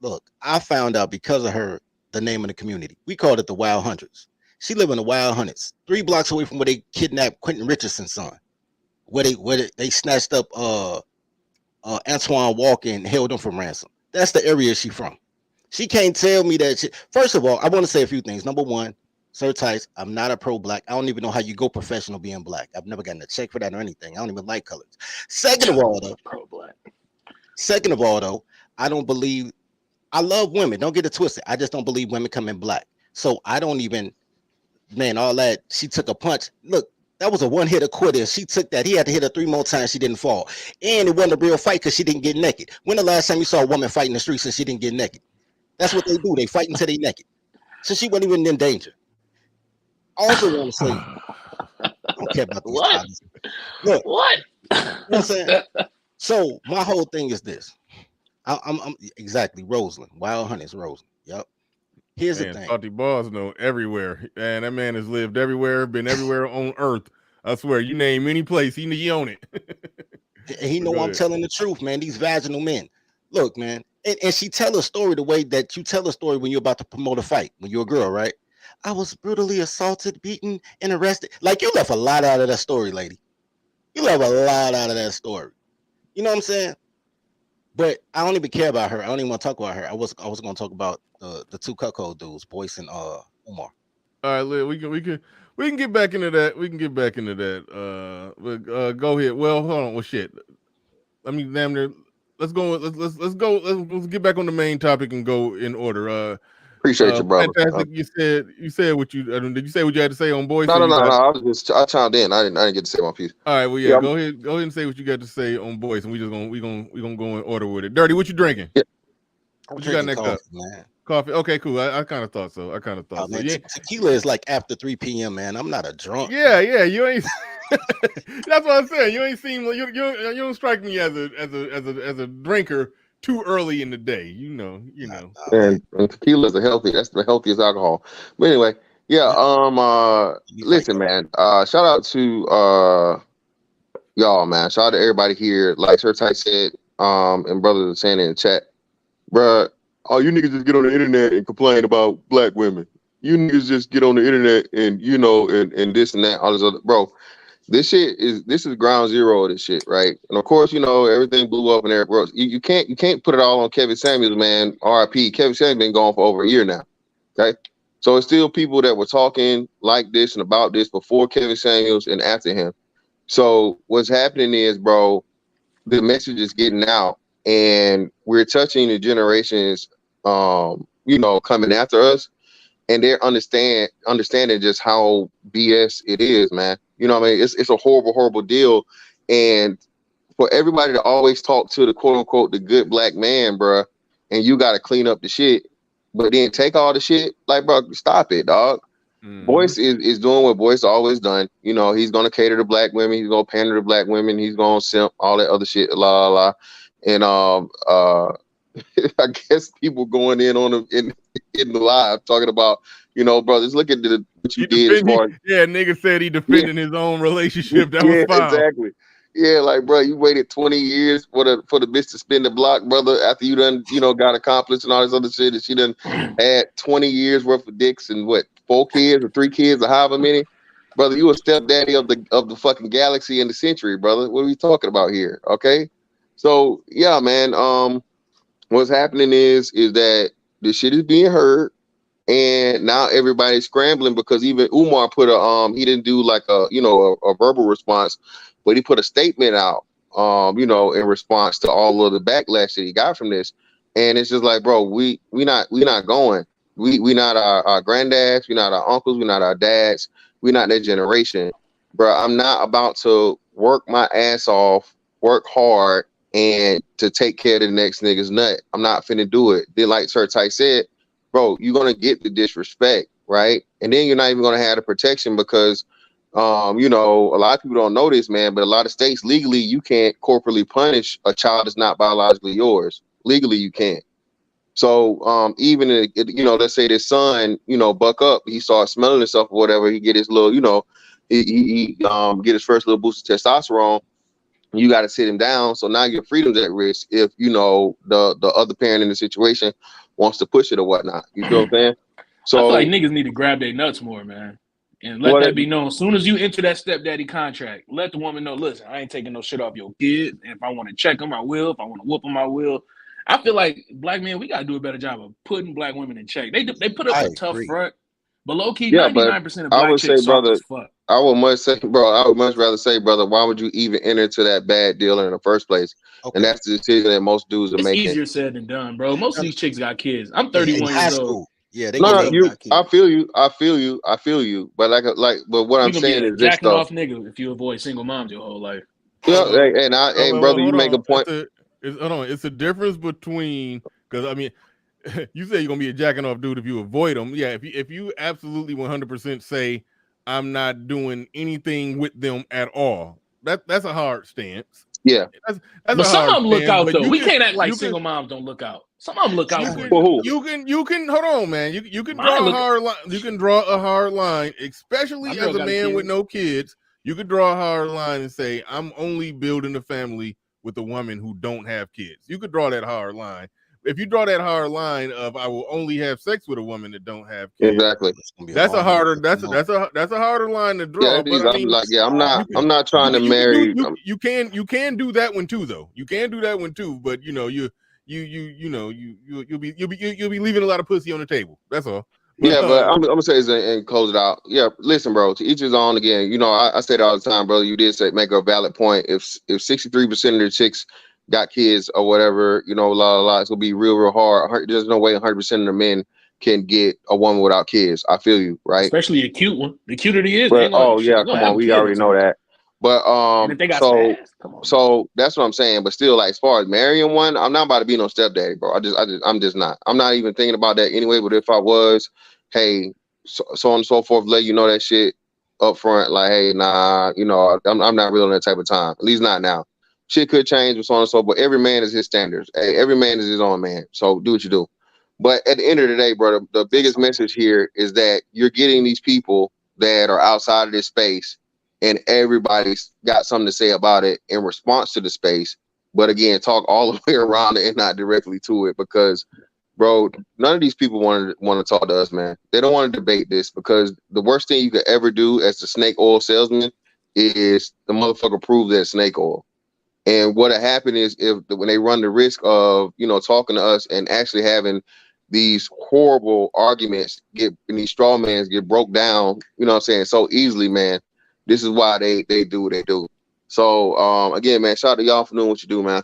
look, I found out because of her the name of the community. We called it the Wild Hundreds. She lived in the Wild Hundreds, 3 blocks away from where they kidnapped Quentin Richardson's son, where they snatched up Antoine Walker and held him for ransom. That's the area she from. She can't tell me that. First of all, I want to say a few things. Number one, Sir Tice, I'm not a pro-black. I don't even know how you go professional being black. I've never gotten a check for that or anything. I don't even like colors. Second of all, though, I don't believe. I love women. Don't get it twisted. I just don't believe women come in black. So I don't even. Man, all that. She took a punch. Look, that was a one-hitter quitter. She took that. He had to hit her 3 more times. She didn't fall. And it wasn't a real fight because she didn't get naked. When the last time you saw a woman fight in the streets and she didn't get naked? That's what they do. They fight until they naked. So she wasn't even in danger. I also want to say, I don't care about these titles. Look, what? You know what I'm saying? So my whole thing is this. I'm exactly Roseland. Wild Hunters, Roseland. Yep. Here's the thing. Salty Balls know everywhere. Man, that man has lived everywhere, been everywhere on earth. I swear, you name any place, he own it. And he know I'm telling the truth, man. These vaginal men. Look, man. And she tell a story the way that you tell a story when you're about to promote a fight, when you're a girl, right? I was brutally assaulted, beaten, and arrested. Like, you left a lot out of that story, lady. You left a lot out of that story. You know what I'm saying? But I don't even care about her. I don't even want to talk about her. I was going to talk about the 2 cuckold dudes, Boyce and Umar. All right, we can get back into that. We can get back into that. Go ahead. Well, hold on. Well, shit. I mean, damn near. Let's go. Let's go. Let's get back on the main topic and go in order. Appreciate you, brother. Fantastic. You said what you. Did you say what you had to say on Boyce? No. I chimed in. I didn't get to say my piece. All right. Well, yeah. Go ahead and say what you got to say on Boyce, and we gonna go in order with it. Dirty, what you drinking? Yeah. What you got next up? Man. Coffee. Okay, cool. I kind of thought so. Man, tequila is like after 3 p.m. Man, I'm not a drunk. Yeah. You ain't. That's what I'm saying. You ain't seem you don't strike me as a drinker too early in the day. You know. And tequila is that's the healthiest alcohol. But anyway, yeah. Listen, man. Shout out to y'all, man. Shout out to everybody here. Like Sir Ty said, and brothers are saying in the chat, bruh. Oh, you niggas just get on the internet and complain about black women. You niggas just get on the internet and and this and that, all this other, bro. This is ground zero of this shit, right? And of course, everything blew up in there, bro. You can't put it all on Kevin Samuels, man. R.I.P. Kevin Samuels been gone for over a year now. Okay, so it's still people that were talking like this and about this before Kevin Samuels and after him. So what's happening is, bro, the message is getting out. And we're touching the generations, coming after us, and they're understanding just how BS it is, man. You know what I mean? It's a horrible, horrible deal. And for everybody to always talk to the quote unquote the good black man, bro, and you got to clean up the shit, but then take all the shit, like, bro, stop it, dog. Mm-hmm. Boyce is doing what Boyce always done. He's gonna cater to black women. He's gonna pander to black women. He's gonna simp all that other shit, la la la. And I guess people going in on them in the live talking about, brothers, look at what you did as far as, nigga said he defending his own relationship. That was fine. Exactly. Yeah, like, bro, you waited 20 years for the bitch to spin the block, brother, after you done, got accomplished and all this other shit, and she done had 20 years worth of dicks and 4 kids or 3 kids or however many. Brother, you a stepdaddy of the fucking galaxy and the century, brother. What are we talking about here? Okay. So yeah, man. What's happening is that the shit is being heard, and now everybody's scrambling because even Umar put he didn't do like a verbal response, but he put a statement out, in response to all of the backlash that he got from this, and it's just like, bro, we not going. We not our granddads, we not our uncles, we not our dads, we not that generation, bro. I'm not about to work my ass off, work hard, and to take care of the next nigga's nut. I'm not finna do it. Then, like Sir Ty said, bro, you're gonna get the disrespect, right? And then you're not even gonna have the protection because You know, a lot of people don't know this, man, but a lot of states legally you can't corporally punish a child that's not biologically yours. Legally, you can't. So even you know, let's say this son, you know, buck up, he starts smelling himself or whatever, he get his little, you know, he get his first little boost of testosterone. You got to sit him down. So now your freedom's at risk if you know the other parent in the situation wants to push it or whatnot. You feel what I'm saying? So I feel like niggas need to grab their nuts more, man. And let that be known. As soon as you enter that stepdaddy contract, let the woman know, listen, I ain't taking no shit off your kid. And if I want to check them, I will. If I want to whoop them, I will. I feel like black men, we got to do a better job of putting black women in check. They put up a tough front, but low key, 99% of black chicks soft as fuck. I would much rather say, brother, why would you even enter into that bad deal in the first place? Okay. And that's the decision that most dudes are making. It's easier said than done, bro. Most of these chicks got kids. I'm 31 years old. Yeah, they I feel you. But what I'm saying is this jacking off nigga if you avoid single moms your whole life. Yeah, brother, you make a point. Hold on, it's a difference between, because I mean, you say you're gonna be a jacking off dude if you avoid them. Yeah, if you absolutely 100% say I'm not doing anything with them at all, that's a hard stance. Yeah, but some of them look out though. We can't act like single moms don't look out. Some of them look out. You can hold on, man. You can draw a hard line. You can draw a hard line, especially as a man with no kids. You could draw a hard line and say, I'm only building a family with a woman who don't have kids. You could draw that hard line. If you draw that hard line of I will only have sex with a woman that don't have kids, exactly. That's a harder line to draw. Yeah, but I mean, I'm not trying to marry. You can do that one too, though. You can do that one too, but you know you'll be leaving a lot of pussy on the table. That's all. Yeah, but I'm gonna say this and close it out. Yeah, listen, bro. To each his own. Again, you know, I say it all the time, bro. You did make a valid point. If 63% of the chicks got kids or whatever, you know, it's gonna be real hard. There's no way 100% of the men can get a woman without kids. I feel you, right? Especially a cute one. The cuter he is. But, come on, we already know that. But and if they got so that's what I'm saying. But still, like as far as marrying one, I'm not about to be no stepdaddy, bro. I'm just not. I'm not even thinking about that anyway. But if I was, hey, so on and so forth, let you know that shit up front. Like, hey, nah, you know, I'm not really on that type of time. At least not now. Shit could change and so on and so forth. But every man is his standards. Hey, every man is his own man. So do what you do. But at the end of the day, bro, the biggest message here is that you're getting these people that are outside of this space. And everybody's got something to say about it in response to the space. But again, talk all the way around it and not directly to it because, bro, none of these people want to talk to us, man. They don't want to debate this because the worst thing you could ever do as a snake oil salesman is the motherfucker prove that snake oil. And what'll happen is when they run the risk of, you know, talking to us and actually having these horrible arguments and these straw mans get broke down, you know what I'm saying, so easily, man. This is why they do what they do. So again, man, shout out to y'all for doing what you do, man.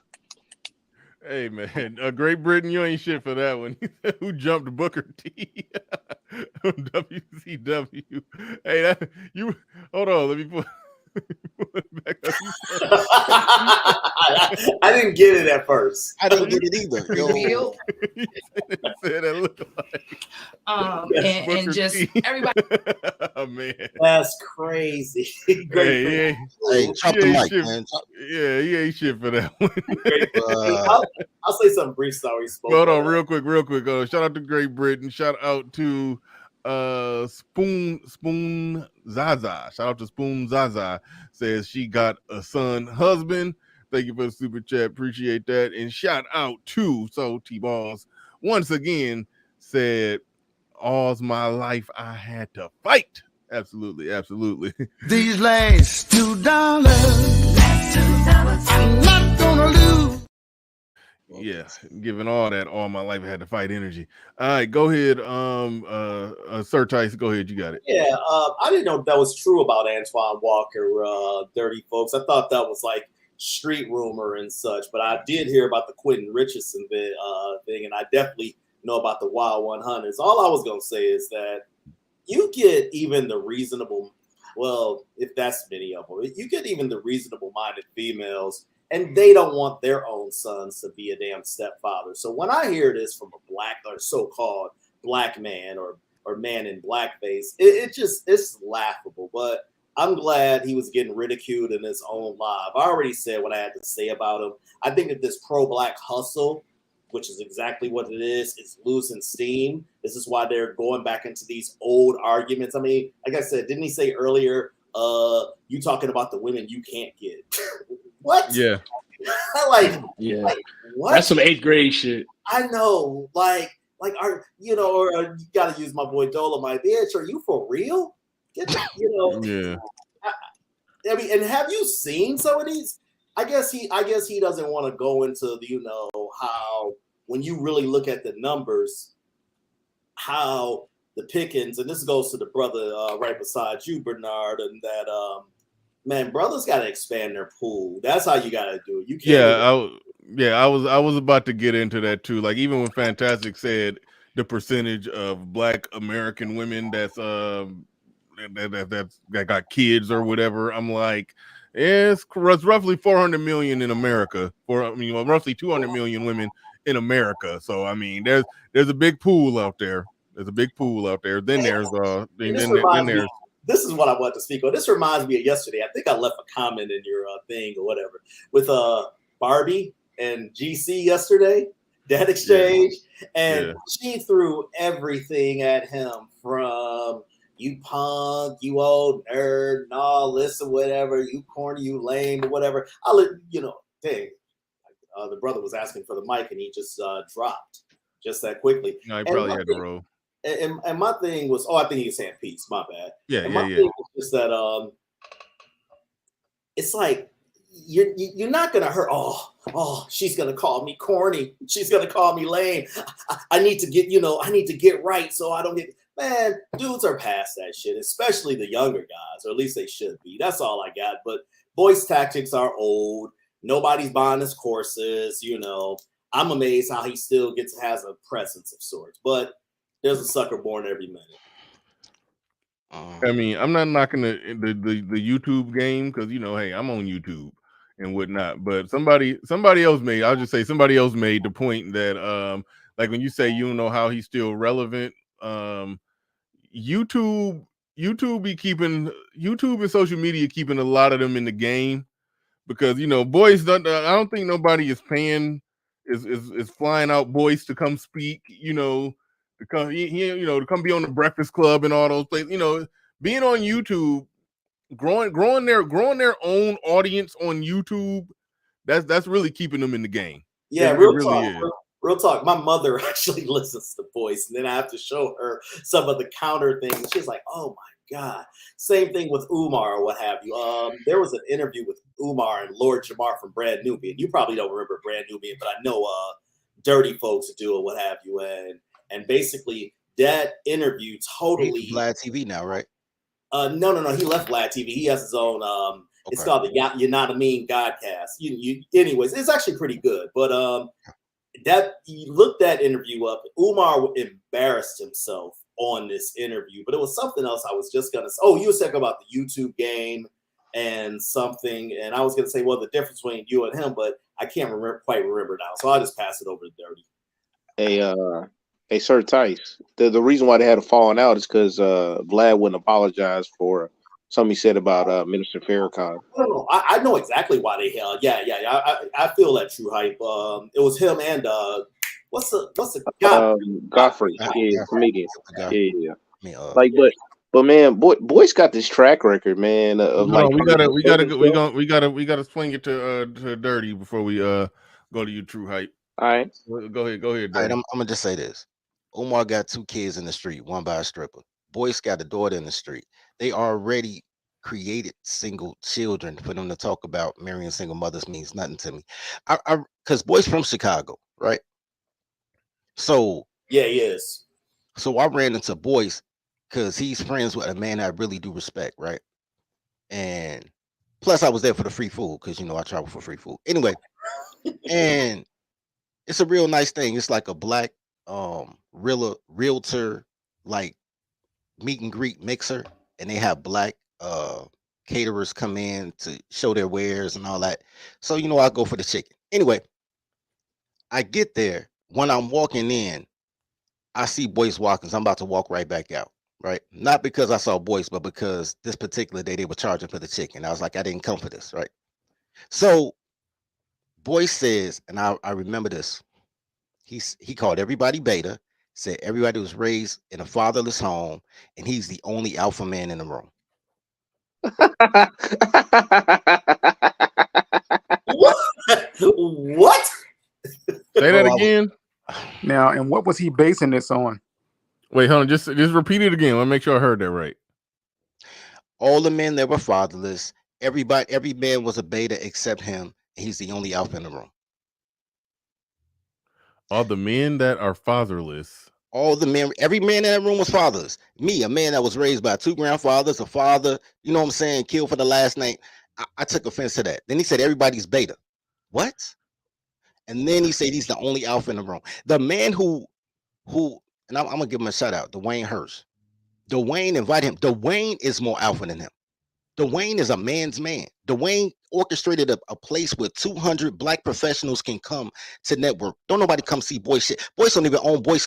Hey man, Great Britain, you ain't shit for that one. Who jumped Booker T? WCW. Hey, you hold on. Let me put it back up. I didn't get it at first. I didn't get it either. Yo. Said that looked like. And just everybody. Oh man, that's crazy. Hey, drop the mic, man. Yeah, he ain't shit for that one. I'll say something brief. Sorry, hold on, real quick. Shout out to Great Britain. Shout out to Spoon Zaza. Shout out to Spoon Zaza. Says she got a son husband. Thank you for the super chat. Appreciate that. And shout out to T-Balls once again said, all's my life I had to fight. Absolutely. These last $2, I'm not gonna lose. Yeah, given all my life I had to fight energy. All right, go ahead, Sir Tice, go ahead, you got it. Yeah, I didn't know that was true about Antoine Walker, Dirty Folks. I thought that was like street rumor and such, but I did hear about the Quentin Richardson thing, and I definitely know about the Wild 100s. All I was going to say is that you get even the reasonable, well, if that's many of them, you get even the reasonable-minded females, and they don't want their own sons to be a damn stepfather. So when I hear this from a black or so-called black man or man in blackface, it's laughable. But I'm glad he was getting ridiculed in his own live. I already said what I had to say about him. I think that this pro-black hustle, which is exactly what it is losing steam. This is why they're going back into these old arguments. I mean, like I said, didn't he say earlier, you talking about the women you can't get? What? Yeah. like what? That's some 8th grade shit. I know. Like are you gotta use my boy Dolomite. Bitch, are you for real? Yeah. I mean, and have you seen some of these? I guess he doesn't want to go into how when you really look at the numbers, how the pickings, and this goes to the brother right beside you, Bernard, and that man, brothers got to expand their pool. That's how you got to do it. You can't. I was about to get into that too. Like even when Fantastic said the percentage of Black American women that got kids or whatever, I'm like, it's roughly 400 million in America. Roughly 200 million women in America. So I mean, there's a big pool out there. There's a big pool out there. Then there's this is what I want to speak on. This reminds me of yesterday. I think I left a comment in your thing or whatever with Barbie and GC yesterday, that exchange. And she threw everything at him from you punk, you old nerd, and all this or whatever, you corny, you lame, or whatever. I'll let dang. The brother was asking for the mic and he just dropped just that quickly. No, he probably had to roll. And my thing was, I think he was saying peace. My bad. Yeah, my thing was just that it's like you're not gonna hurt. Oh, she's gonna call me corny. She's gonna call me lame. I need to get right so I don't get. Man, dudes are past that shit, especially the younger guys, or at least they should be. That's all I got. But Boyce tactics are old. Nobody's buying his courses. I'm amazed how he still has a presence of sorts. But there's a sucker born every minute. I mean, I'm not knocking the YouTube game because hey, I'm on YouTube and whatnot. But somebody else made. I'll just say somebody else made the point that like when you say you don't know how he's still relevant, YouTube and social media keeping a lot of them in the game because Boyce. I don't think nobody is paying is flying out Boyce to come speak. To come, to come be on the Breakfast Club and all those places. Being on YouTube, growing their own audience on YouTube. That's really keeping them in the game. Yeah, real talk. My mother actually listens to Boyce, and then I have to show her some of the counter things. She's like, "Oh my God!" Same thing with Umar or what have you. There was an interview with Umar and Lord Jamar from Brand Nubian. You probably don't remember Brand Nubian, but I know dirty folks do or what have you. And basically that interview totally Vlad TV now, right? No. He left Vlad TV. He has his own. It's called the You're Not a Mean Godcast. Anyways, it's actually pretty good. But that you looked that interview up. Umar embarrassed himself on this interview, but it was something else. I was just gonna say. Oh, you were talking about the YouTube game and something, and I was gonna say, well, the difference between you and him, but I can't quite remember now. So I'll just pass it over to Dirty. Hey, Sir Tice, the reason why they had a falling out is because Vlad wouldn't apologize for something he said about Minister Farrakhan. No, I know exactly why they held. Yeah. I feel that true hype. It was him and what's the guy? Godfrey, comedian. Yeah. But man, Boyce got this track record, man. We gotta swing it to Dirty before we go to your true hype. All right, go ahead. Dirty. All right, I'm gonna just say this. Umar got 2 kids in the street, one by a stripper. Boyce got a daughter in the street. They already created single children. For them to talk about marrying single mothers means nothing to me. Because Boyce from Chicago, right? So yeah, he is. So I ran into Boyce because he's friends with a man I really do respect, right? And plus I was there for the free food because I travel for free food. Anyway, and it's a real nice thing. It's like a black realtor like meet and greet mixer, and they have black caterers come in to show their wares and all that. So I go for the chicken. Anyway, I get there. When I'm walking in, I see Boyce Watkins. I'm about to walk right back out. right? Not because I saw Boyce, but because this particular day they were charging for the chicken. I was like, I didn't come for this, right? So Boyce says, and I remember this. He called everybody beta, said everybody was raised in a fatherless home, and he's the only alpha man in the room. What? Say that again. Now, and what was he basing this on? Wait, hold on. Just repeat it again. Let me make sure I heard that right. All the men that were fatherless, every man was a beta except him. And he's the only alpha in the room. All the men that are fatherless. All the men, every man in that room was fatherless. Me, a man that was raised by two grandfathers, a father, you know what I'm saying, killed for the last name. I took offense to that. Then he said everybody's beta. What? And then he said he's the only alpha in the room. The man who, and I'm gonna give him a shout out, Dwayne Hurst. Dwayne invited him. Dwayne is more alpha than him. Dwayne is a man's man. Dwayne orchestrated a place where 200 black professionals can come to network. Don't nobody come see Boyce shit. Boyce don't even own Boyce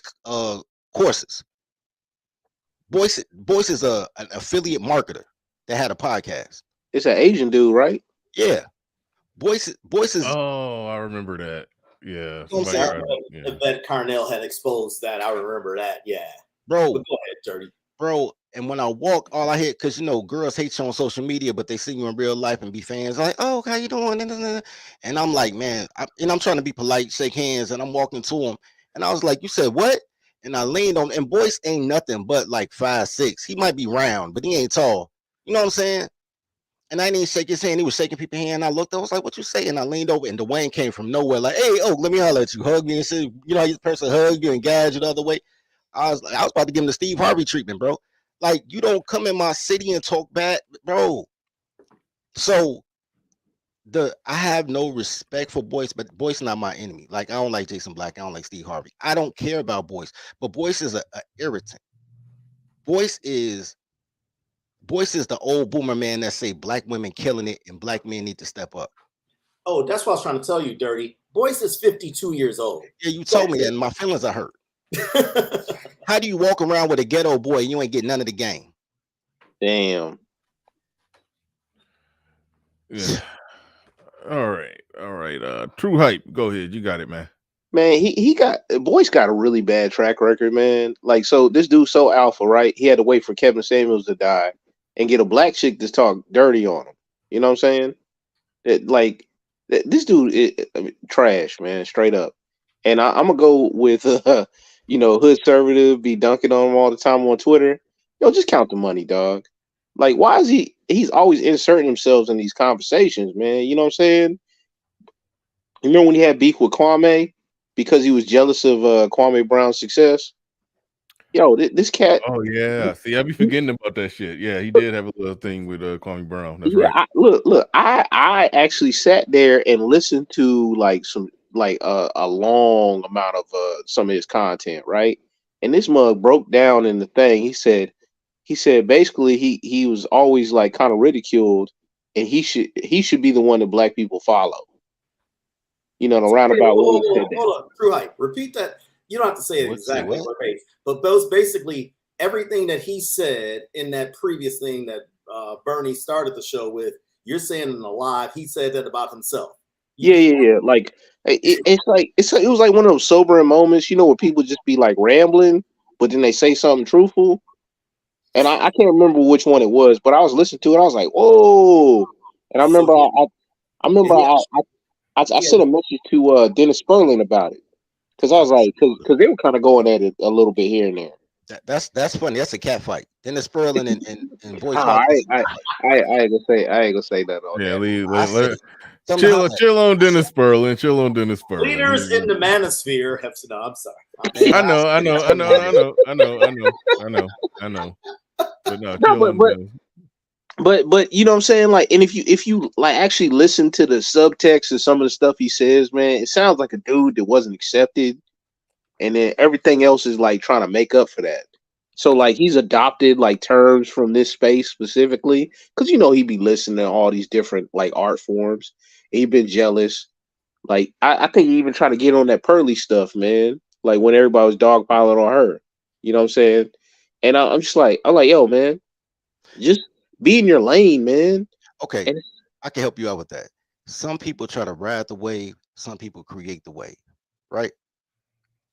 courses. Boyce is an affiliate marketer that had a podcast. It's an Asian dude, right? Yeah. Boyce is. Oh, I remember that. Yeah. Yvette Carnell had exposed that. I remember that. Yeah. Bro. But go ahead, Dirty. Bro, and when I walk, all I hear, because you know, girls hate you on social media, but they see you in real life and be fans. Like, oh, how you doing? And I'm like, man, I'm trying to be polite, shake hands, and I'm walking to him, and I was like, you said what? And I leaned on, and Boyce ain't nothing but like 5'6". He might be round, but he ain't tall. You know what I'm saying? And I didn't even shake his hand. He was shaking people's hand. I looked, I was like, what you say? And I leaned over, and Dwayne came from nowhere, like, hey, oh, let me holler at you. Hug me and say, you know how this person hug you and guide you the other way. I was about to give him the Steve Harvey treatment, bro. Like, you don't come in my city and talk bad, bro. So I have no respect for Boyce, but Boyce is not my enemy. Like, I don't like Jason Black. I don't like Steve Harvey. I don't care about Boyce, but Boyce is a irritant. Boyce is the old boomer man that say black women killing it and black men need to step up. Oh, that's what I was trying to tell you, Dirty. Boyce is 52 years old. Yeah, you told me that, and my feelings are hurt. How do you walk around with a ghetto boy and you ain't get none of the game? Damn. Yeah. All right. True Hype. Go ahead. You got it, man. Man, Boyce got a really bad track record, man. Like, so this dude's so alpha, right? He had to wait for Kevin Samuels to die and get a black chick to talk dirty on him. You know what I'm saying? This dude is trash, man, straight up. And I'm gonna go with hood conservative, be dunking on him all the time on Twitter. Yo, just count the money, dog. Like, why is he's always inserting himself in these conversations, man? You know what I'm saying? You remember when he had beef with Kwame because he was jealous of Kwame Brown's success? Yo, this cat. Oh yeah. See, I be forgetting about that shit. Yeah, he did have a little thing with Kwame Brown. That's right. I actually sat there and listened to a long amount of some of his content, right? And this mug broke down in the thing. He said basically he was always like kind of ridiculed, and he should be the one that black people follow. You know, the roundabout way he said that. Hold on, True Hype. Repeat that. You don't have to say it exactly, but those basically everything that he said in that previous thing that Bernie started the show with. You're saying in the live, he said that about himself. Yeah. Like it was like one of those sobering moments, you know, where people just be like rambling, but then they say something truthful. And I can't remember which one it was, but I was listening to it. I was like, whoa! And I remember I sent a message to Dennis Sperling about it because I was like, because they were kind of going at it a little bit here and there. That's funny. That's a cat fight. Dennis Sperling and Boyce. I ain't gonna say that. Yeah, chill on Dennis Sperling. Chill on Dennis Sperling. Leaders in the manosphere have said, no, I'm sorry. I know. But no, but you know what I'm saying? Like, and if you like actually listen to the subtext of some of the stuff he says, man, it sounds like a dude that wasn't accepted, and then everything else is like trying to make up for that. So like he's adopted like terms from this space specifically because you know he'd be listening to all these different like art forms. And he been jealous. Like I think he even tried to get on that Pearly stuff, man. Like when everybody was dogpiling on her. You know what I'm saying? And I'm just like, yo, man, just be in your lane, man. Okay, And I can help you out with that. Some people try to ride the wave, some people create the wave, right?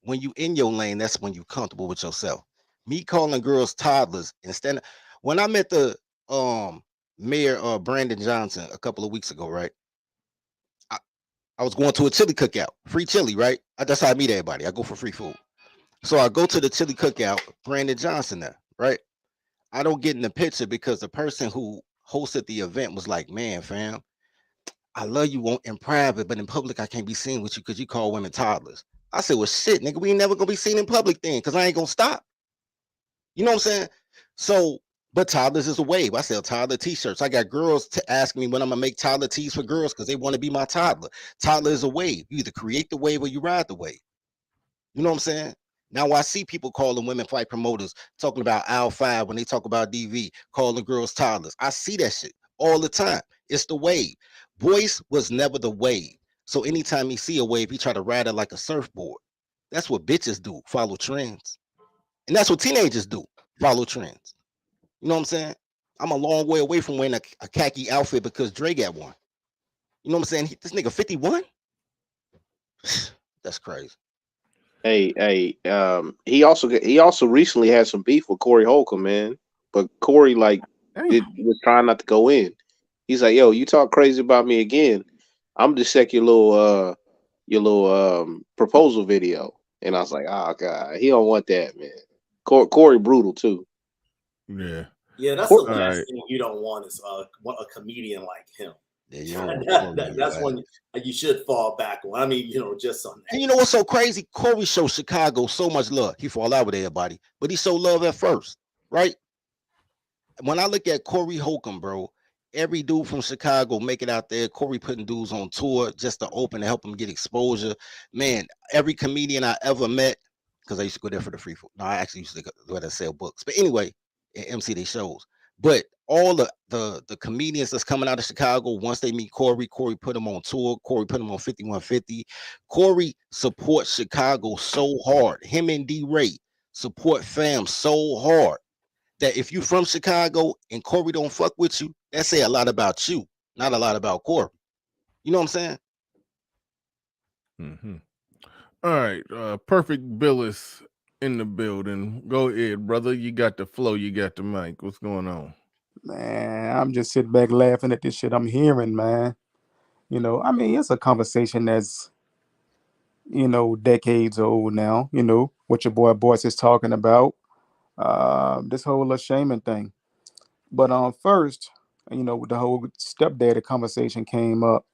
When you in your lane, that's when you comfortable with yourself. Me calling girls toddlers instead. When I met the mayor Brandon Johnson a couple of weeks ago, right? I was going to a chili cookout, free chili, right? That's how I meet everybody. I go for free food. So I go to the chili cookout, Brandon Johnson there, right? I don't get in the picture because the person who hosted the event was like, man, fam, I love you in private, but in public, I can't be seen with you because you call women toddlers. I said, well, shit, nigga, we ain't never gonna be seen in public then because I ain't gonna stop. You know what I'm saying? So, but toddlers is a wave. I sell toddler t-shirts. I got girls to ask me when I'm gonna make toddler tees for girls because they want to be my toddler. Toddler is a wave. You either create the wave or you ride the wave. You know what I'm saying? Now I see people calling women fight promoters, talking about Al 5 when they talk about DV, calling girls toddlers. I see that shit all the time. It's the wave. Boyce was never the wave. So anytime he see a wave, he try to ride it like a surfboard. That's what bitches do, follow trends. And that's what teenagers do, follow trends. You know what I'm saying? I'm a long way away from wearing a khaki outfit because Dre got one. You know what I'm saying? This nigga 51? That's crazy. Hey, he also recently had some beef with Corey Holcomb, man. But Corey was trying not to go in. He's like, yo, you talk crazy about me again, I'm just check your little proposal video. And I was like, oh god, he don't want that, man. Corey brutal too. Yeah. Yeah, that's the last thing you don't want is a comedian like him. Yeah, that's when you should fall back on. I mean, just on that. And you know what's so crazy? Corey showed Chicago so much love. He fall out with everybody, but he showed love at first, right? When I look at Corey Holcomb, bro, every dude from Chicago make it out there. Corey putting dudes on tour just to open to help them get exposure. Man, every comedian I ever met, because I used to go there for the free food. No, I actually used to go there to sell books. But anyway, and MC their shows. But all the comedians that's coming out of Chicago, once they meet Corey put them on tour. Corey put them on 5150. Corey supports Chicago so hard. Him and D-Ray support fam so hard that if you from Chicago and Corey don't fuck with you, that say a lot about you, not a lot about Corey. You know what I'm saying? Mm-hmm. All right, Perfect Billis in the building. Go ahead, brother. You got the flow. You got the mic. What's going on? Man, I'm just sitting back laughing at this shit I'm hearing, man. I mean, it's a conversation that's, decades old now, what your boy Boyce is talking about, this whole shaming thing. But first, the whole stepdaddy conversation came up.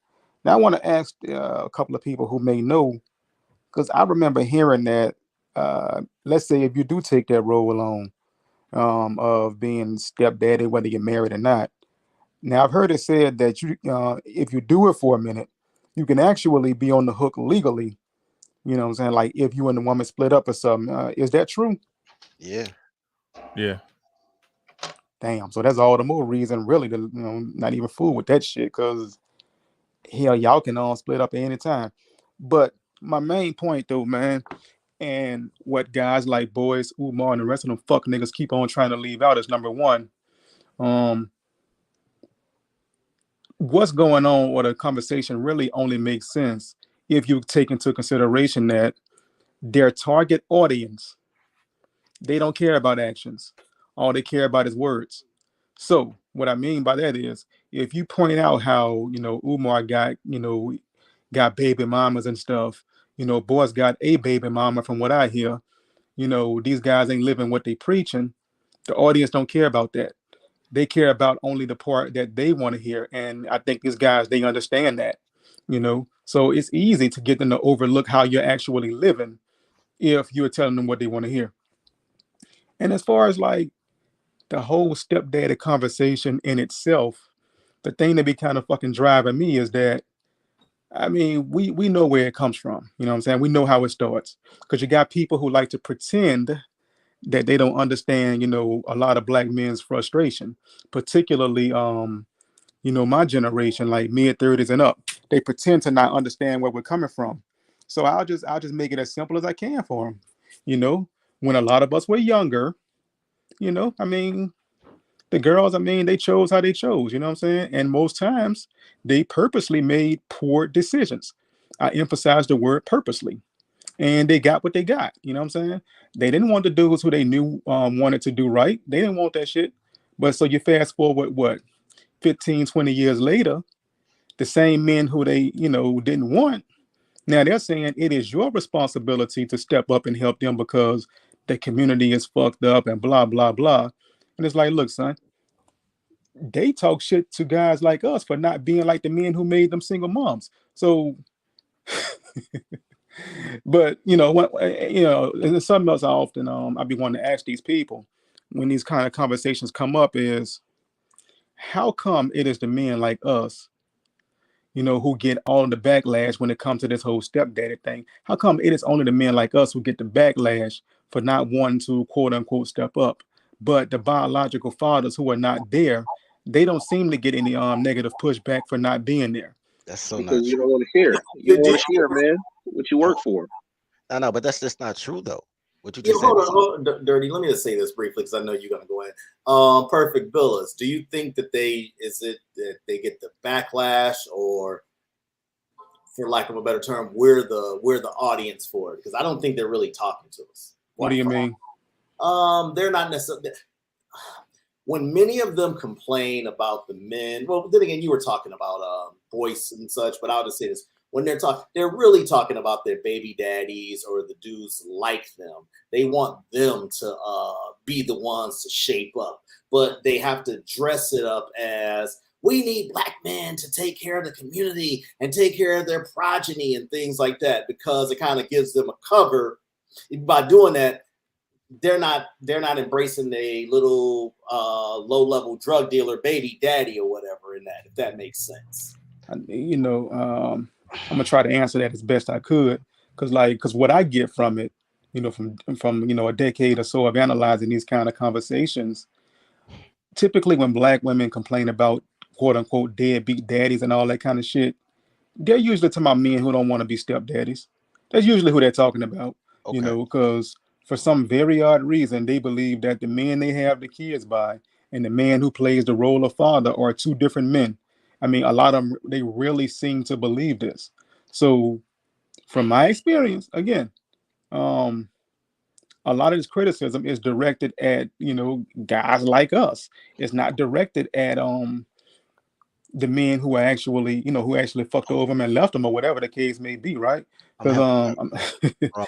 Now I want to ask a couple of people who may know, because I remember hearing that, let's say if you do take that role on of being stepdaddy, whether you're married or not. Now I've heard it said that if you do it for a minute, you can actually be on the hook legally. You know what I'm saying? Like if you and the woman split up or something. Is that true? Yeah. Yeah. Damn. So that's all the more reason really to not even fool with that shit, because hell, y'all can all split up at any time. But my main point though, man, and what guys like Boyce, Umar, and the rest of them fuck niggas keep on trying to leave out is number one. What's going on or the conversation really only makes sense if you take into consideration that their target audience, they don't care about actions. All they care about is words. So what I mean by that is if you point out how, Umar got baby mamas and stuff, Boyce got a baby mama from what I hear, these guys ain't living what they preaching. The audience don't care about that. They care about only the part that they want to hear. And I think these guys, they understand that, so it's easy to get them to overlook how you're actually living if you're telling them what they want to hear. And as far as like the whole stepdaddy conversation in itself, the thing that be kind of fucking driving me is that, I mean, we know where it comes from. You know what I'm saying? We know how it starts, because you got people who like to pretend that they don't understand, a lot of black men's frustration, particularly, my generation, like mid-30s and up. They pretend to not understand where we're coming from. So I'll just make it as simple as I can for them. When a lot of us were younger, You know, I mean, the girls, I mean, they chose how they chose, you know what I'm saying? And most times they purposely made poor decisions. I emphasize the word purposely. And they got what they got, you know what I'm saying? They didn't want the dudes who they knew wanted to do right. They didn't want that shit. But so you fast forward, what, 15, 20 years later, the same men who they, you know, didn't want, now they're saying it is your responsibility to step up and help them because the community is fucked up and blah, blah, blah. And it's like, look, son, they talk shit to guys like us for not being like the men who made them single moms. So, but you know, there's something else I often I be wanting to ask these people when these kind of conversations come up is how come it is the men like us, you know, who get all the backlash when it comes to this whole stepdaddy thing? How come it is only the men like us who get the backlash for not wanting to quote unquote step up, but the biological fathers who are not there, they don't seem to get any negative pushback for not being there? That's so Because not you true. don't want to share. You don't want to share, man. What you work for. I know, but that's just not true though. What you Yeah, just said. hold on, Dirty. Let me just say this briefly because I know you're gonna go in. Perfect Villas. Do you think that they get the backlash, or, for lack of a better term, we're the audience for it? Because I don't think they're really talking to us. What do you mean? They're not necessarily. When many of them complain about the men, well, then again, you were talking about Boyce and such, but I'll just say this. When they're really talking about their baby daddies or the dudes like them. They want them to be the ones to shape up, but they have to dress it up as, we need black men to take care of the community and take care of their progeny and things like that, because it kind of gives them a cover. By doing that, they're not embracing a little low-level drug dealer baby daddy or whatever in that, if that makes sense. You know, I'm gonna try to answer that as best I could, because what I get from it, you know, from you know, a decade or so of analyzing these kind of conversations, typically when black women complain about quote unquote deadbeat daddies and all that kind of shit, they're usually talking about men who don't want to be stepdaddies. That's usually who they're talking about, you know, because for some very odd reason, they believe that the men they have the kids by and the man who plays the role of father are two different men. I mean, a lot of them, they really seem to believe this. So from my experience, again, a lot of this criticism is directed at, you know, guys like us. It's not directed at the men who are actually, you know, who actually fucked over them and left them or whatever the case may be, right? Because I'm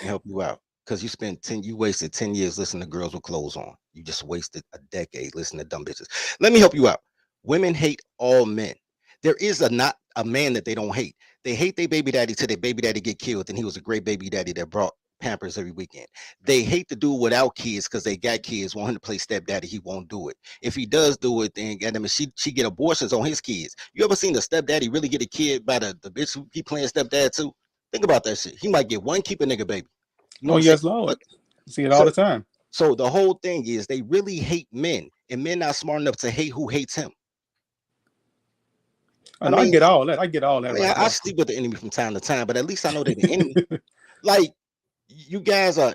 help you out. Because you wasted 10 years listening to girls with clothes on. You just wasted a decade listening to dumb bitches. Let me help you out. Women hate all men. There is not a man that they don't hate. They hate their baby daddy till their baby daddy get killed, and he was a great baby daddy that brought Pampers every weekend. They hate the dude without kids because they got kids, want him to play stepdaddy. He won't do it. If he does do it, then she get abortions on his kids. You ever seen the stepdaddy really get a kid by the bitch who he playing stepdad too? Think about that shit. He might get one, keep a nigga baby. You know oh yes, Lord. See it all the time. So the whole thing is they really hate men, and men not smart enough to hate who hates him. I get all that. I get all that. I mean, right I sleep with the enemy from time to time, but at least I know they're the enemy. Like you guys are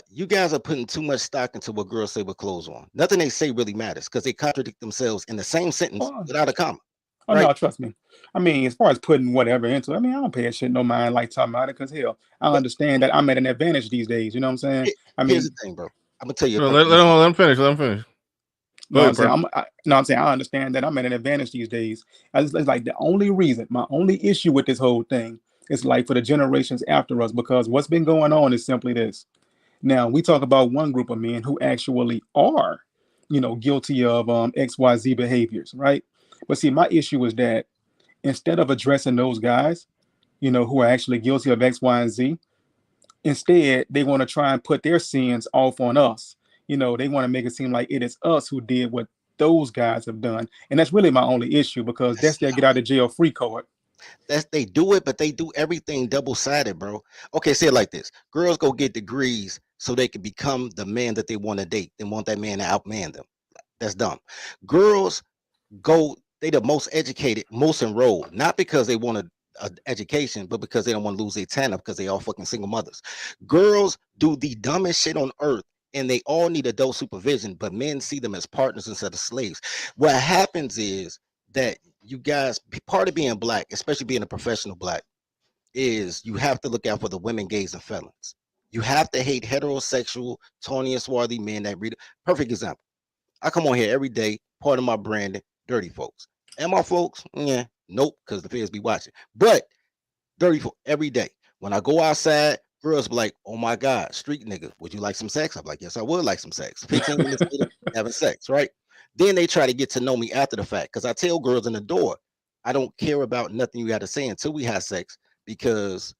putting too much stock into what girls say with clothes on. Nothing they say really matters because they contradict themselves in the same sentence without a comma. Oh right? No, trust me. I mean, as far as putting whatever into it, I mean, I don't pay a shit no mind like talking about it because hell, I understand that I'm at an advantage these days. You know what I'm saying? I mean, here's the thing, bro. I'm gonna tell you. Let him finish. Let him finish. I'm saying I understand that I'm at an advantage these days. It's like the only reason, my only issue with this whole thing is like for the generations after us, because what's been going on is simply this. Now we talk about one group of men who actually are, you know, guilty of XYZ behaviors, right? But see, my issue is that instead of addressing those guys, you know, who are actually guilty of X, Y, and Z, instead they want to try and put their sins off on us. You know, they want to make it seem like it is us who did what those guys have done. And that's really my only issue because that's their get out of jail free card. They do it, but they do everything double-sided, bro. Okay, say it like this. Girls go get degrees so they can become the man that they want to date. They want that man to outman them. That's dumb. Girls go, they the most educated, most enrolled, not because they want an education, but because they don't want to lose their tanner because they all fucking single mothers. Girls do the dumbest shit on earth and they all need adult supervision, but men see them as partners instead of slaves. What happens is that you guys, part of being black, especially being a professional black, is you have to look out for the women, gays, and felons. You have to hate heterosexual, tawny and swarthy men that read. Perfect example. I come on here every day, part of my branding, dirty folks. And my folks, yeah, nope, because the feds be watching. But dirty folk every day. When I go outside, girls be like, oh my God, street nigga, would you like some sex? I'm like, yes, I would like some sex. 15 minutes later, having sex, right? Then they try to get to know me after the fact. Because I tell girls in the door, I don't care about nothing you got to say until we have sex, because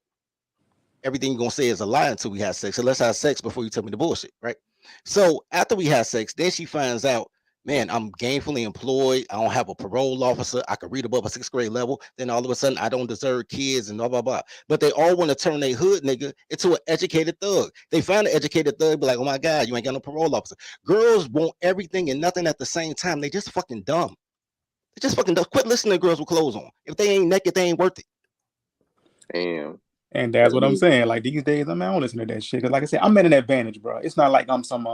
everything you're gonna say is a lie until we have sex. So let's have sex before you tell me the bullshit, right? So after we have sex, then she finds out, man, I'm gainfully employed. I don't have a parole officer. I can read above a 6th grade level. Then all of a sudden, I don't deserve kids and blah, blah, blah. But they all want to turn their hood nigga into an educated thug. They find an educated thug, be like, oh my God, you ain't got no parole officer. Girls want everything and nothing at the same time. They just fucking dumb. They just fucking dumb. Quit listening to girls with clothes on. If they ain't naked, they ain't worth it. Damn. And that's what I'm saying. Like these days, I don't listen to that shit. Cause like I said, I'm at an advantage, bro. It's not like I'm some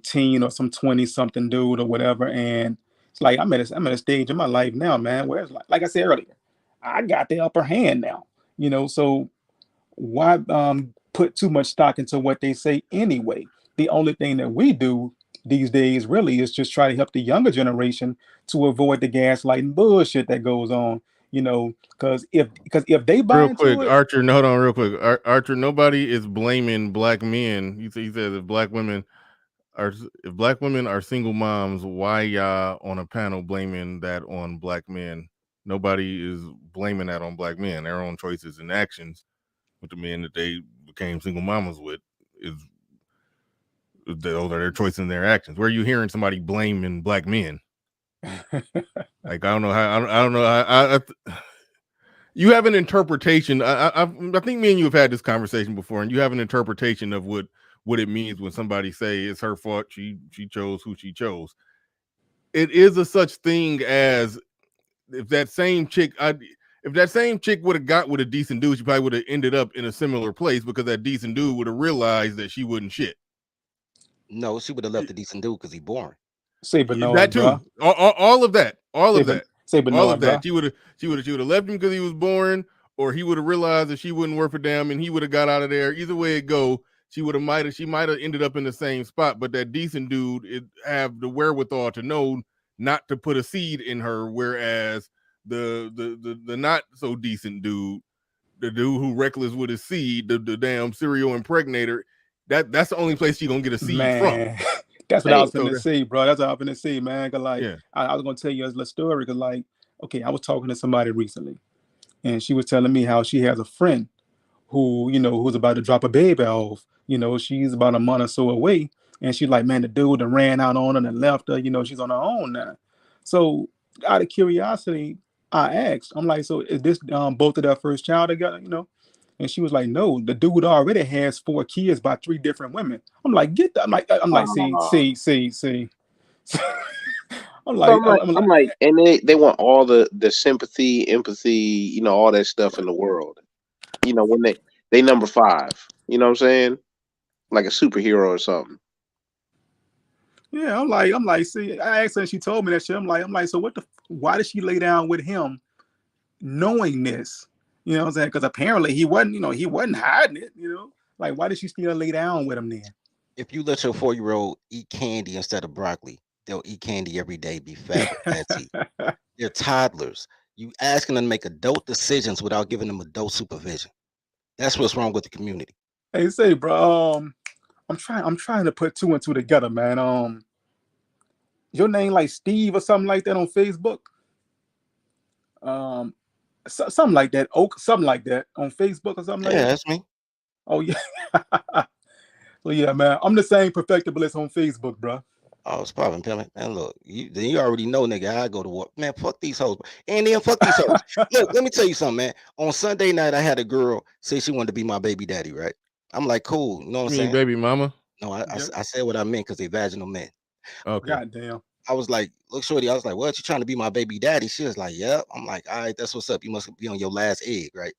teen or some 20-something dude or whatever. And it's like I'm at a stage in my life now, man, where it's like I said earlier, I got the upper hand now. So why put too much stock into what they say anyway? The only thing that we do these days really is just try to help the younger generation to avoid the gaslighting bullshit that goes on. Because if they buy real into quick, it, Archer, hold on, real quick, Archer. Nobody is blaming black men. He says if black women are single moms, why y'all on a panel blaming that on black men? Nobody is blaming that on black men. Their own choices and actions with the men that they became single mamas with those are their choices and their actions. Where are you hearing somebody blaming black men? Like I don't know how. You have an interpretation. I think me and you have had this conversation before, and you have an interpretation of what it means when somebody say it's her fault. She chose who she chose. It is a such thing as if that same chick would have got with a decent dude, she probably would have ended up in a similar place because that decent dude would have realized that she wouldn't shit. No, she would have left the decent dude because he's boring. Say Bernard, that too. All of that. Say Bernard, all of that. Bro. She would have left him because he was boring, or he would have realized that she wouldn't work for them, and he would have got out of there. Either way it go, she might have ended up in the same spot. But that decent dude have the wherewithal to know not to put a seed in her, whereas the not so decent dude, the dude who reckless with his seed, the damn serial impregnator, that's the only place she gonna get a seed from. That's what I was gonna say, bro. That's what I was gonna say, man. Cause I was gonna tell you a little story. Cause I was talking to somebody recently, and she was telling me how she has a friend who, who's about to drop a baby off. She's about a month or so away, and she's like, man, the dude that ran out on her and left her. She's on her own now. So out of curiosity, I asked, I'm like, so is this both of their first child together? And she was like, no, the dude already has 4 kids by 3 different women. I'm like, get that. I'm like, see. I'm like, and they want all the sympathy, empathy, all that stuff in the world. When they number 5, you know what I'm saying? Like a superhero or something. Yeah, I'm like, see, I asked her and she told me that shit. I'm like, so why did she lay down with him knowing this? You know what I'm saying? Because apparently he wasn't hiding it, Like, why did she still lay down with him then? If you let your 4-year-old eat candy instead of broccoli, they'll eat candy every day, be fat, They're toddlers. You asking them to make adult decisions without giving them adult supervision. That's what's wrong with the community. Hey, say, bro, I'm trying to put 2 and 2 together, man. Your name like Steve or something like that on Facebook? Something like that, something like that on Facebook or something like that. Yeah, that's me. Oh yeah. So yeah, man, I'm the same perfectibilist on Facebook, bro. Oh, it's popping, Pimmy. Man, look, you already know, nigga, I go to work. Man, fuck these hoes. And then fuck these hoes. Look, let me tell you something, man. On Sunday night, I had a girl say she wanted to be my baby daddy, right? I'm like, cool. You know what I'm saying? Baby mama? No, I said what I meant because they vaginal men. Okay. Goddamn. I was like, look, shorty, I was like, what, you trying to be my baby daddy? She was like, yep. I'm like, all right, that's what's up. You must be on your last egg, right?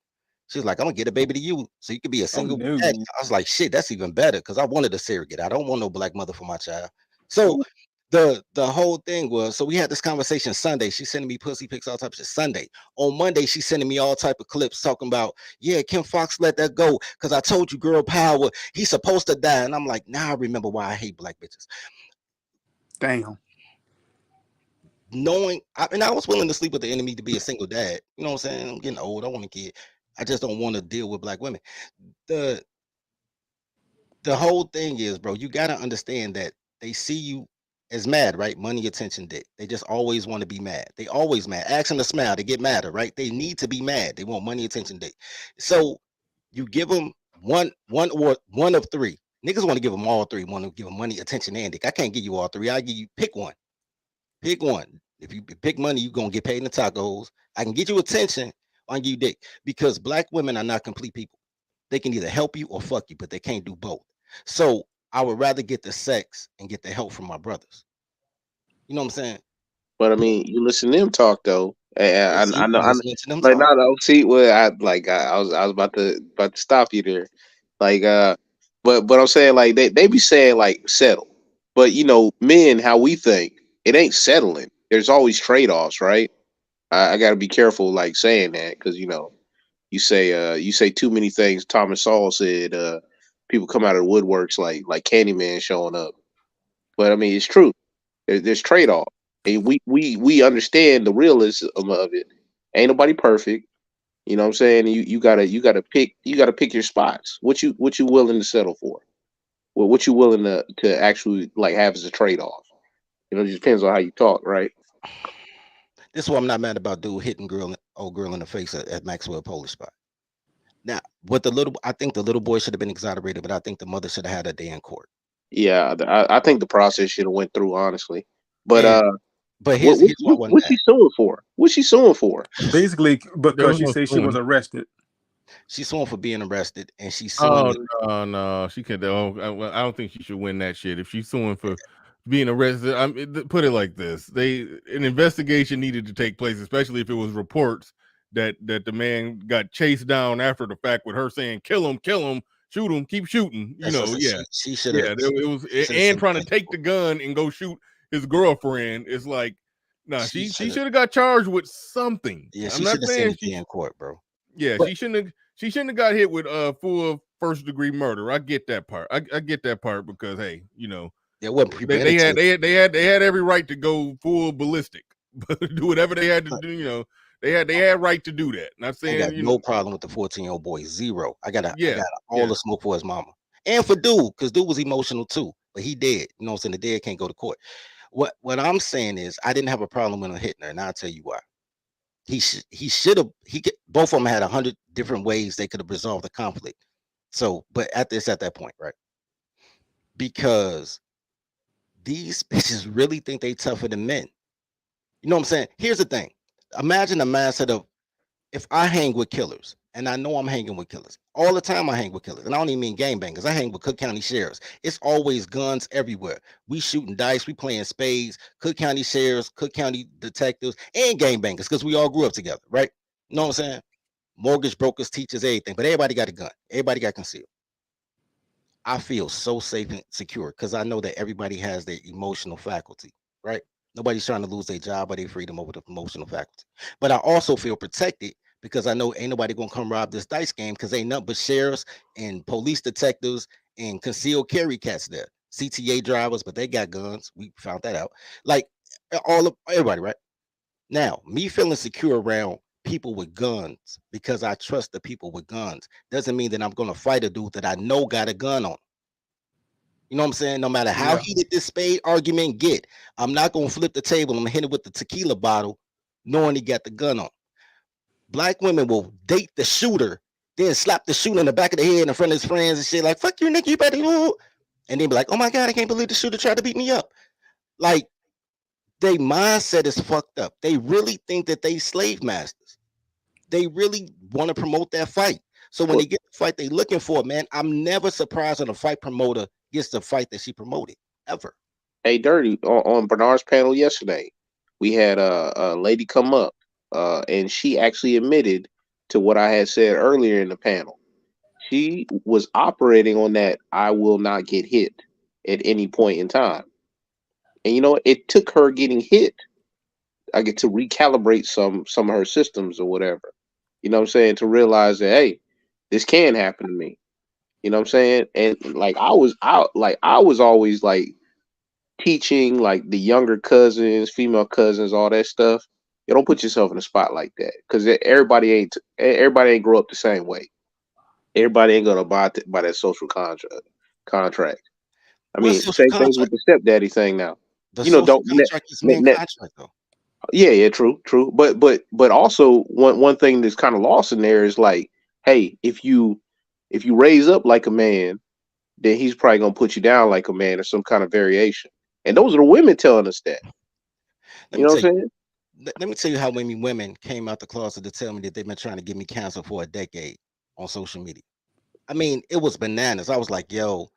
She's like, I'm gonna get a baby to you so you could be a single no. daddy. I was like, shit, that's even better because I wanted a surrogate. I don't want no black mother for my child. So the whole thing was, so we had this conversation Sunday. She's sending me pussy pics, all types of shit. Sunday. On Monday, she's sending me all type of clips talking about, yeah, Kim Fox let that go because I told you, girl power, he's supposed to die. And I'm like, now I remember why I hate black bitches. Damn. Knowing, I was willing to sleep with the enemy to be a single dad. You know what I'm saying? I'm getting old. I want a kid. I just don't want to deal with black women. The whole thing is, bro, you got to understand that they see you as mad, right? Money, attention, dick. They just always want to be mad. They always mad. Ask them to smile, they get madder, right? They need to be mad. They want money, attention, dick. So you give them one of three. Niggas want to give them all three. Want to give them money, attention, and dick. I can't give you all three. I give you pick one. Pick one. If you pick money, you're gonna get paid in the tacos. I can get you attention, I can give you dick. Because black women are not complete people. They can either help you or fuck you, but they can't do both. So I would rather get the sex and get the help from my brothers. You know what I'm saying? But I mean, you listen to them talk though. I know. Like, no. See, well, I was about to stop you there. Like, but I'm saying like they be saying like settle, but you know, men, how we think, it ain't settling. There's always trade offs, right? I got to be careful like saying that because you know, you say too many things. Thomas Sowell said, people come out of the woodworks like Candyman showing up. But I mean, it's true. There's trade off. And we understand the realism of it. Ain't nobody perfect. You know what I'm saying? You gotta pick your spots. What you willing to settle for? What you willing to actually like have as a trade off? You know, it just depends on how you talk, right? This is why I'm not mad about dude hitting old girl in the face at Maxwell Polish spot. Now, I think the little boy should have been exonerated, but I think the mother should have had a day in court. Yeah, I think the process should have went through honestly. But here's what's she suing for? What's she suing for? Basically, because she said she was arrested. She's suing for being arrested, and she's suing. Oh no, she can't. I don't think she should win that shit. If she's suing for being arrested, put it like this: an investigation needed to take place, especially if it was reports that the man got chased down after the fact with her saying "kill him, shoot him, keep shooting." You know, she should have. Yeah, it was and trying to take the gun and go shoot his girlfriend. It's like, nah, she should have got charged with something. Yeah, I'm not saying she in court, bro. Yeah, but, she shouldn't have got hit with full first degree murder. I get that part. I get that part because hey, you know, it wasn't they had every right to go full ballistic, do whatever they had to do. You know, they had right to do that. Not saying I got no problem with the 14-year-old boy. Zero. I got all the smoke for his mama and for dude because dude was emotional too, but he dead. You know what I'm saying? The dead can't go to court. What I'm saying is I didn't have a problem with him hitting her, and I'll tell you why. He should have. Both of them had 100 different ways they could have resolved the conflict. So, but at that point, right? Because these bitches really think they tougher than men. You know what I'm saying? Here's the thing. Imagine a mindset of if I hang with killers, and I know I'm hanging with killers all the time. I hang with killers, and I don't even mean gangbangers. I hang with Cook County sheriffs. It's always guns everywhere. We shooting dice, we playing spades. Cook County sheriffs, Cook County detectives, and gangbangers because we all grew up together, right? You know what I'm saying? Mortgage brokers, teachers, everything, but everybody got a gun. Everybody got concealed. I feel so safe and secure because I know that everybody has their emotional faculty, right? Nobody's trying to lose their job or their freedom over the emotional faculty. But I also feel protected because I know ain't nobody gonna come rob this dice game because ain't nothing but sheriffs and police detectives and concealed carry cats there. CTA drivers, but they got guns. We found that out. Like everybody, right? Now, me feeling secure around people with guns because I trust the people with guns doesn't mean that I'm gonna fight a dude that I know got a gun on. You know what I'm saying? No matter how heated this spade argument get, I'm not gonna flip the table. I'm gonna hit it with the tequila bottle, knowing he got the gun on. Black women will date the shooter, then slap the shooter in the back of the head in front of his friends and shit like, fuck you, nigga, you better do. And then be like, oh my God, I can't believe the shooter tried to beat me up. Like, their mindset is fucked up. They really think that they slave masters. They really want to promote that fight. So when they get the fight they looking for, man, I'm never surprised when a fight promoter gets the fight that she promoted, ever. Hey, Dirty, on Bernard's panel yesterday, we had a lady come up, and she actually admitted to what I had said earlier in the panel. She was operating on that I will not get hit at any point in time. And you know, it took her getting hit, I get to recalibrate some of her systems or whatever. You know what I'm saying? To realize that, hey, this can happen to me. You know what I'm saying? And like I was always like teaching like the younger cousins, female cousins, all that stuff. You don't put yourself in a spot like that because everybody ain't grow up the same way. Everybody ain't gonna buy that social contract. I What mean, social same things with contract? the stepdaddy thing now. The You know, social don't contract is main contract though. yeah, true. But also one thing that's kind of lost in there is like, hey, if you raise up like a man, then he's probably gonna put you down like a man or some kind of variation. And those are the women telling us that. Let You me know tell what I'm you. saying? Let me tell you how many women came out the closet to tell me that they've been trying to get me canceled for a decade on social media. I mean, it was bananas. I was like, yo,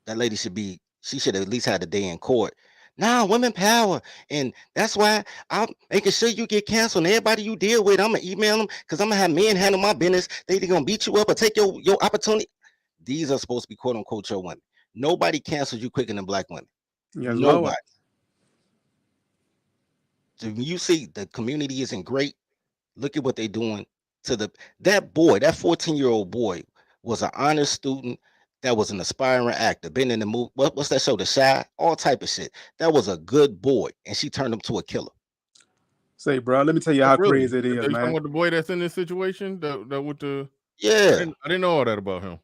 that lady she should have at least had a day in court. Nah, women power. And that's why I'm making sure you get canceled. And everybody you deal with, I'm going to email them because I'm going to have men handle my business. They either going to beat you up or take your opportunity. These are supposed to be quote unquote your women. Nobody cancels you quicker than black women. Yes, Nobody. Lord. So when you see the community isn't great, look at what they're doing to that 14-year-old boy was an honor student that was an aspiring actor, been in the movie. What's that show? The Shy, all type of shit. That was a good boy, and she turned him to a killer. Say, bro, let me tell you Oh, how really? crazy it Are is, you talking man. about the boy that's in this situation? That with the Yeah. I didn't know all that about him.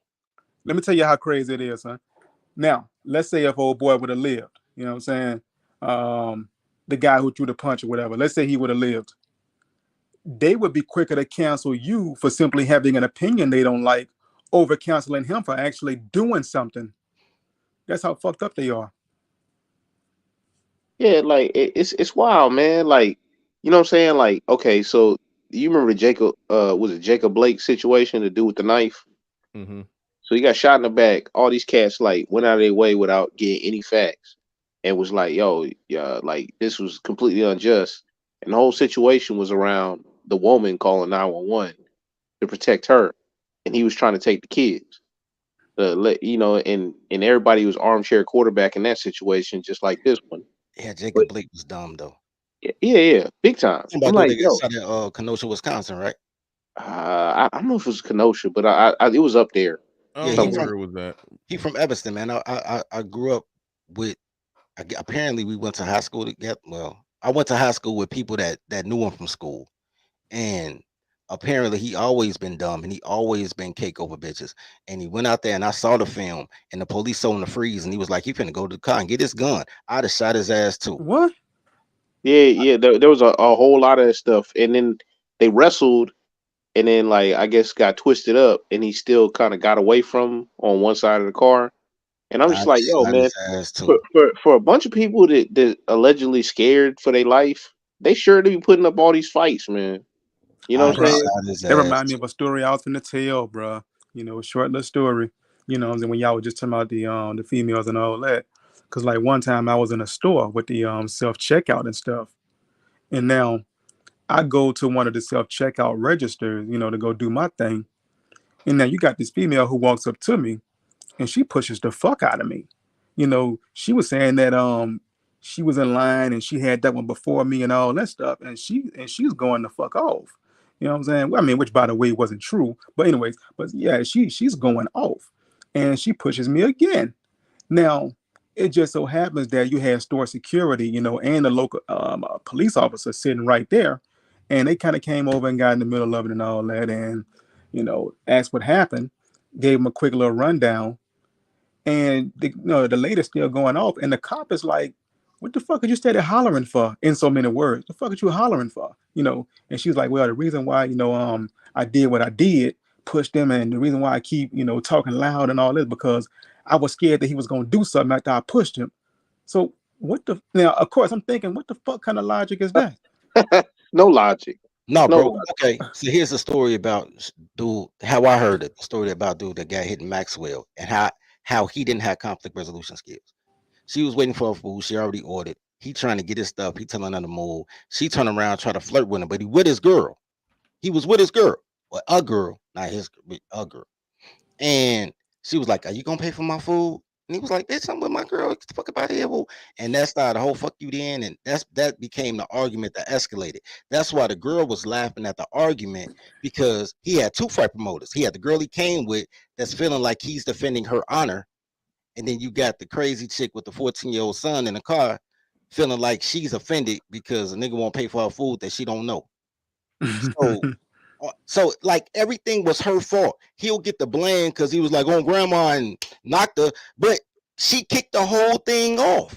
Let me tell you how crazy it is, huh? Now, let's say if old boy would have lived, you know what I'm saying? The guy who threw the punch or whatever, let's say he would have lived. They would be quicker to cancel you for simply having an opinion they don't like over canceling him for actually doing something. That's how fucked up they are. Yeah, like it's wild, man. Like, you know what I'm saying? Like, okay, so you remember Jacob was it Jacob Blake situation to do with the knife? Mm-hmm. So he got shot in the back. All these cats like went out of their way without getting any facts and was like, yo, yeah, like this was completely unjust. And the whole situation was around the woman calling 911 to protect her. And he was trying to take the kids. You know, and everybody was armchair quarterback in that situation, just like this one. Yeah, Jacob Blake was dumb though. Yeah, big time. I'm Somebody like, that got yo, shot at Kenosha, Wisconsin, right? I don't know if it was Kenosha, but it was up there. I Yeah, don't know where it was at. He from Evanston, man. I grew up with. Apparently, we went to high school together. Well, I went to high school with people that knew him from school, and apparently he always been dumb and he always been cake over bitches. And he went out there and I saw the film and the police told him to freeze and he was like, he finna go to the car and get his gun. I'd have shot his ass too. What? Yeah. There was a whole lot of that stuff, and then they wrestled, and then like I guess got twisted up, and he still kind of got away from on one side of the car. And I'm just I'd like, yo, shot man, his ass too. for a bunch of people that allegedly scared for their life, they sure to be putting up all these fights, man. You know what I'm saying? That remind me of a story I was finna tell, bro. You know, a short little story. You know, and when y'all was just talking about the females and all that. Cause like one time I was in a store with the self checkout and stuff, and now I go to one of the self checkout registers, you know, to go do my thing, and now you got this female who walks up to me, and she pushes the fuck out of me. You know, she was saying that she was in line and she had that one before me and all that stuff, and she's going the fuck off. You know what I'm saying? Well, I mean, which by the way wasn't true, but anyways, but yeah, she's going off, and she pushes me again. Now, it just so happens that you had store security, you know, and the local police officer sitting right there, and they kind of came over and got in the middle of it and all that, and you know, asked what happened, gave them a quick little rundown, and the lady's still going off, and the cop is like, "What the fuck are you started hollering for?" In so many words, the fuck are you hollering for? You know, and she's like, "Well, the reason why I did what I did, pushed him, and the reason why I keep talking loud and all this because I was scared that he was gonna do something after I pushed him." So what the now? Of course, I'm thinking, what the fuck kind of logic is that? No logic. No, No bro. logic. Okay, so here's a story about dude. How I heard it. The story about dude that got hit in Maxwell and how he didn't have conflict resolution skills. She was waiting for her food. She already ordered. He trying to get his stuff. He telling her to move. She turned around, try to flirt with him, but he with his girl. He was with his girl. Well, a girl, not his, but a girl. And she was like, "Are you gonna pay for my food?" And he was like, "Bitch, I'm with my girl. Get the fuck about here." Boo." And that started the whole fuck you then. And that became the argument that escalated. That's why the girl was laughing at the argument, because he had two fight promoters. He had the girl he came with that's feeling like he's defending her honor. And then you got the crazy chick with the 14-year-old son in the car feeling like she's offended because a nigga won't pay for her food that she don't know. So like everything was her fault. He'll get the blame because he was like on grandma and knocked her, but she kicked the whole thing off.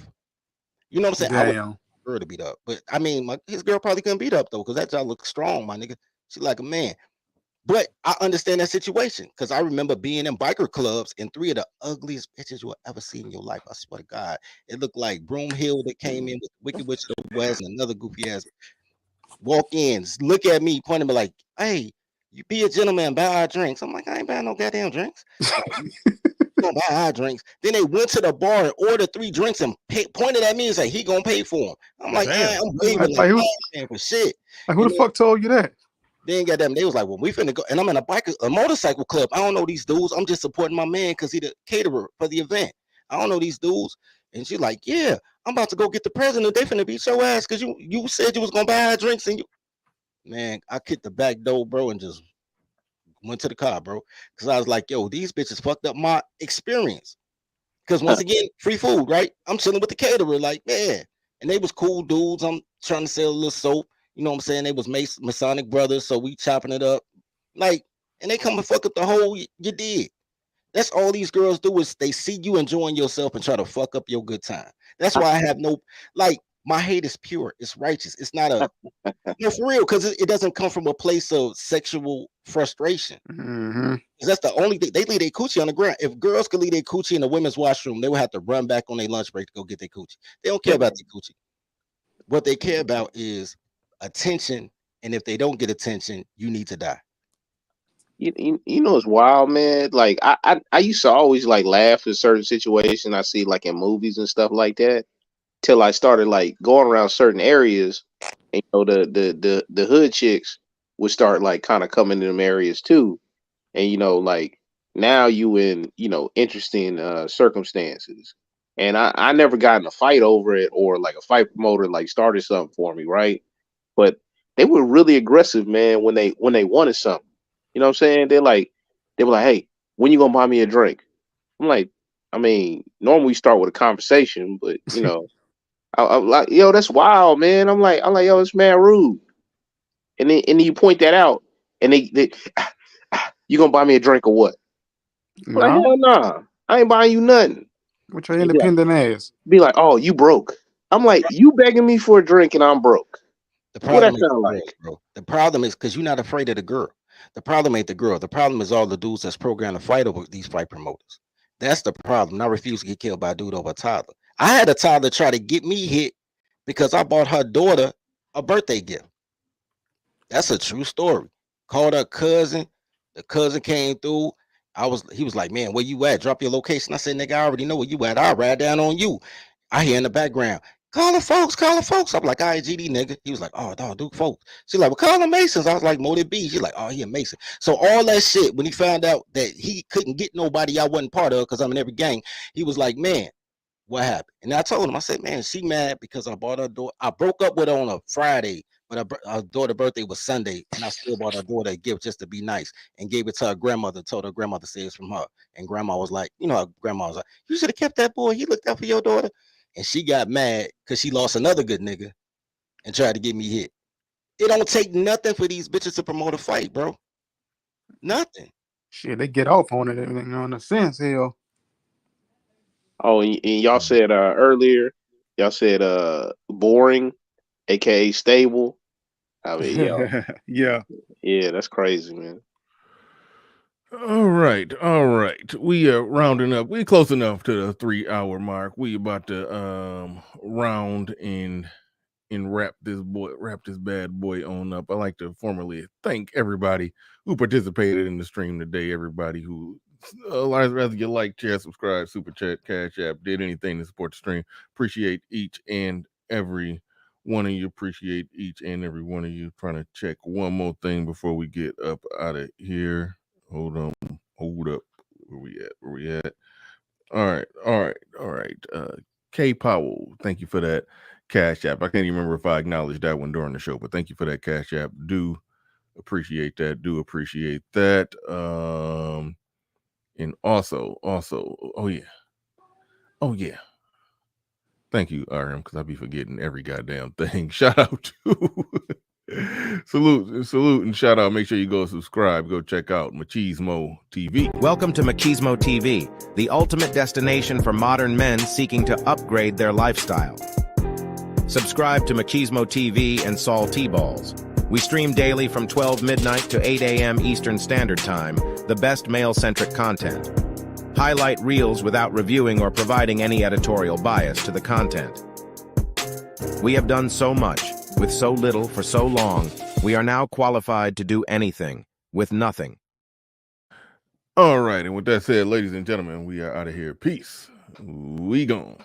You know what I'm saying? I would Damn. her to beat up, but I mean, his girl probably couldn't beat up though, because that job looks strong, my nigga. She like a man. But I understand that situation because I remember being in biker clubs and three of the ugliest bitches you'll ever see in your life. I swear to God, it looked like Broomhill that came in with Wicked Witch of the West and another goofy ass walk ins, look at me, point at me like, "Hey, you be a gentleman, buy our drinks." I'm like, "I ain't buying no goddamn drinks." Don't buy our drinks. Then they went to the bar and ordered 3 drinks and pointed at me and said, "He gonna pay for them." I'm like, I'm waving like, I ain't paying for shit. Like, who the fuck told you that? Then goddamn, they was like, "Well, we finna go," and I'm in a motorcycle club. I don't know these dudes. I'm just supporting my man because he the caterer for the event. I don't know these dudes. And she's like, "Yeah, I'm about to go get the president. They finna beat your ass because you said you was gonna buy our drinks and you." Man, I kicked the back door, bro, and just went to the car, bro. Because I was like, yo, these bitches fucked up my experience. Because once again, free food, right? I'm chilling with the caterer, like, man. And they was cool dudes. I'm trying to sell a little soap. You know what I'm saying? They was Masonic brothers, so we chopping it up. Like, and they come and fuck up the whole you did. That's all these girls do is they see you enjoying yourself and try to fuck up your good time. That's why I have no, like, my hate is pure. It's righteous. It's not a, no, for real, because it doesn't come from a place of sexual frustration. Mm-hmm. That's the only thing. They leave their coochie on the ground. If girls could leave their coochie in the women's washroom, they would have to run back on their lunch break to go get their coochie. They don't care about the coochie. What they care about is attention. And if they don't get attention, you need to die. You know it's wild, man. Like I used to always like laugh at certain situations I see like in movies and stuff like that, till I started like going around certain areas, and the hood chicks would start like kind of coming in them areas too, and like now you in interesting circumstances, and I never got in a fight over it, or like a fight promoter like started something for me, right? But they were really aggressive, man, when they wanted something. You know what I'm saying? They were like, "Hey, when you gonna buy me a drink?" I'm like, I mean, normally we start with a conversation, but I'm like, "Yo, that's wild, man." I'm like, "Yo, it's mad rude." And then you point that out, and they you gonna buy me a drink or what? I'm like, No. hell nah, I ain't buying you nothing. With your independent ass. Be like, "Oh, you broke." I'm like, "You begging me for a drink and I'm broke." The What that problem is sound the girl, like? bro. The problem is because you're not afraid of the girl. The problem ain't the girl. The problem is all the dudes that's programmed to fight over these fight promoters. That's the problem. And I refuse to get killed by a dude over a toddler. I had a toddler try to get me hit because I bought her daughter a birthday gift. That's a true story. Called her cousin. The cousin came through. He was like, "Man, where you at? Drop your location." I said, "Nigga, I already know where you at. I'll ride down on you." I hear in the background, "Call the folks, call the folks." I'm like, "All right, GD, nigga." He was like, "Oh, dog, Duke folks." She's like, "Well, call the Masons." I was like, "Motive B." She's like, "Oh, he a Mason." So all that shit, when he found out that he couldn't get nobody I wasn't part of because I'm in every gang, he was like, "Man, what happened?" And I told him, I said, "Man, she mad because I bought her daughter. I broke up with her on a Friday, but her daughter's birthday was Sunday, and I still bought her daughter a gift just to be nice and gave it to her grandmother. Told her grandmother said it's from her." And grandma was like, her grandma was like, "You should have kept that boy. He looked out for your daughter." And she got mad because she lost another good nigga and tried to get me hit. It don't take nothing for these bitches to promote a fight, bro. Nothing. Shit, they get off on it, in a sense, hell. Oh, and y'all said earlier, y'all said boring, aka stable. I mean, Yeah. yeah, that's crazy, man. All right. We are rounding up. We close enough to the 3-hour mark. We about to round and wrap this bad boy on up. I like to formally thank everybody who participated in the stream today. Everybody who whether you like, share, subscribe, super chat, Cash App, did anything to support the stream. Appreciate each and every one of you. Appreciate each and every one of you. Trying to check one more thing before we get up out of here. Hold up. Where we at? All right. K Powell, thank you for that Cash App. I can't even remember if I acknowledged that one during the show, but thank you for that Cash App. Do appreciate that. And also, oh yeah. Thank you, RM, because I be forgetting every goddamn thing. Shout out to salute and shout out. Make sure you go subscribe. Go check out Machismo TV. Welcome to Machismo TV, the ultimate destination for modern men seeking to upgrade their lifestyle. Subscribe to Machismo TV and Saul T-Balls. We stream daily from 12 midnight to 8 a.m. Eastern Standard Time, the best male-centric content. Highlight reels without reviewing or providing any editorial bias to the content. We have done so much, with so little for so long, we are now qualified to do anything, with nothing. All right, and with that said, ladies and gentlemen, we are out of here. Peace. We gone.